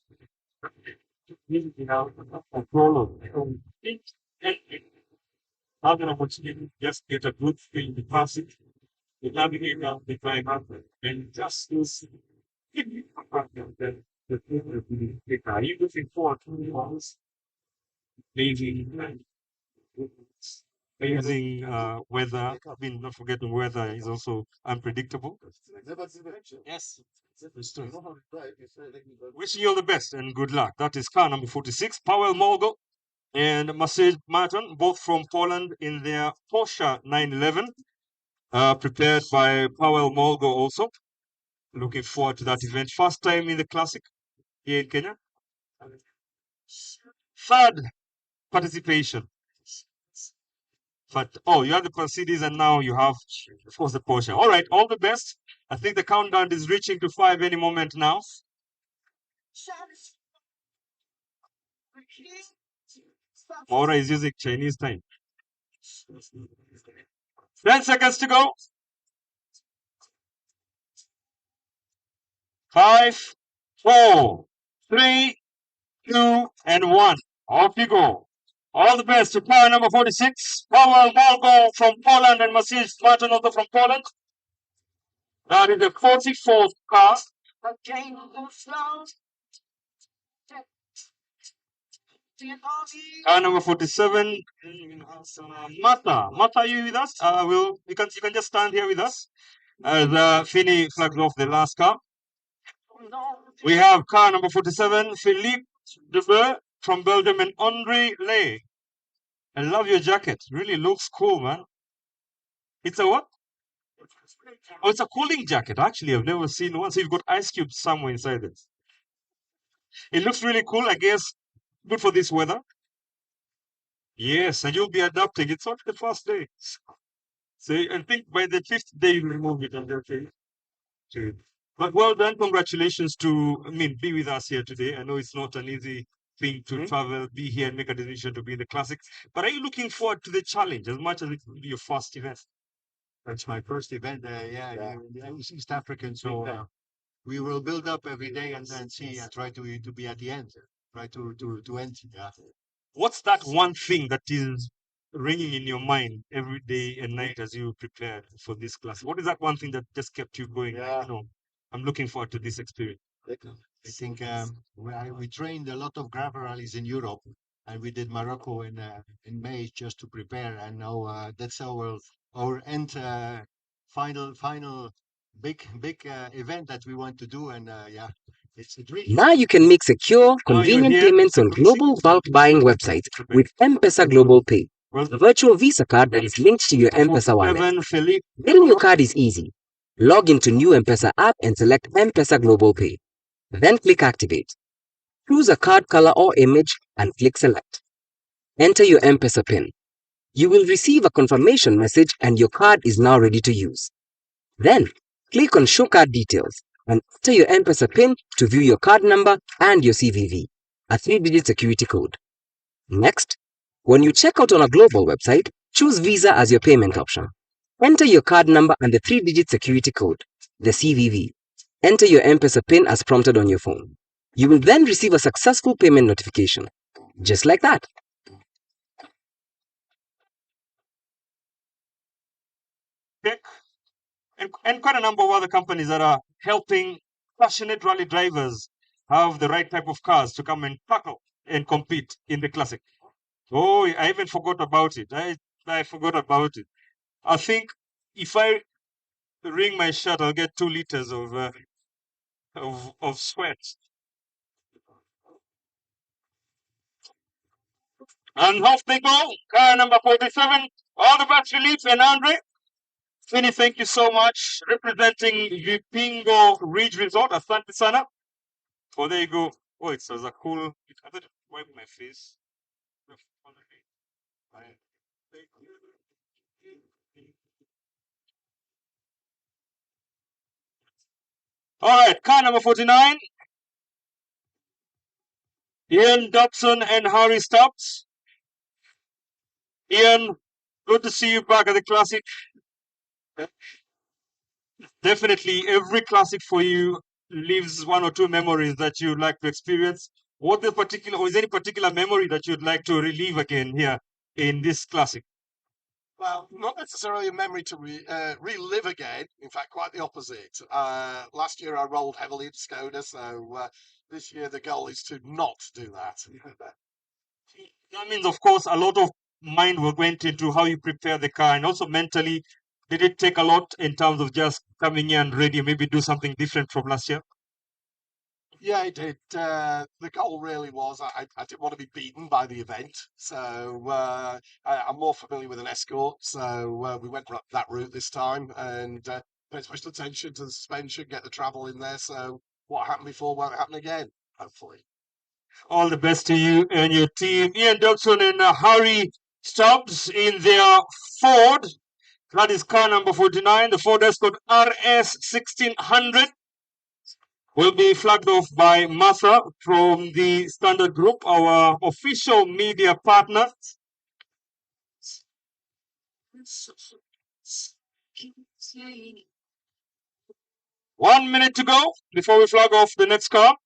You have a Prologue. Have an opportunity, just get a good feel, the passage, the navigate out the driver, and just use the thing that we are you looking forward to the hours, maybe using weather. I mean, not forgetting weather is also unpredictable. Yes. Wishing you all the best and good luck. That is car number 46, Paweł Molgo and Maciej Martin, both from Poland in their Porsche 911, prepared by Paweł Molgo also. Looking forward to that event. First time in the classic here in Kenya. Third participation. But you have the Mercedes and now you have, of course, the Porsche. All right, all the best. I think the countdown is reaching to 5 any moment now. Maura is using Chinese time. 10 seconds to go. 5, 4, 3, 2, and 1. Off you go. All the best to car number 46, Paweł Molgo from Poland and Maciej Martin also from Poland. That is the 44th car. Car number 47, Mata. Mata, are you with us? You can just stand here with us as Fini flags off the last car. We have car number 47, Philippe Debeur from Belgium and Andre Lay. I love your jacket. Really looks cool, man. It's a what? Oh, it's a cooling jacket. Actually, I've never seen one. So you've got ice cubes somewhere inside it. It looks really cool. I guess good for this weather. Yes, and you'll be adapting. It's only the first day. So I think by the 5th day you remove it and okay. But well done. Congratulations to be with us here today. I know it's not an easy thing to travel, be here and make a decision to be in the classics. But are you looking forward to the challenge as much as it will be your first event? That's my first event. In East African. So we will build up every day and then see. Try to be at the end. Try to end. Yeah. What's that one thing that is ringing in your mind every day and night as you prepare for this class? What is that one thing that just kept you going? Yeah. I'm looking forward to this experience. I think we trained a lot of gravel rallies in Europe, and we did Morocco in May just to prepare. And now that's our end final big event that we want to do. And it's a dream. Now you can make secure, convenient payments on global bulk buying websites with M-Pesa Global Pay, a virtual Visa card that is linked to your M-Pesa wallet. Getting your card is easy. Log into new M-Pesa app and select M-Pesa Global Pay. Then click Activate. Choose a card color or image and click Select. Enter your M-Pesa PIN. You will receive a confirmation message and your card is now ready to use. Then, click on Show Card Details and enter your M-Pesa PIN to view your card number and your CVV, a 3-digit security code. Next, when you check out on a global website, choose Visa as your payment option. Enter your card number and the 3-digit security code, the CVV. Enter your M-Pesa PIN as prompted on your phone. You will then receive a successful payment notification, just like that. Okay. And quite a number of other companies that are helping passionate rally drivers have the right type of cars to come and tackle and compete in the classic. Oh, I even forgot about it. I forgot about it. I think if I wring my shirt, I'll get 2 liters of sweat. And off they go. Car number 47. All the best, Philippe and Andre. Fini, thank you so much. Representing Vipingo Ridge Resort, Asante Sana. Oh, there you go. Oh, it was a cool. I thought wipe my face. All right, car number 49. Ian Dobson and Harry Stubbs. Ian, good to see you back at the classic. Definitely, every classic for you leaves one or two memories that you'd like to experience. What the particular, or is there any particular memory that you'd like to relive again here in this classic? Well, not necessarily a memory to relive again. In fact, quite the opposite. Last year I rolled heavily at Skoda, so this year the goal is to not do that. That means, of course, a lot of mind went into how you prepare the car, and also mentally, did it take a lot in terms of just coming in and ready, maybe do something different from last year? Yeah, it did. The goal really was I didn't want to be beaten by the event, so I'm more familiar with an escort, so we went that route this time and paid special attention to the suspension, get the travel in there, so what happened before won't happen again, hopefully. All the best to you and your team. Ian Dobson and Harry Stubbs in their Ford. That is car number 49, the Ford Escort RS 1600. Will be flagged off by Martha from the Standard Group, our official media partner. One minute to go before we flag off the next car.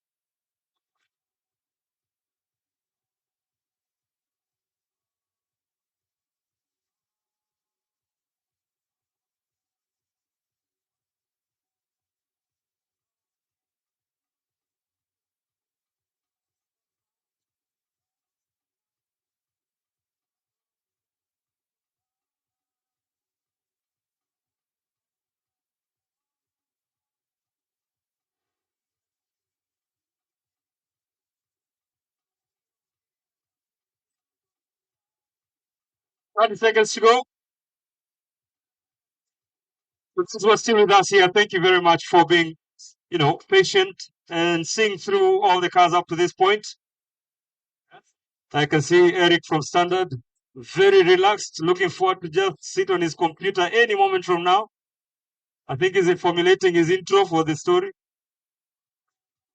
Thirty seconds to go. Since we're still with us here, thank you very much for being, patient and seeing through all the cars up to this point. I can see Eric from Standard, very relaxed, looking forward to just sit on his computer any moment from now. I think he's formulating his intro for the story.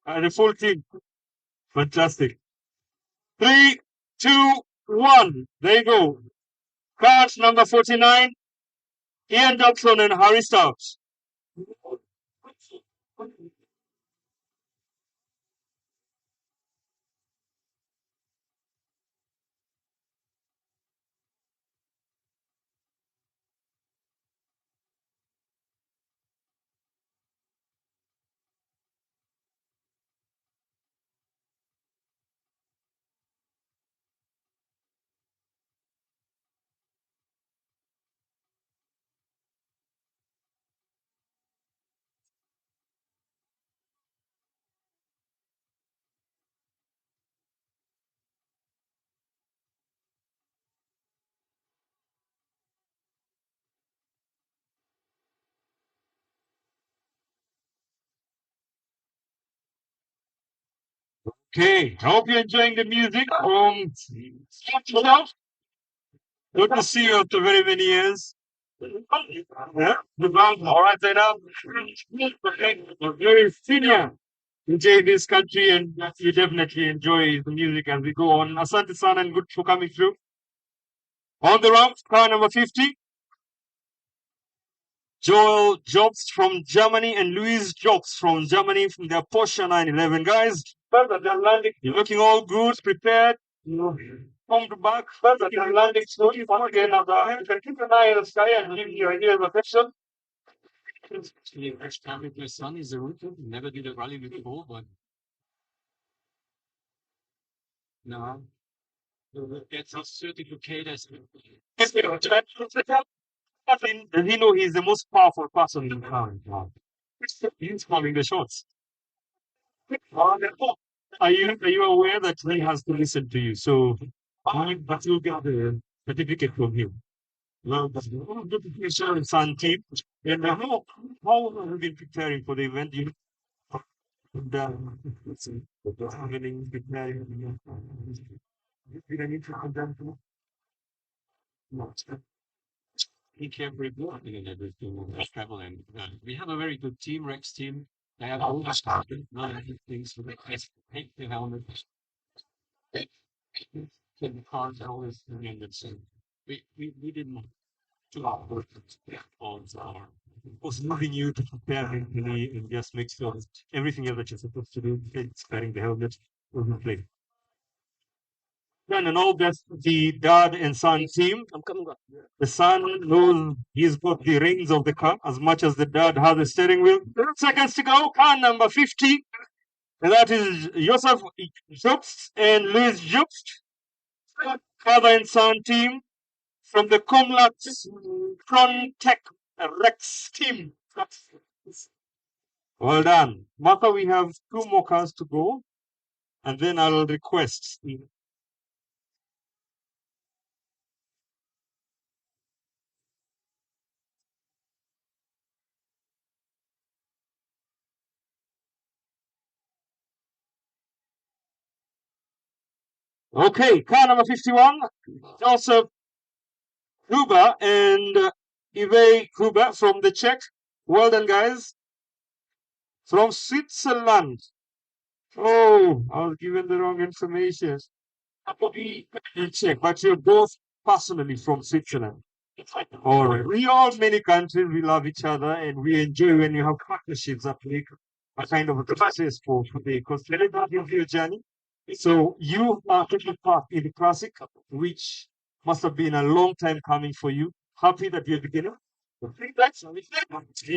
And the full team. Fantastic. 3, 2, 1. There you go. Card number 49, Ian Dobson and Harry Stubbs. Okay, I hope you're enjoying the music from Good to see you after very many years. Yeah, all right, then I'm very senior DJ in this country, and you definitely enjoy the music as we go on. Asante Sana and good for coming through. On the ramp, car number 50. Joel Jobs from Germany and Louis Jobs from Germany from their Porsche 911. Guys, you're looking all good, prepared. Come to back. You're landing slowly. Once again, you can keep an eye on the sky and give you an idea of affection. Actually, first time with my son is a rookie. Never did a rally before, but now it's a certificate as does he know he's the most powerful person in the car? He's calling the shots. Are you aware that he has to listen to you? So, but you'll get the certificate from him. Well, that's good to son team. And how have you been preparing for the event? And, let's see, preparing. Did I need to come down to? No, he kept reporting and everything when I was traveling. We have a very good team, Rex team. They have all the stuff, none of these things for the take the helmet. The cars, all this thing, and so we didn't do our work on our. Of course, moving you to prepare mentally and just make sure that everything else that you're supposed to do, sparing the helmet, will be played. Then and all that's the dad and son team. I'm coming back. The son knows he's got the reins of the car as much as the dad has the steering wheel. 10 seconds to go. Car number 50. And that is Joseph Jobst and Louis Jobst. Father and son team from the Comlat Frontech Rex team. Well done. Martha, we have 2 more cars to go. And then I'll request. Okay, car number 51. Joseph Huber and Ive Huber from the Czech. Well done, guys. From Switzerland. Oh, I was given the wrong information. In Czech, but you're both personally from Switzerland. All right. We all many countries, we love each other, and we enjoy when you have partnerships that make a kind of a success for today. Because everybody is your journey. So you are taking part in the classic, which must have been a long time coming for you. Happy that you're beginning. You're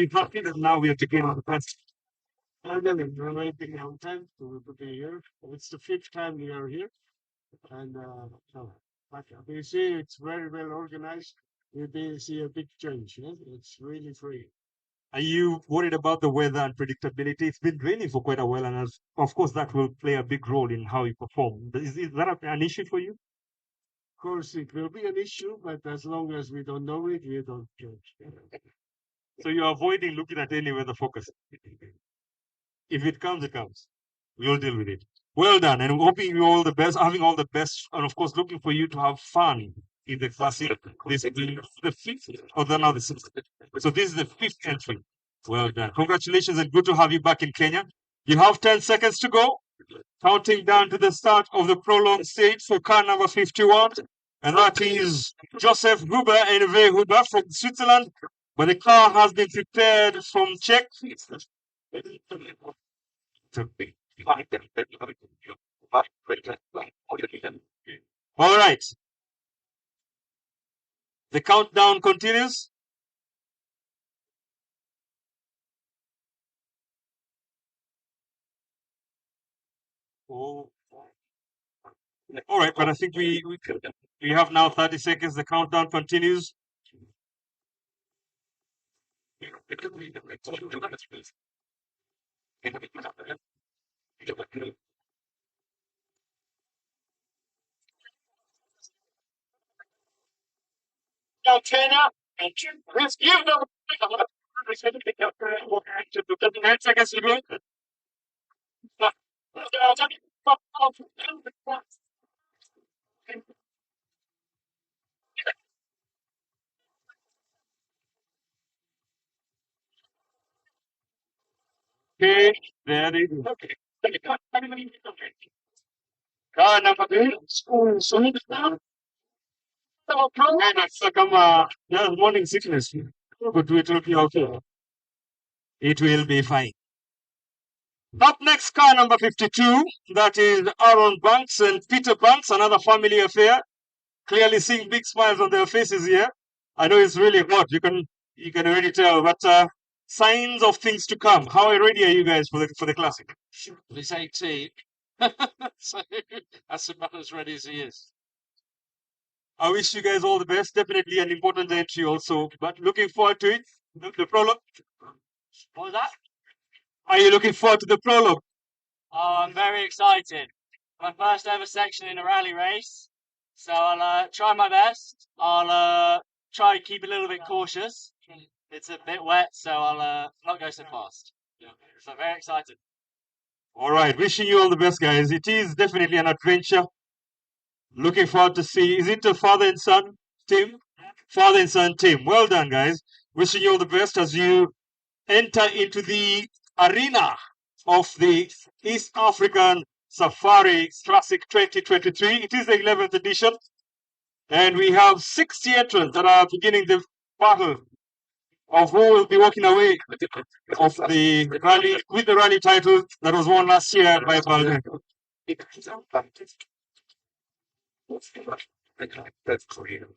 happy that now we are beginning the classic. We're waiting a long time to be here. It's the 5th time we are here. And like you see, it's very well organized. You see a big change. Yeah? It's really free. Are you worried about the weather and predictability? It's been raining for quite a while, and of course, that will play a big role in how you perform. Is that an issue for you? Of course, it will be an issue, but as long as we don't know it, we don't judge. So you're avoiding looking at any weather focus. If it comes, it comes. We'll deal with it. Well done, and hoping you all the best, having all the best, and of course, looking for you to have fun in the classic. This is the 5th, or now the 6th. So this is the 5th entry. Well done. Congratulations, and good to have you back in Kenya. You have 10 seconds to go. Counting down to the start of the prologue stage for car number 51. And that is Joseph Huber and Uwe Huber from Switzerland. But the car has been prepared from Czech. All right. The countdown continues. Oh. All right, but I think we have now 30 seconds. The countdown continues. Now, Kenya, let's give them 10 seconds to go. Okay, there it is. Car number 2. There's morning sickness, but it will be okay. It will be fine. Up next, car number 52. That is Aaron Banks and Peter Banks, another family affair. Clearly seeing big smiles on their faces here. I know it's really hot. You can already tell, but signs of things to come. How ready are you guys for the classic? This 18. So that's about as ready as he is. I wish you guys all the best. Definitely an important entry also, but looking forward to it. The prologue. What was that? Are you looking forward to the prologue? Oh, I'm very excited. My first ever section in a rally race. So I'll try my best. I'll try to keep a little bit cautious. It's a bit wet, so I'll not go so fast. So very excited. All right, wishing you all the best, guys. It is definitely an adventure. Looking forward to see. Is it a father and son team? Father and son team. Well done, guys. Wishing you all the best as you enter into the arena of the East African Safari Classic 2023. It is the 11th edition, and we have 60 entrants that are beginning the battle of who will be walking away of the rally with the rally title that was won last year by Balde. That's clear.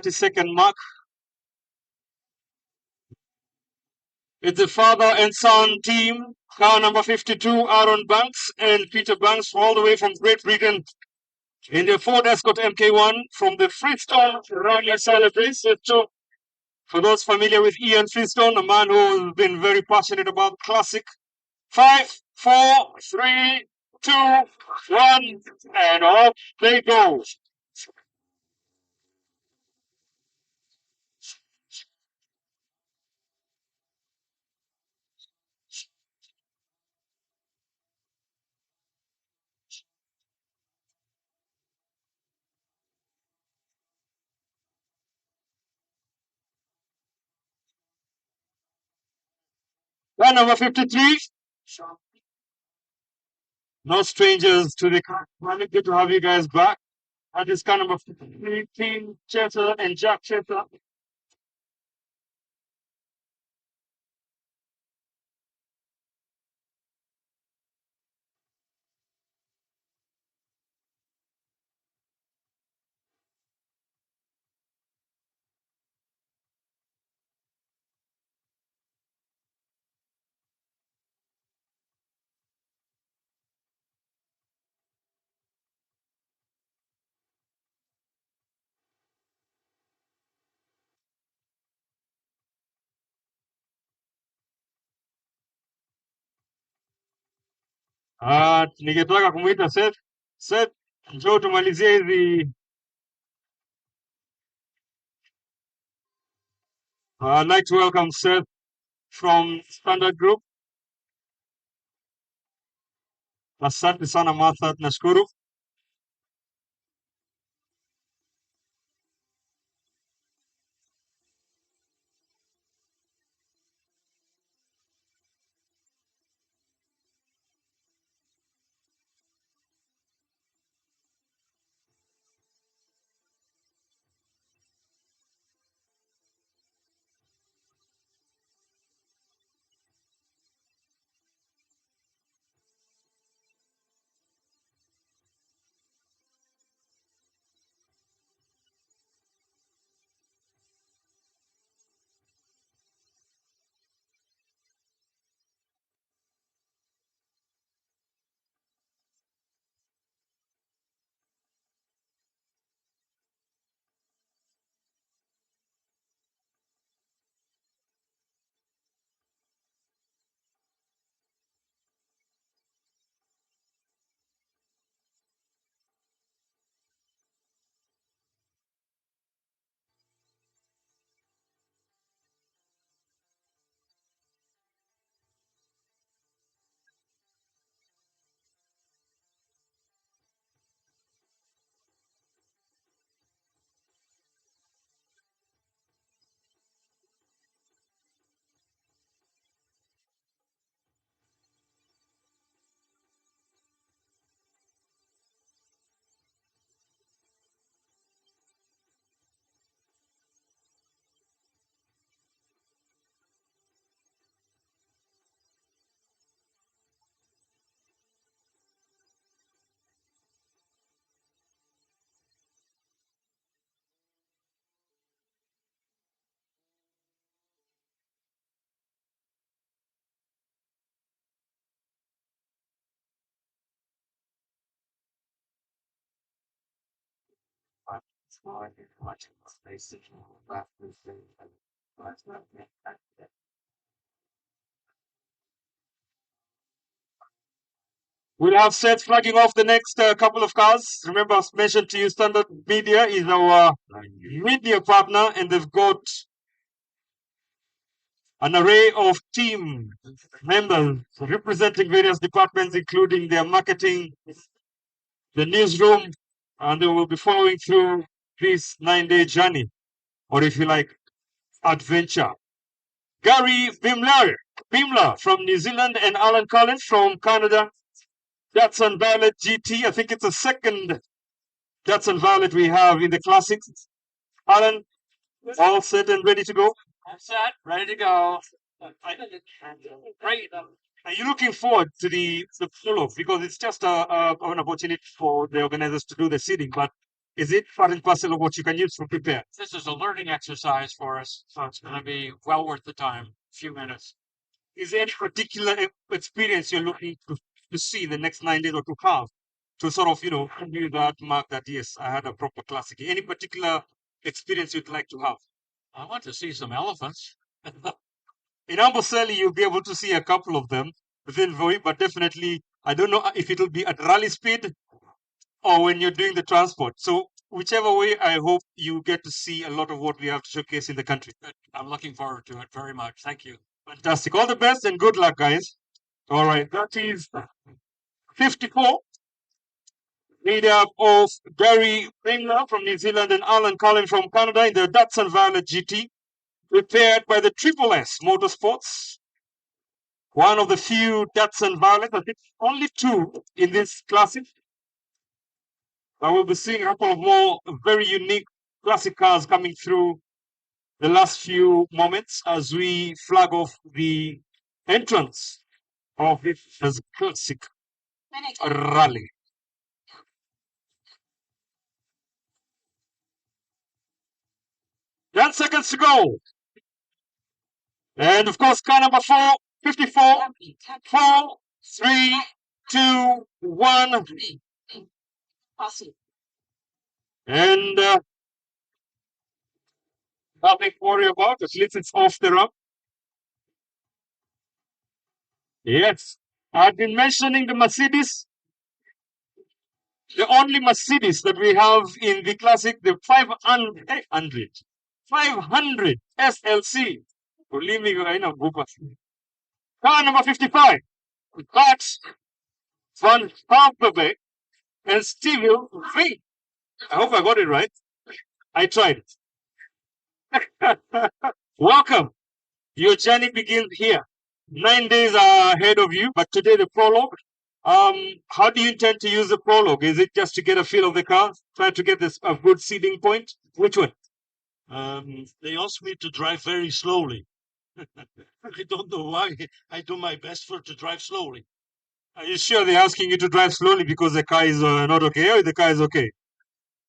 Second mark. It's the father and son team. Car number 52, Aaron Banks and Peter Banks, all the way from Great Britain in the Ford Escort MK1 from the Freestone Rally Celebration. So, for those familiar with Ian Freestone, a man who's been very passionate about classic. 5, 4, 3, 2, 1, and off they go. Car number 53. No strangers to the car. Really good to have you guys back. That is car number 53, Team Chester and Jack Chester. Ningetaka kumuita Seth. Seth, njoo tumalizie hizi. I'd like to welcome Seth from Standard Group. Asante sana Martha, tunashukuru. We'll have Seth flagging off the next couple of cars. Remember, I've mentioned to you, Standard Media is our media partner, and they've got an array of team members representing various departments, including their marketing, the newsroom, and they will be following through this 9-day journey, or if you like, adventure. Gary Bimler from New Zealand, and Alan Collins from Canada. Datsun Violet GT. I think it's the second Datsun Violet we have in the classics. Alan, all set and ready to go? All set, ready to go. Great. Are you looking forward to the prologue? Because it's just an opportunity for the organizers to do the seeding, but is it part and parcel of what you can use to prepare? This is a learning exercise for us, so it's going to be well worth the time. A few minutes. Is there any particular experience you're looking to see the next 9 days or to have to sort of, give you that mark that, yes, I had a proper classic? Any particular experience you'd like to have? I want to see some elephants. In Amboseli, you'll be able to see a couple of them within Voi, but definitely, I don't know if it'll be at rally speed or when you're doing the transport. So whichever way, I hope you get to see a lot of what we have to showcase in the country. I'm looking forward to it very much. Thank you. Fantastic. All the best and good luck, guys. All right. That is 54. Made up of Gary Bingler from New Zealand and Alan Cullen from Canada in the Datsun Violet GT, prepared by the Triple S Motorsports. One of the few Datsun Violet, I think only two in this classic. I will be seeing a couple of more very unique classic cars coming through the last few moments as we flag off the entrance of this classic rally. 10 seconds to go. And of course, car number 54. 4, 3, 2, 1. And nothing to worry about, at least it's off the ramp. Yes, I've been mentioning the Mercedes. The only Mercedes that we have in the classic, the 500 SLC. Believe me, I know. Car number 55. That's Van Halverbeek and Steven V. I hope I got it right. I tried. Welcome. Your journey begins here. 9 days are ahead of you, but today the prologue. How do you intend to use the prologue? Is it just to get a feel of the car, try to get this a good seeding point? Which one? They asked me to drive very slowly. I don't know why. I do my best to drive slowly. Are you sure they're asking you to drive slowly because the car is not okay, or the car is okay?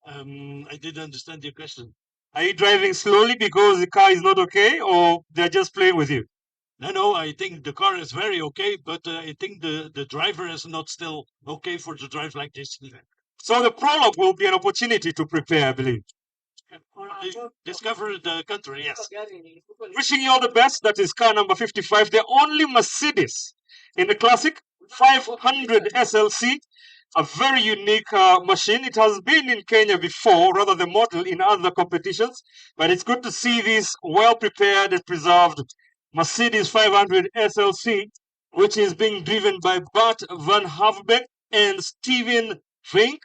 I didn't understand your question. Are you driving slowly because the car is not okay, or they're just playing with you? No, I think the car is very okay, but I think the driver is not still okay to drive like this. So the prologue will be an opportunity to prepare, I believe. Discover the country, yes. Wishing you all the best. That is car number 55. The only Mercedes in the classic 500 SLC. A very unique machine. It has been in Kenya before, rather the model in other competitions, but it's good to see this well prepared and preserved Mercedes 500 SLC, which is being driven by Bart van Haverbeek and Steven Vink,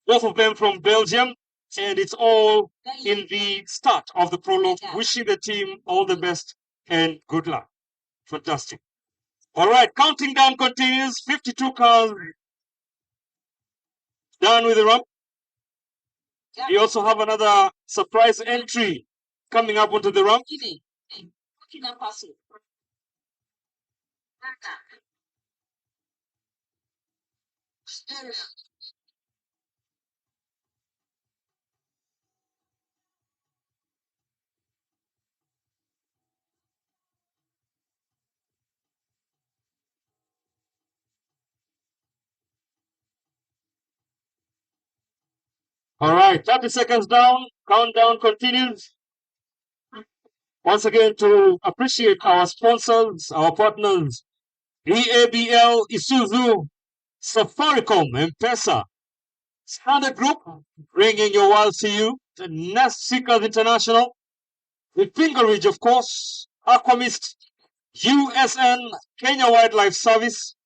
both of them from Belgium, and it's all in the start of the prologue. Wishing the team all the best and good luck. Fantastic. All right, counting down continues. 52 cars down with the rump. We also have another surprise entry coming up onto the rump. All right, 30 seconds down. Countdown continues. Once again, to appreciate our sponsors, our partners, EABL, Isuzu, Safaricom, M-Pesa, Standard Group, bringing your world to you, the Nest Seekers International, Vipingo Ridge, of course, Aquamist, USN, Kenya Wildlife Service,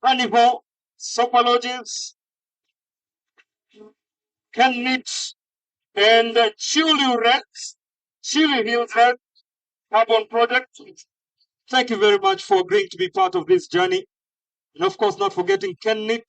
Carnival, Sopologies, Kenmit, and Chili Hills Red Carbon Project. Thank you very much for agreeing to be part of this journey. And of course, not forgetting Kenmit.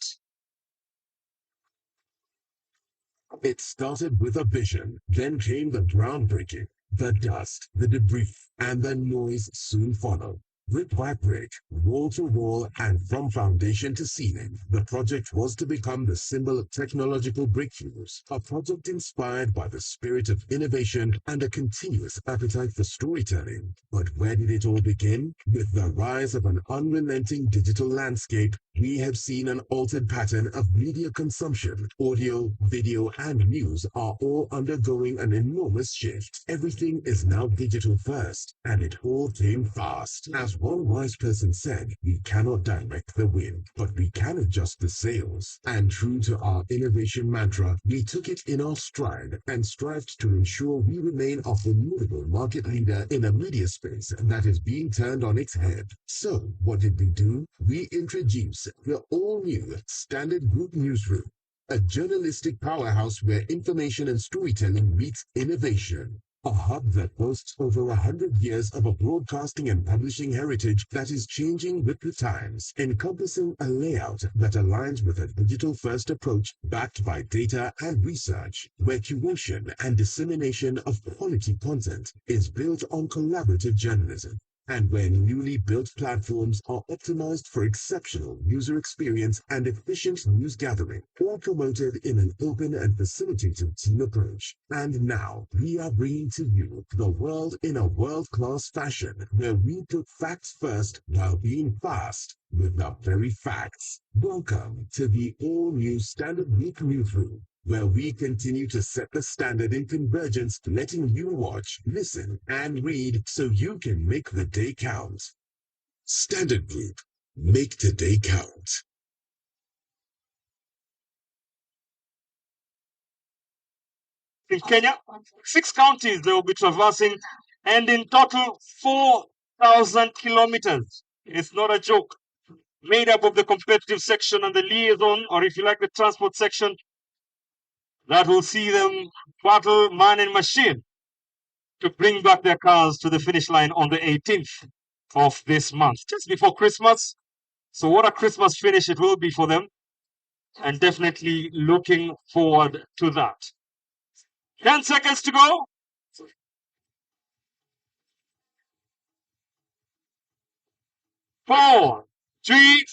It started with a vision, then came the groundbreaking. The dust, the debris, and the noise soon followed. Brick by brick, wall to wall, and from foundation to ceiling, the project was to become the symbol of technological breakthroughs, a project inspired by the spirit of innovation and a continuous appetite for storytelling. But where did it all begin? With the rise of an unrelenting digital landscape, we have seen an altered pattern of media consumption. Audio, video, and news are all undergoing an enormous shift. Everything is now digital first, and it all came fast. As one wise person said, we cannot direct the wind, but we can adjust the sails. And true to our innovation mantra, we took it in our stride and strived to ensure we remain a formidable market leader in a media space that is being turned on its head. So, what did we do? We introduced the all-new Standard Group Newsroom, a journalistic powerhouse where information and storytelling meets innovation. A hub that boasts over 100 years of a broadcasting and publishing heritage that is changing with the times, encompassing a layout that aligns with a digital-first approach backed by data and research, where curation and dissemination of quality content is built on collaborative journalism, and where newly built platforms are optimized for exceptional user experience and efficient news gathering, all promoted in an open and facilitated team approach. And now, we are bringing to you the world in a world-class fashion, where we put facts first while being fast with the very facts. Welcome to the all-new Standard Group Newsroom, where we continue to set the standard in convergence, letting you watch, listen, and read so you can make the day count. Standard Group, make today count. In Kenya, 6 counties they will be traversing, and in total 4,000 kilometers. It's not a joke. Made up of the competitive section and the liaison, or if you like, the transport section, that will see them battle man and machine to bring back their cars to the finish line on the 18th of this month, just before Christmas. So what a Christmas finish it will be for them, and definitely looking forward to that. 10 seconds to go. 4, 3,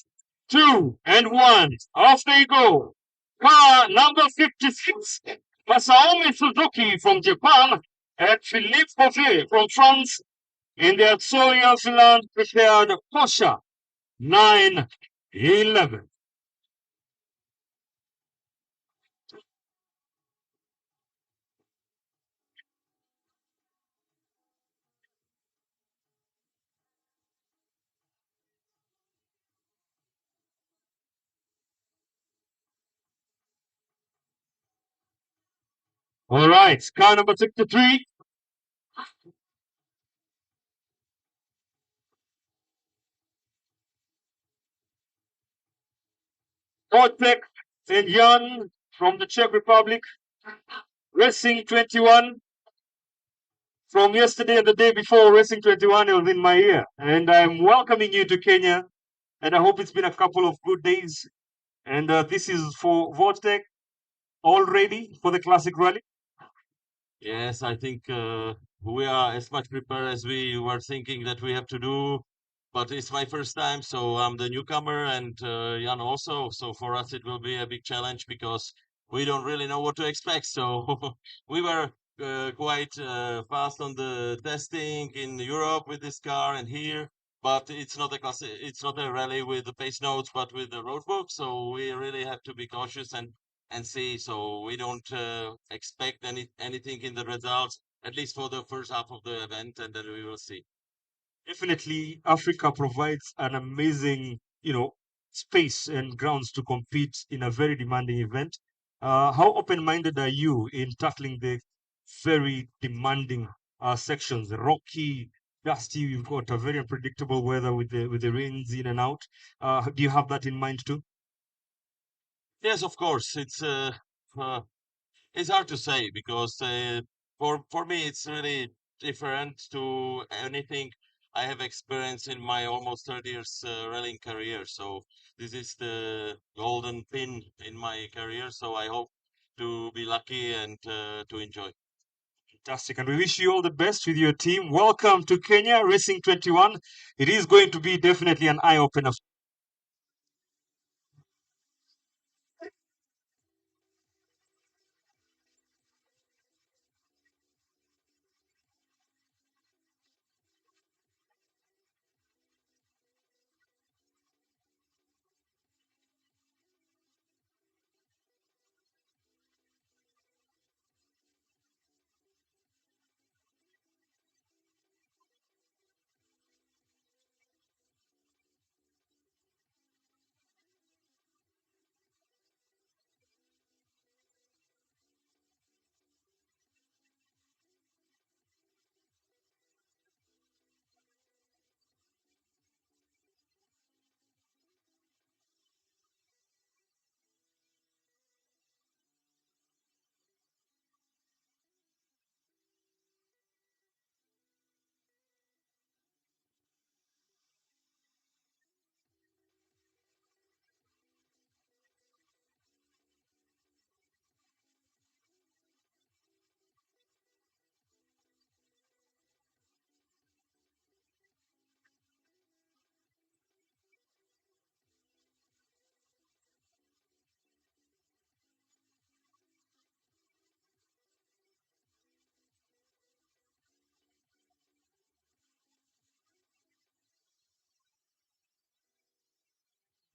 2, and 1. Off they go. Car number 56, Masaomi Suzuki from Japan and Philippe Boffet from France in their Soya Finland prepared Porsche 911. All right, car number 63. Wojtek and Jan from the Czech Republic. Racing 21 from yesterday and the day before. Racing 21 was in my ear. And I'm welcoming you to Kenya. And I hope it's been a couple of good days. And this is for Wojtek, all ready for the Classic Rally. Yes, I think we are as much prepared as we were thinking that we have to do. But it's my first time, so I'm the newcomer, and Jan also. So for us, it will be a big challenge because we don't really know what to expect. So we were quite fast on the testing in Europe with this car and here. But it's not a class. It's not a rally with the pace notes, but with the road book. So we really have to be cautious and and see. So we don't expect anything in the results, at least for the first half of the event, and then we will see. Definitely, Africa provides an amazing, space and grounds to compete in a very demanding event. How open-minded are you in tackling the very demanding sections? Rocky, dusty. You've got a very unpredictable weather with the rains in and out. Do you have that in mind too? Yes, of course. It's hard to say because for me it's really different to anything I have experienced in my almost 30 years rallying career. So this is the golden pin in my career. So I hope to be lucky and to enjoy. Fantastic. And we wish you all the best with your team. Welcome to Kenya Racing 21. It is going to be definitely an eye opener.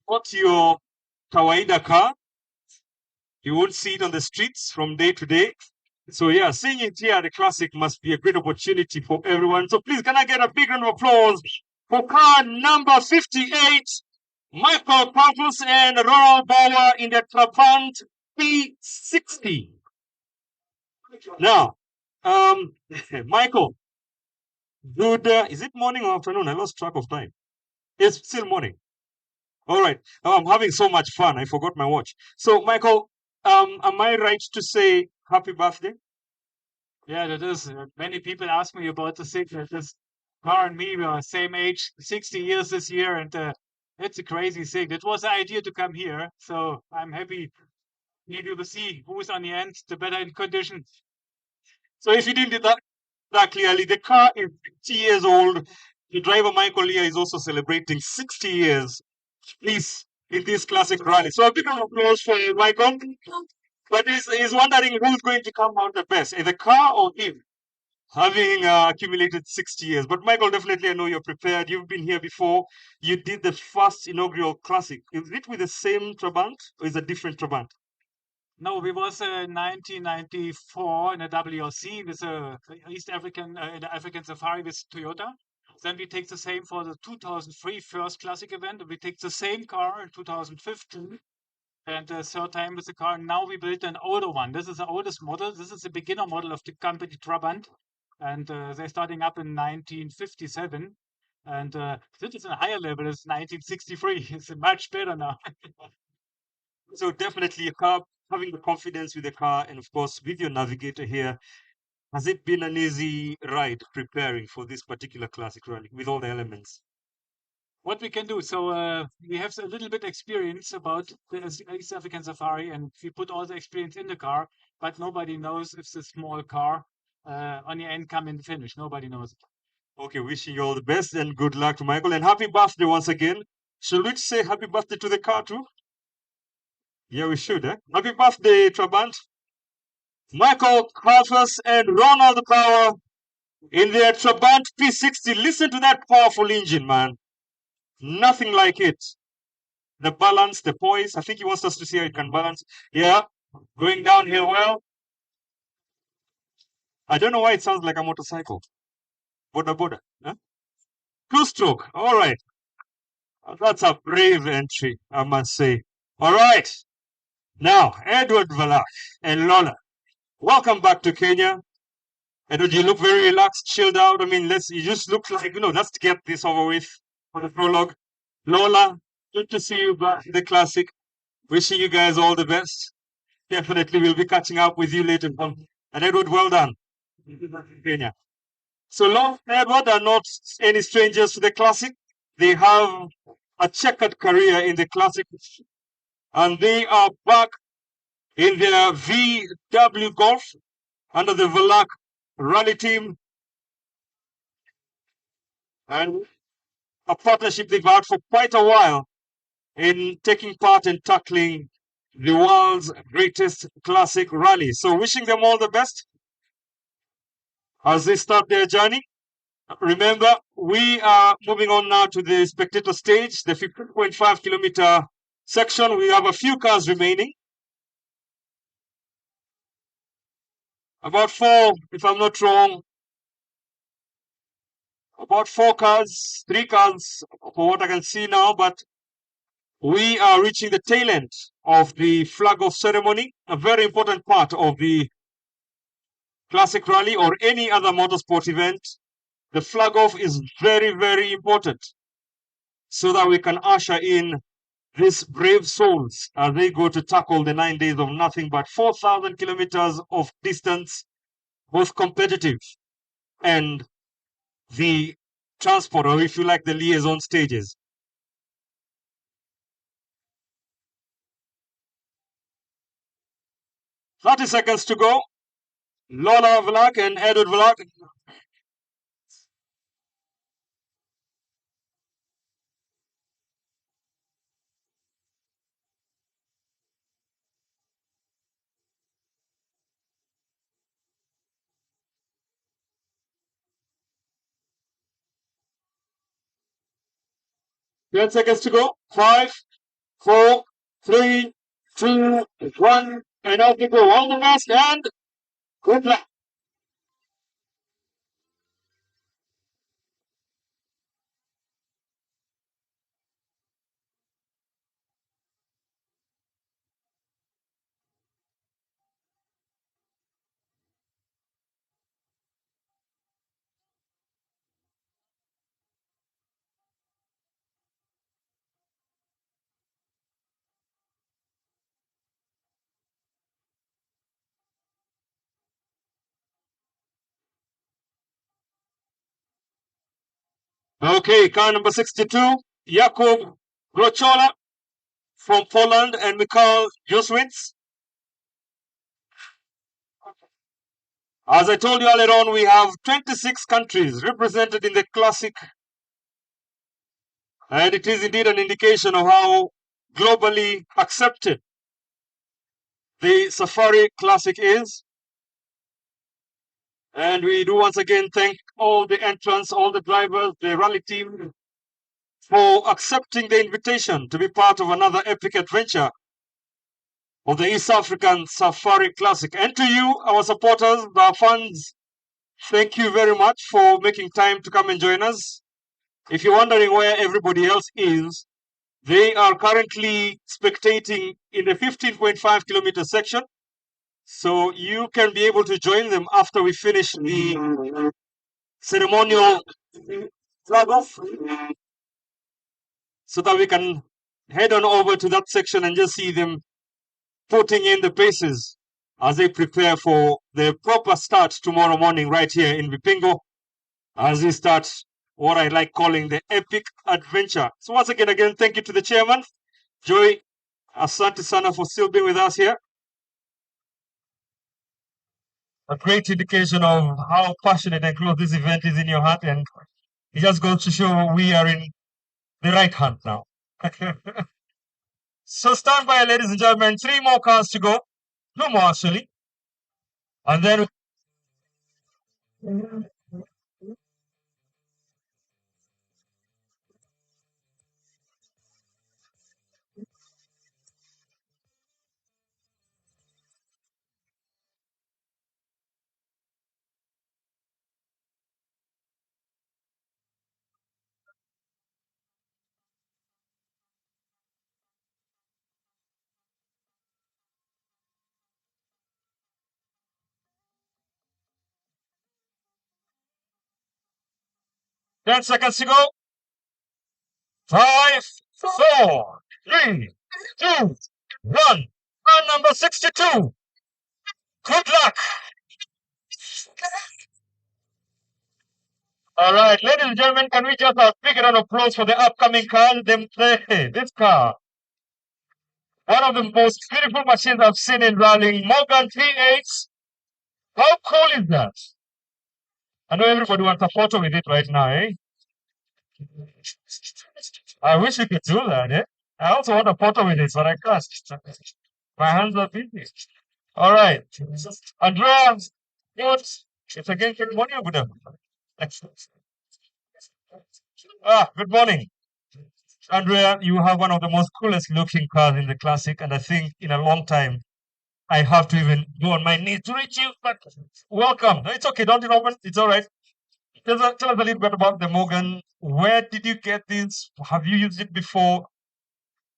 Not your kawaida car. You won't see it on the streets from day to day. So yeah, seeing it here at the Classic must be a great opportunity for everyone. So please, can I get a big round of applause for car number 58, Michael Pampus and Ronald Bauer in the Trabant P60. Now, Michael, good. Is it morning or afternoon? I lost track of time. It's still morning. All right. I'm having so much fun. I forgot my watch. So, Michael, am I right to say happy birthday? Yeah, that is. Many people ask me about the sickness. This car and me were same age, 60 years this year, and it's a crazy thing. It was the idea to come here, so I'm happy. Maybe we'll see who's on the end, the better in condition. So, if you didn't do that clearly, the car is 50 years old. The driver, Michael Leah, is also celebrating 60 years, please, in this classic rally. So, a big round of applause for Michael. But he's wondering who's going to come out the best, the car or him, having accumulated 60 years. But Michael, definitely, I know you're prepared. You've been here before. You did the first inaugural classic. Is it with the same Trabant or is it a different Trabant? No, we was 1994 in a WRC with East African the African Safari with Toyota. Then we take the same for the 2003 first classic event. We take the same car in 2015 and the third time with the car. Now we built an older one. This is the oldest model. This is the beginner model of the company Trabant, and they're starting up in 1957. And this is a higher level. It's 1963. It's much better now. So definitely a car, having the confidence with the car, and of course with your navigator here. Has it been an easy ride preparing for this particular classic rally with all the elements? What we can do, so we have a little bit experience about the East African Safari, and we put all the experience in the car, but nobody knows if the small car on the end come in the finish. Nobody knows it. Okay, wishing you all the best and good luck to Michael, and happy birthday once again. Should we say happy birthday to the car too? Yeah, we should, eh? Happy birthday, Trabant. Michael Halfus and Ronald Power in their Trabant P60. Listen to that powerful engine, man. Nothing like it. The balance, the poise. I think he wants us to see how it can balance. Yeah. Going downhill well. I don't know why it sounds like a motorcycle. Boda boda. Huh? Two stroke. All right. That's a brave entry, I must say. All right. Now, Edward Valak and Lola, welcome back to Kenya. Edward, you look very relaxed, chilled out. I mean, you just look like, let's get this over with for the prologue. Lola, good to see you back in the classic. Wishing you guys all the best. Definitely we'll be catching up with you later on. And Edward, well done. Kenya. So Lola and Edward are not any strangers to the classic. They have a checkered career in the classic, and they are back in their VW Golf under the Valak rally team, and a partnership they've had for quite a while in taking part in tackling the world's greatest classic rally. So wishing them all the best as they start their journey. Remember, we are moving on now to the spectator stage, the 15.5 kilometer section. We have a few cars remaining. About four, if I'm not wrong. About three cars for what I can see now, but we are reaching the tail end of the flag off ceremony, a very important part of the classic rally or any other motorsport event. The flag off is very, very important so that we can usher in these brave souls as they go to tackle the 9 days of nothing but 4,000 kilometers of distance, both competitive and the transport, or if you like, the liaison stages. 30 seconds to go. Lola Vlak and Edward Vlak. Ten seconds to go. 5, 4, 3, 2, 1, and off we go. All the best and good luck. Okay, car number 62, Jakub Grochola from Poland and Mikhail Joswitz. As I told you earlier on, we have 26 countries represented in the classic, and it is indeed an indication of how globally accepted the Safari Classic is. And we do once again thank all the entrants, all the drivers, the rally team for accepting the invitation to be part of another epic adventure of the East African Safari Classic. And to you, our supporters, our fans, thank you very much for making time to come and join us. If you're wondering where everybody else is, they are currently spectating in the 15.5 kilometer section. So you can be able to join them after we finish the ceremonial flag off, so that we can head on over to that section and just see them putting in the paces as they prepare for the proper start tomorrow morning right here in Vipingo, as we start what I like calling the epic adventure. So once again, thank you to the chairman, Joy. Asante sana for still being with us here. A great indication of how passionate and close this event is in your heart, and it just goes to show we are in the right hand now. So stand by, ladies and gentlemen. 3 more cars to go. No more, actually. And then 10 seconds to go. 5, 4, 3, 2, 1. And number 62. Good luck. All right, ladies and gentlemen, can we just have a big round of applause for the upcoming car? This car. One of the most beautiful machines I've seen in rallying. Morgan V8. How cool is that? I know everybody wants a photo with it right now, eh? I wish we could do that, eh? I also want a photo with it, but I can't. My hands are busy. All right. Andrea, good. It's again good morning or good afternoon? Good morning. Andrea, you have one of the most coolest looking cars in the classic, and I think in a long time I have to even go on my knees to reach you, but welcome. No, it's okay, don't you, Robin? It's all right. Tell us a little bit about the Morgan. Where did you get this? Have you used it before?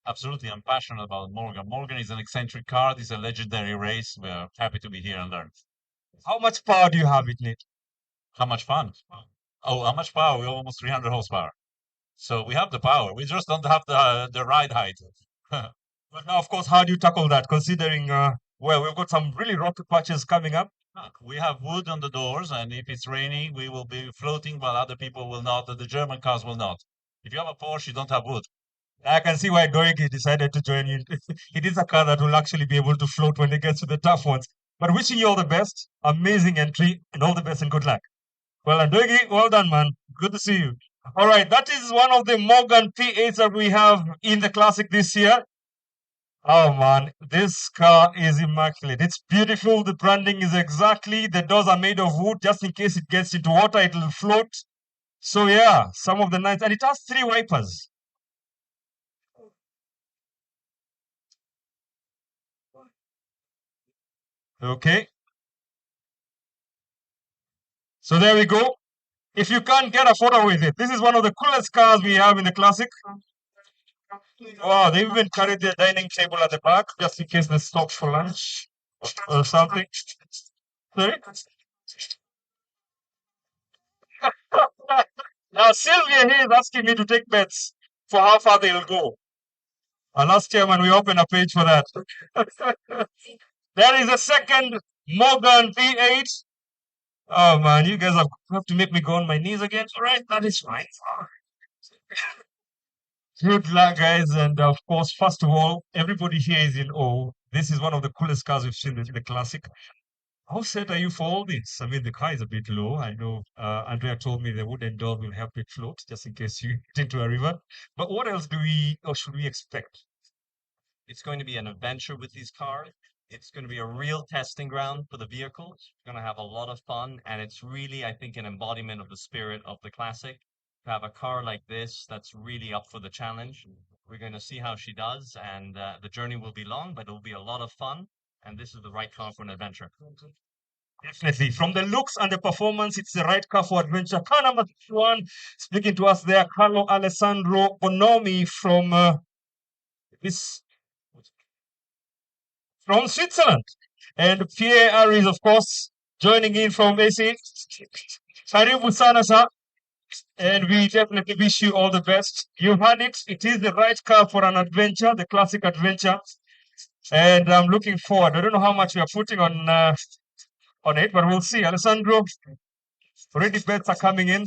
Absolutely, I'm passionate about Morgan. Morgan is an eccentric car. This is a legendary race. We're happy to be here and learn. How much power do you have in it? How much fun? Oh, how much power? We're almost 300 horsepower. So we have the power. We just don't have the ride height. But now, of course, how do you tackle that? Considering, well, we've got some really rocky patches coming up. We have wood on the doors, and if it's raining, we will be floating while other people will not. The German cars will not. If you have a Porsche, you don't have wood. I can see why Doigi decided to join you. It is a car that will actually be able to float when it gets to the tough ones. But wishing you all the best, amazing entry, and all the best and good luck. Well, and Doigi, well done, man. Good to see you. All right, that is one of the Morgan P8s that we have in the classic this year. Oh man, this car is immaculate. It's beautiful. The branding is exactly. The doors are made of wood. Just in case it gets into water, it will float. So yeah, some of the nice, and it has 3 wipers. Okay. So there we go. If you can't get a photo with it, this is one of the coolest cars we have in the classic. Wow, they even carried their dining table at the back just in case they stop for lunch or something. Sorry? Now Sylvia here is asking me to take bets for how far they'll go. Last year when we opened a page for that. There is a second Morgan V8. Oh man, you guys have to make me go on my knees again. All right, that is fine. Good luck, guys. And of course, first of all, everybody here is in awe. This is one of the coolest cars we've seen in the classic. How set are you for all this? I mean, the car is a bit low. I know Andrea told me the wooden door will help it float just in case you get into a river. But what else do we or should we expect? It's going to be an adventure with these cars. It's going to be a real testing ground for the vehicles. We're going to have a lot of fun, and it's really, I think, an embodiment of the spirit of the classic. To have a car like this that's really up for the challenge. We're going to see how she does, and the journey will be long, but it will be a lot of fun. And this is the right car for an adventure. Definitely. From the looks and the performance, it's the right car for adventure. Car number 1, speaking to us there, Carlo Alessandro Bonomi from from Switzerland. And Pierre Aris, of course, joining in from AC. Karibu sana sir. And we definitely wish you all the best. You had it. It is the right car for an adventure, the classic adventure. And I'm looking forward. I don't know how much we are putting on it, but we'll see. Alessandro, already bets are coming in.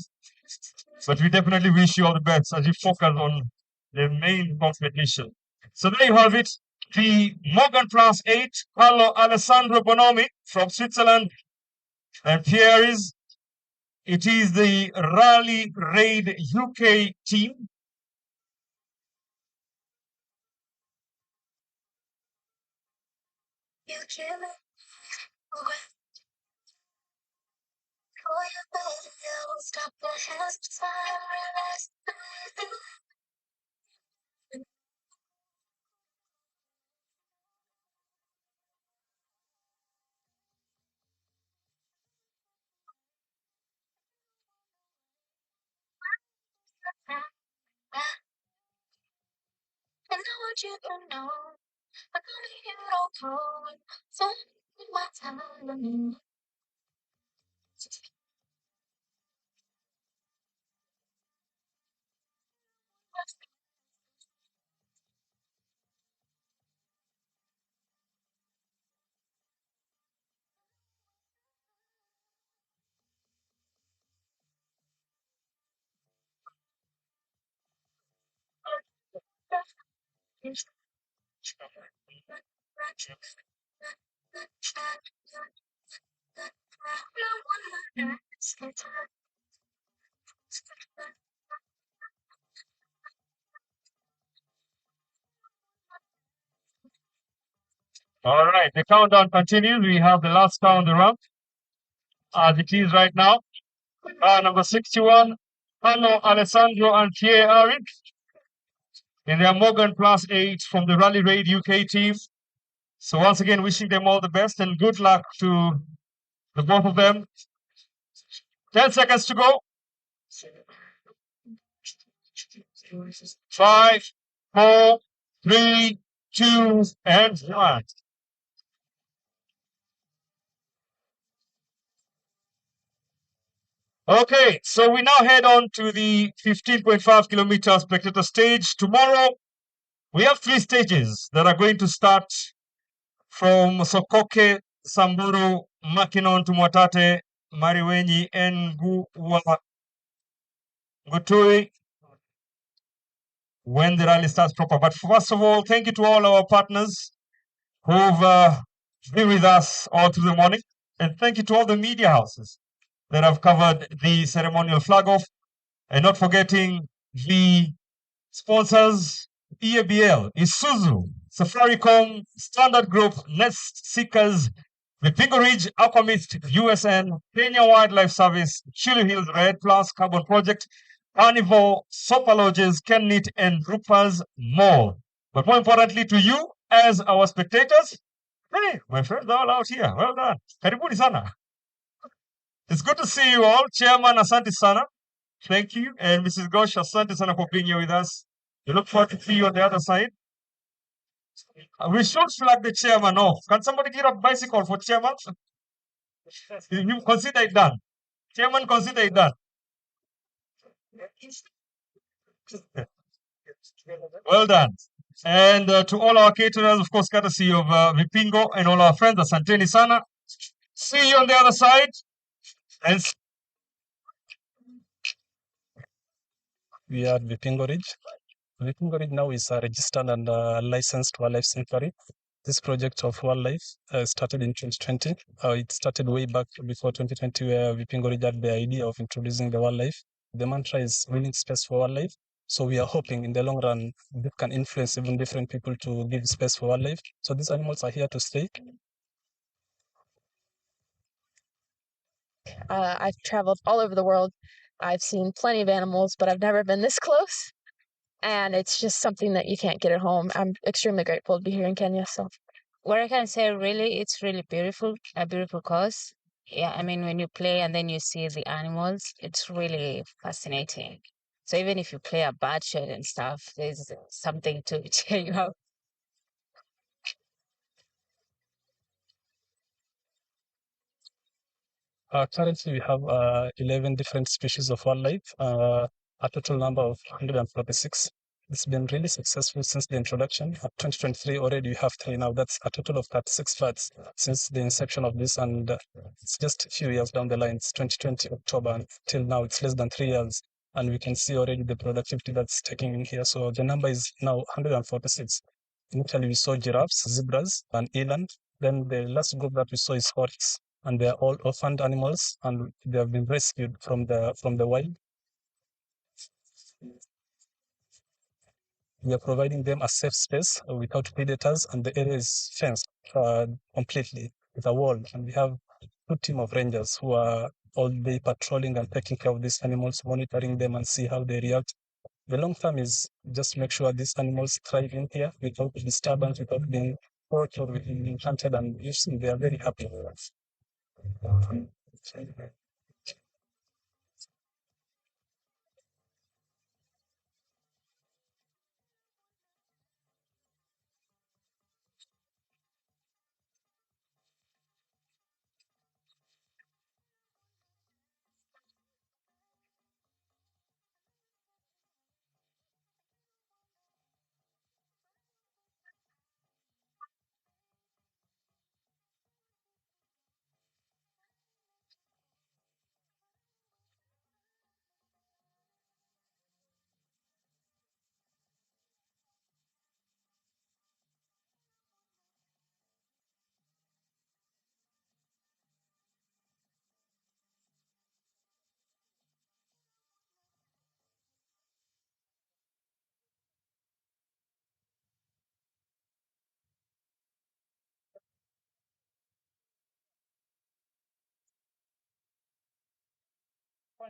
But we definitely wish you all the best as you focus on the main competition. So there you have it. The Morgan Plus 8, Carlo Alessandro Bonomi from Switzerland. And here is, it is the Rally Raid UK team. And I want you to know I'm gonna hear it all through. So take my time. All right, the countdown continues. We have the last car on the ramp as it is right now. Number 61, Hanno Alessandro and Pierre Arik in their Morgan Plus 8 from the Rally Raid UK team. So once again, wishing them all the best and good luck to the both of them. 10 seconds to go. 5, 4, 3, 2, and 1. Okay, so we now head on to the 15.5 kilometer spectator stage. Tomorrow, we have 3 stages that are going to start from Sokoke, Samburu, Makinon to Mwatate, Mariwenyi, and Gutui when the rally starts proper. But first of all, thank you to all our partners who've been with us all through the morning. And thank you to all the media houses that have covered the ceremonial flag off. And not forgetting the sponsors, EABL, Isuzu, Safaricom, Standard Group, Nest Seekers, Vipingo Ridge, Aquamist, USN, Kenya Wildlife Service, Chili Hills Red Plus, Carbon Project, Carnivore, Sopa Lodges, Kenlit, and Rupa's more. But more importantly to you as our spectators, hey, my friends are all out here. Well done. Karibuni sana. It's good to see you all. Chairman Asante Sana. Thank you. And Mrs. Gosh, asante sana for being here with us. We look forward to see you on the other side. We should flag the chairman off. Can somebody get a bicycle for chairman? You consider it done. Chairman, consider it done. Well done. And to all our caterers, of course, courtesy of Vipingo and all our friends, asanteni sana. See you on the other side. And we are Vipingo Ridge. Vipingo Ridge now is registered and licensed wildlife sanctuary. This project of wildlife started in 2020. It started way back before 2020, where Vipingo Ridge had the idea of introducing the wildlife. The mantra is willing space for wildlife. So we are hoping in the long run, this can influence even different people to give space for wildlife. So these animals are here to stay. I've traveled all over the world. I've seen plenty of animals, but I've never been this close. And it's just something that you can't get at home. I'm extremely grateful to be here in Kenya. So, what I can say, really, it's really beautiful, a beautiful cause. Yeah, I mean, when you play and then you see the animals, it's really fascinating. So even if you play a bad shot and stuff, there's something to cheer you up. Currently, we have 11 different species of wildlife, a total number of 146. It's been really successful since the introduction. At 2023, already we have 3 now. That's a total of 36 floods since the inception of this, and it's just a few years down the line. It's 2020 October, and till now it's less than 3 years, and we can see already the productivity that's taking in here. So the number is now 146. Initially, we saw giraffes, zebras, and eland. Then the last group that we saw is oryx, and they are all orphaned animals, and they have been rescued from the wild. We are providing them a safe space without predators, and the area is fenced completely with a wall. And we have 2 teams of rangers who are all day patrolling and taking care of these animals, monitoring them and see how they react. The long term is just make sure these animals thrive in here without disturbance, without being poached or without being hunted, and you see they are very happy.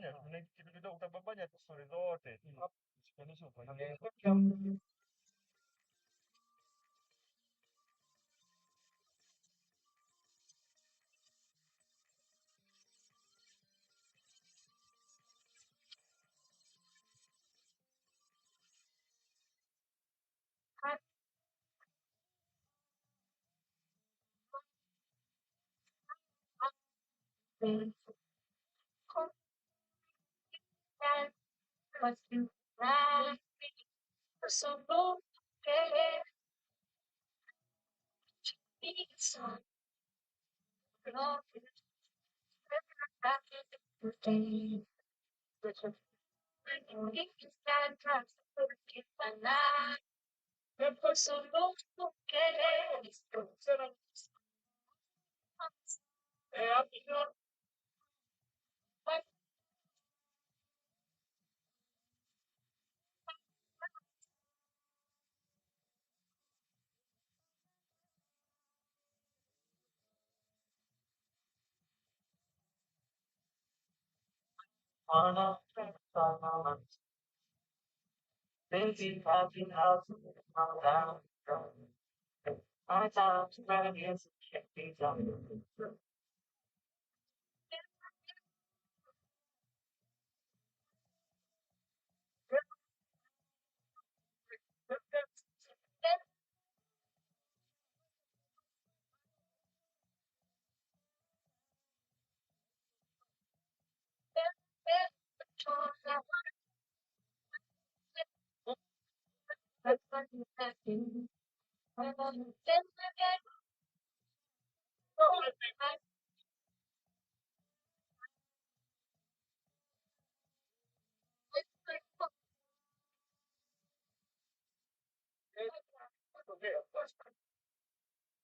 utababanya kitu kidogo utababanya tu stori zote. Sipendi ufanye.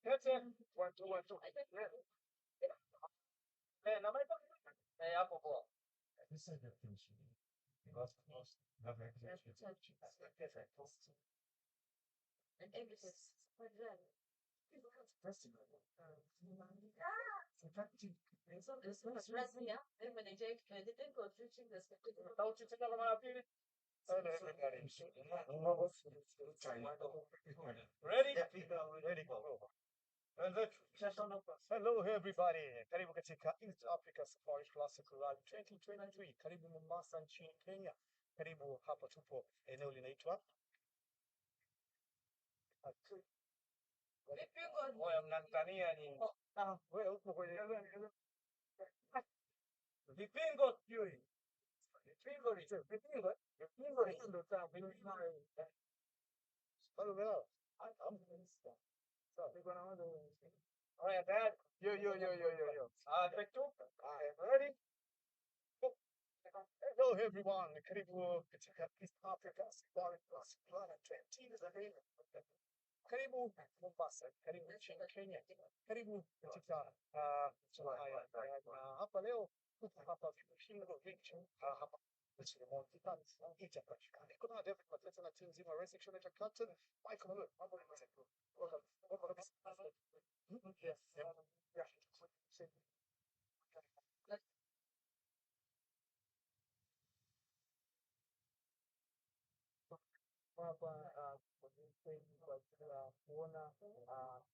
That's it. 1 2 1 2. Hapo poa. This is the finish. Last. And emphasis. Ready? Ready, go. Hello everybody, karibu katika East Africa Safari Classic Rally 2023. Karibu Mombasa nchini Kenya. Karibu hapa tupo eneo linaitwa Vipingo. Oya mnanitania nini? Wewe uko kwenye Vipingo sijui. Vipingo ndo sawa. Hello. I'm so we're gonna order. All right, Dad. Yo. Take two. Ready? Hello everyone. Karibu katika East Africa Safari Classic Rally 2023. Karibu Mombasa, karibu nchini Kenya, karibu katika masuala haya. Na hapa leo tuko hapa Vipingo hapa Monty Dance itapatikana. Kuna David Mateta na timu nzima Racing Show na Captain Michael Malone. Mambo ni mazuri. Yes. Hapa kwa kuona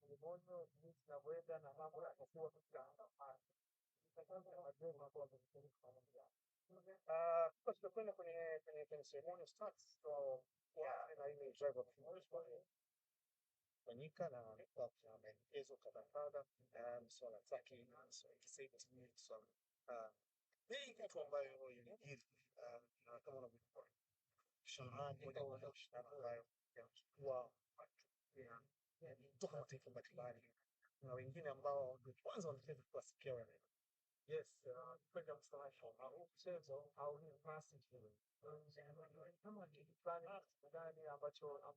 ulimwengu jinsi unavyoenda na mambo yanakuwa tutakwenda kwenye ceremony starts so na ile driver fanyika na kuna maelekezo kadhaa swala zake swala safety swala hii kitu ambayo inajiri na kama unavyoona shambani moja shamba ambayo yanachukua watu kutoka mataifa mbalimbali na wengine ambao ndio kwanza wanacheza kuwasikia wale. Yes, kwenda msamaha au mchezo au ni pasi tu. Kama kitu fulani ndani ambacho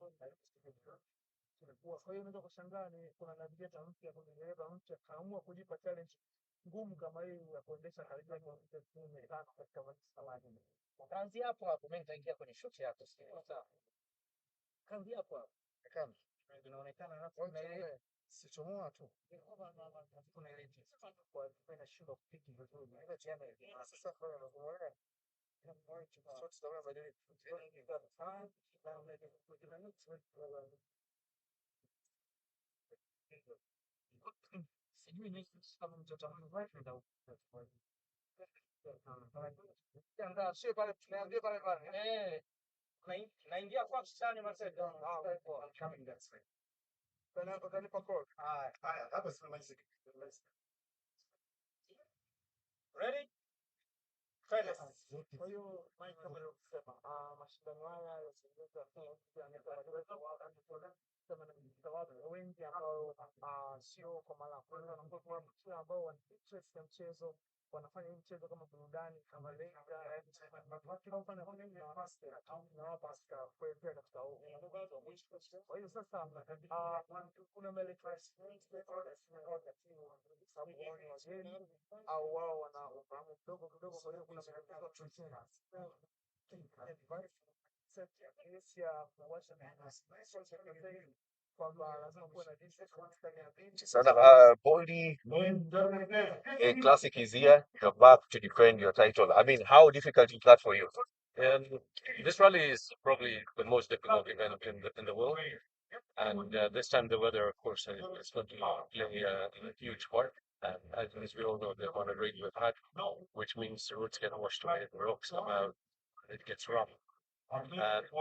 tunakuwa. Kwa hiyo unaweza kushangaa ni kuna navigator mpya, kuna dereva mpya kaamua kujipa challenge ngumu kama hii ya kuendesha karibia kilomita 15 katika maji. Kaanzi hapo mimi nitaingia kwenye shoot yako sawa. Kaanzi hapo kama inaonekana hapo na ile sichomoa tu. Kuna ile kwa kwenda shule kupiki vizuri. Ile tiana sasa kwa naingia kwa msichana Marcelo. I'm coming that way. Utanipa call. Haya, hapa simalizi. Ready? Kwa hiyo Mike kama alivyosema, mashindano haya yasiweza kama watu wengi ambao sio kwa mara ya kwanza, ambao wana interest ya mchezo, wanafanya hii mchezo kama burudani, kama lenga kwa hiyo sasa kuna au wao wana ufahamu kidogo kidogo, kwa hiyo kuna Boldy, a classic is here. You're back to defend your title. I mean, how difficult is that for you? This rally is probably the most difficult event in the world. And this time the weather, of course, is going to play a huge part. And as we all know, the amount of rain we've had, which means the roots get washed away, the rocks come out, and it gets rough. And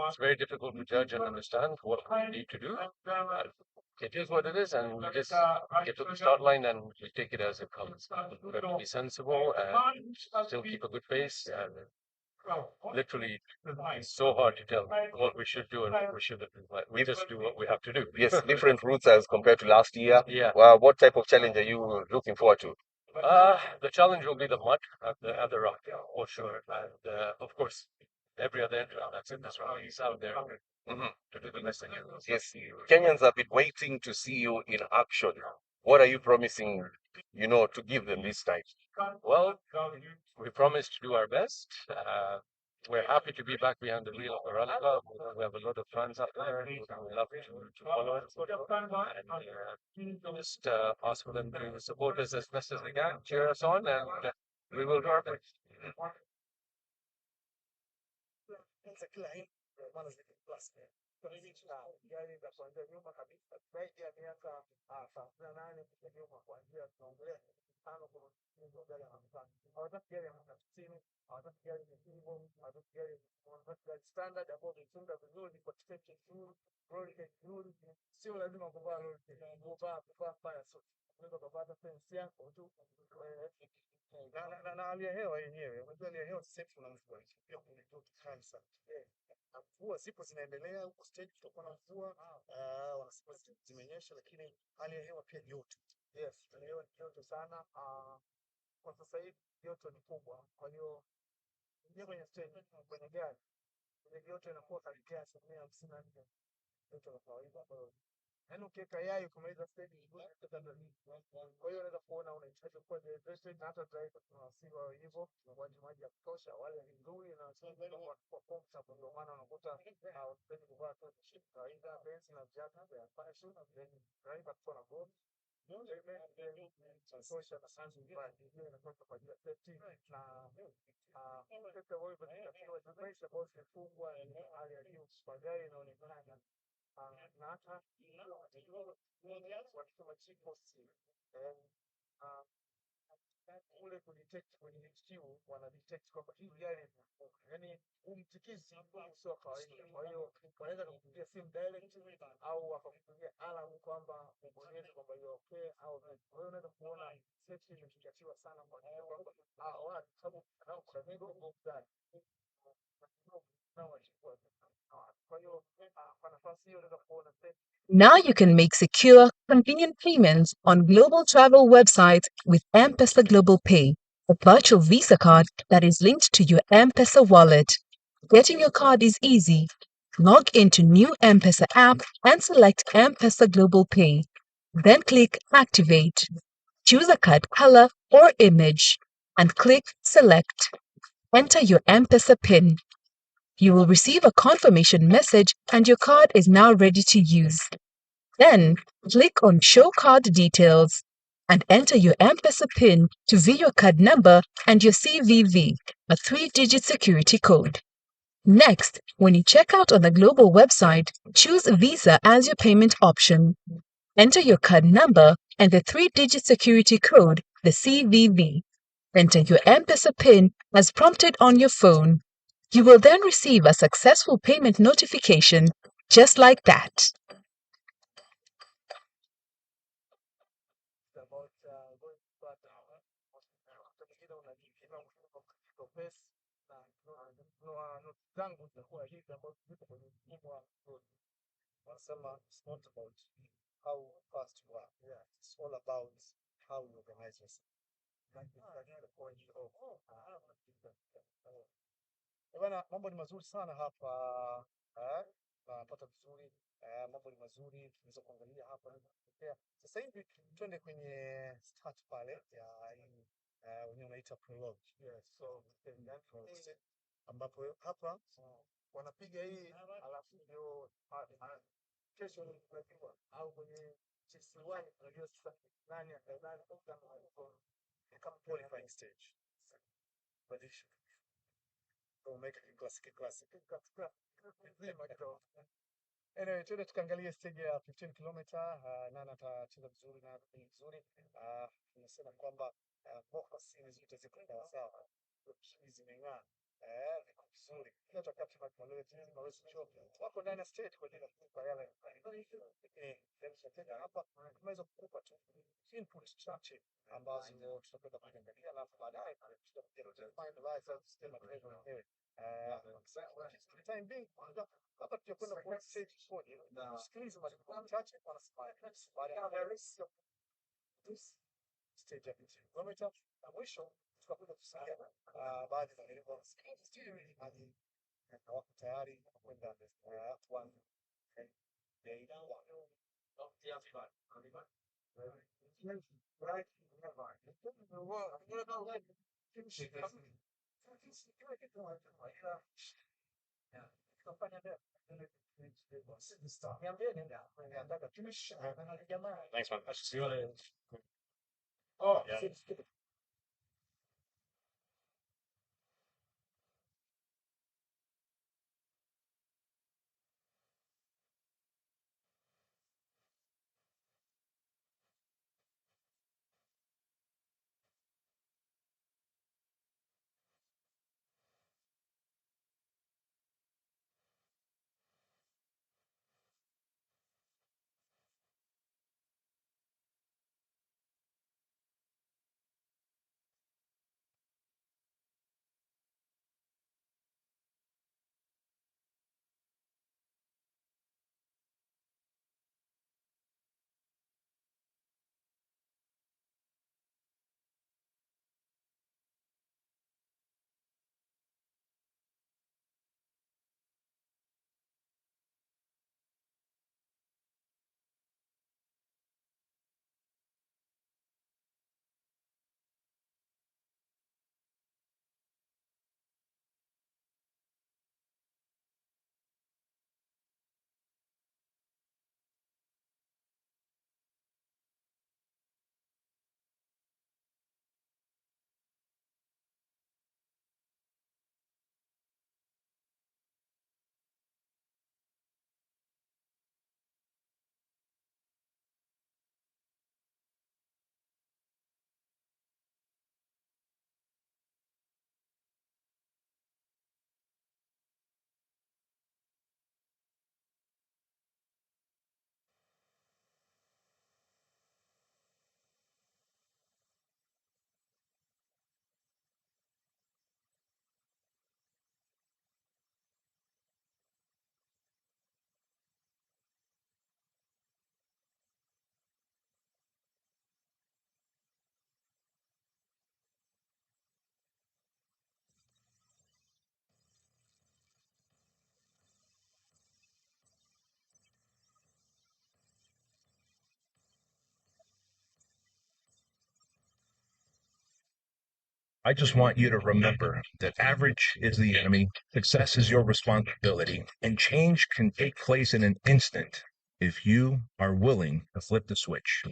it's very difficult to judge and understand what we need to do. It is what it is, and we just get to the start line and we take it as it comes. We have to be sensible and still keep a good pace. And literally, it's so hard to tell what we should do and what we shouldn't do. We just do what we have to do. Yes, different routes as compared to last year. Yeah. What type of challenge are you looking forward to? The challenge will be the mud at the rock, for sure. And of course, every other entrant that's in this rally is out there to do the best they can. Yes, Kenyans have been waiting to see you in action. What are you promising, to give them this time? Well, we promise to do our best. We're happy to be back behind the wheel of the Rally Club. We have a lot of fans out there who love to follow us. And just ask for them to support us as best as they can, cheer us on, and we will do our best. gari za kuanzia nyuma kabisa zaidi ya miaka 38 nyuma, kuanzia tunaongelea 5 kwa gari ya hamsini. Hawataki gari ya 50, hawataki gari ya Vipingo, hawataki gari standard ambayo imefunga vizuri kwa tiketi nzuri, roll nzuri, sio lazima kuvaa roll, kuvaa fire suit. Unaweza kupata fence yako tu na hali ya hewa yenyewe. Unajua hali ya hewa sasa tunamvua pia kuna joto kali sana. Mvua zipo zinaendelea huko stage, tutakuwa na mvua wanasema zimenyesha, lakini hali ya hewa pia joto. Yes, hali ya hewa joto sana. Kwa sasa hivi joto ni kubwa, kwa hiyo nje kwenye stage kwenye gari ile joto inakuwa karibia 54 joto la kawaida. Yaani ukiweka yai kumaliza stage kwa hiyo unaweza kuona unahitaji kuwa dehydrated, na hata driver tunawasiwa hivyo, tunawaji maji ya kutosha, wale ni nzuri na kwa comfortable, ndio maana unakuta unahitaji kuvaa tu kawaida benzi na viatu vya fashion, na driver kwa na board social na sanzu mbaya hiyo inatoka kwa ajili ya safety na sasa wewe unatakiwa kuhakikisha boss imefungwa hali ya juu kwa gari inaonekana na hata wakisema chipo ule kudetect kwenye HQ wana detect kwamba hii gari yani umtikizi sio kawaida. Kwa hiyo wanaweza kukupigia simu direct au wakakupigia alarm kwamba ubonyeze kwamba you okay au kwa hiyo unaweza kuona safety imezingatiwa sana kwa kwamba watu sababu kuna mengi mbaya. Now you can make secure, convenient payments on global travel websites with M-Pesa Global Pay, a virtual Visa card that is linked to your M-Pesa wallet. Getting your card is easy. Log into new M-Pesa app and select M-Pesa Global Pay. Then click Activate. Choose a card color or image and click Select. Enter your M-Pesa PIN. You will receive a confirmation message and your card is now ready to use. Then, click on Show Card Details. and enter your M-Pesa PIN to view your card number and your CVV, a 3-digit security code. Next, when you check out on the global website, choose Visa as your payment option. Enter your card number and the 3-digit security code, the CVV. Enter your M-Pesa PIN as prompted on your phone. You will then receive a successful payment notification, just like that. Wanasema it's not about how fast you are. Yeah, it's all about how you organize yourself. Like the point of bwana, mambo ni mazuri sana hapa napata vizuri mambo ni mazuri, tunaweza kuangalia hapa kutokea. Sasa hivi twende kwenye start pale ya hii wenyewe unaita prologue. Yes, so ambapo hapa wanapiga hii alafu ndio kesho tunajua au kwenye chesiwani tunajua sasa nani ataendana kama qualifying stage. Prediction. Don't make it classic. Anyway, tuende tukaangalia stage ya 15 km. Nani atacheza vizuri na atafanya vizuri. Tunasema kwamba focus zote ziko sawa. Hizi zimeng'aa. Ziko vizuri. Kila wakati technology tunaweza kuchoka. Wako ndani ya stage kwa ajili ya kukupa yale. Hapa tunaweza kukupa tu input chache ambazo tutakwenda kuangalia, alafu baadaye tutakuja finalize system yenyewe. Time being hapa tutakwenda kwa stage code na sikiliza mambo machache wanasema baada ya this stage ya 15 km na mwisho tutakwenda kusikia baadhi ya maneno hadi na wako tayari kwenda one day one. Thanks, man. See you later. Oh, yeah. I just want you to remember that average is the enemy, success is your responsibility, and change can take place in an instant if you are willing to flip the switch.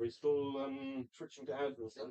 We're still switching to ads and stuff.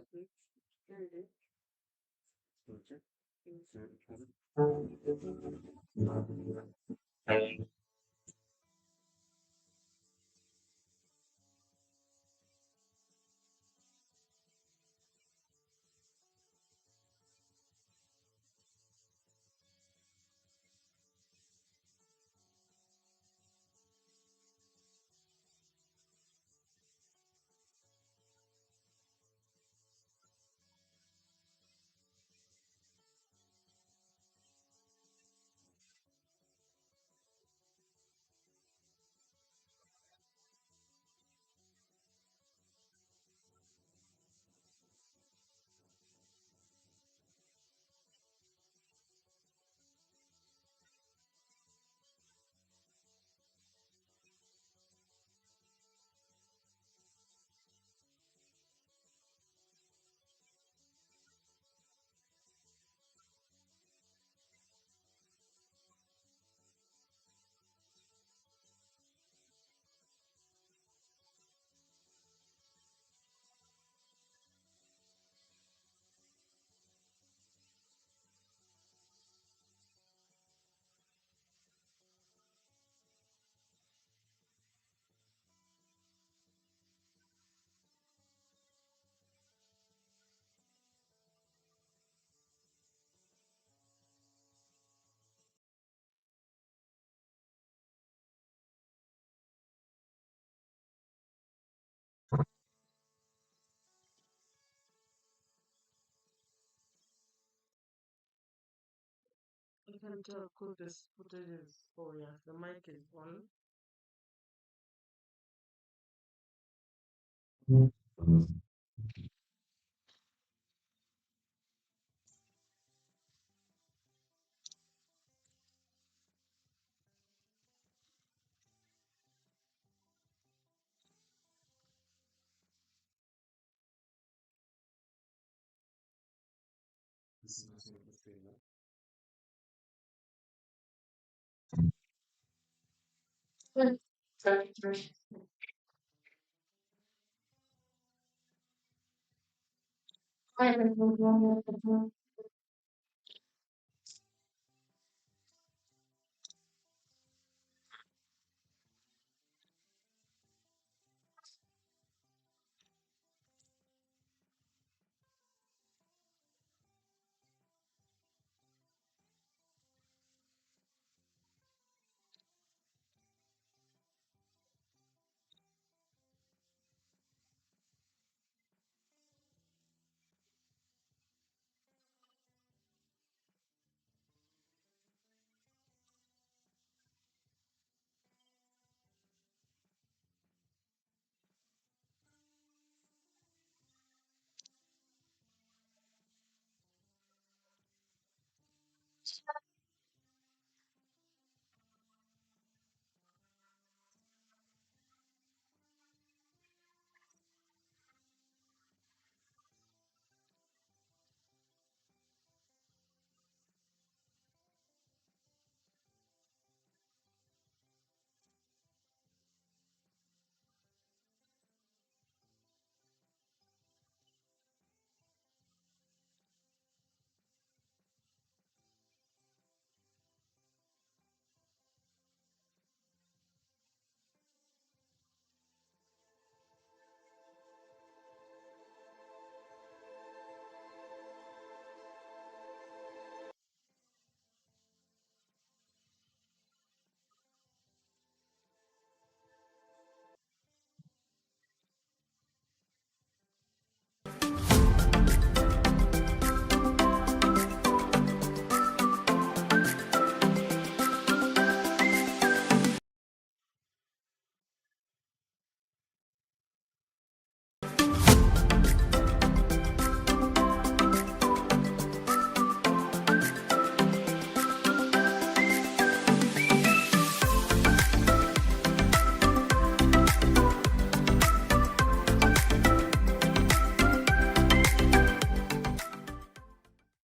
I can tell who this footage is. Oh yeah, the mic is on.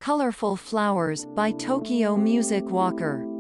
Colorful Flowers by Tokyo Music Walker.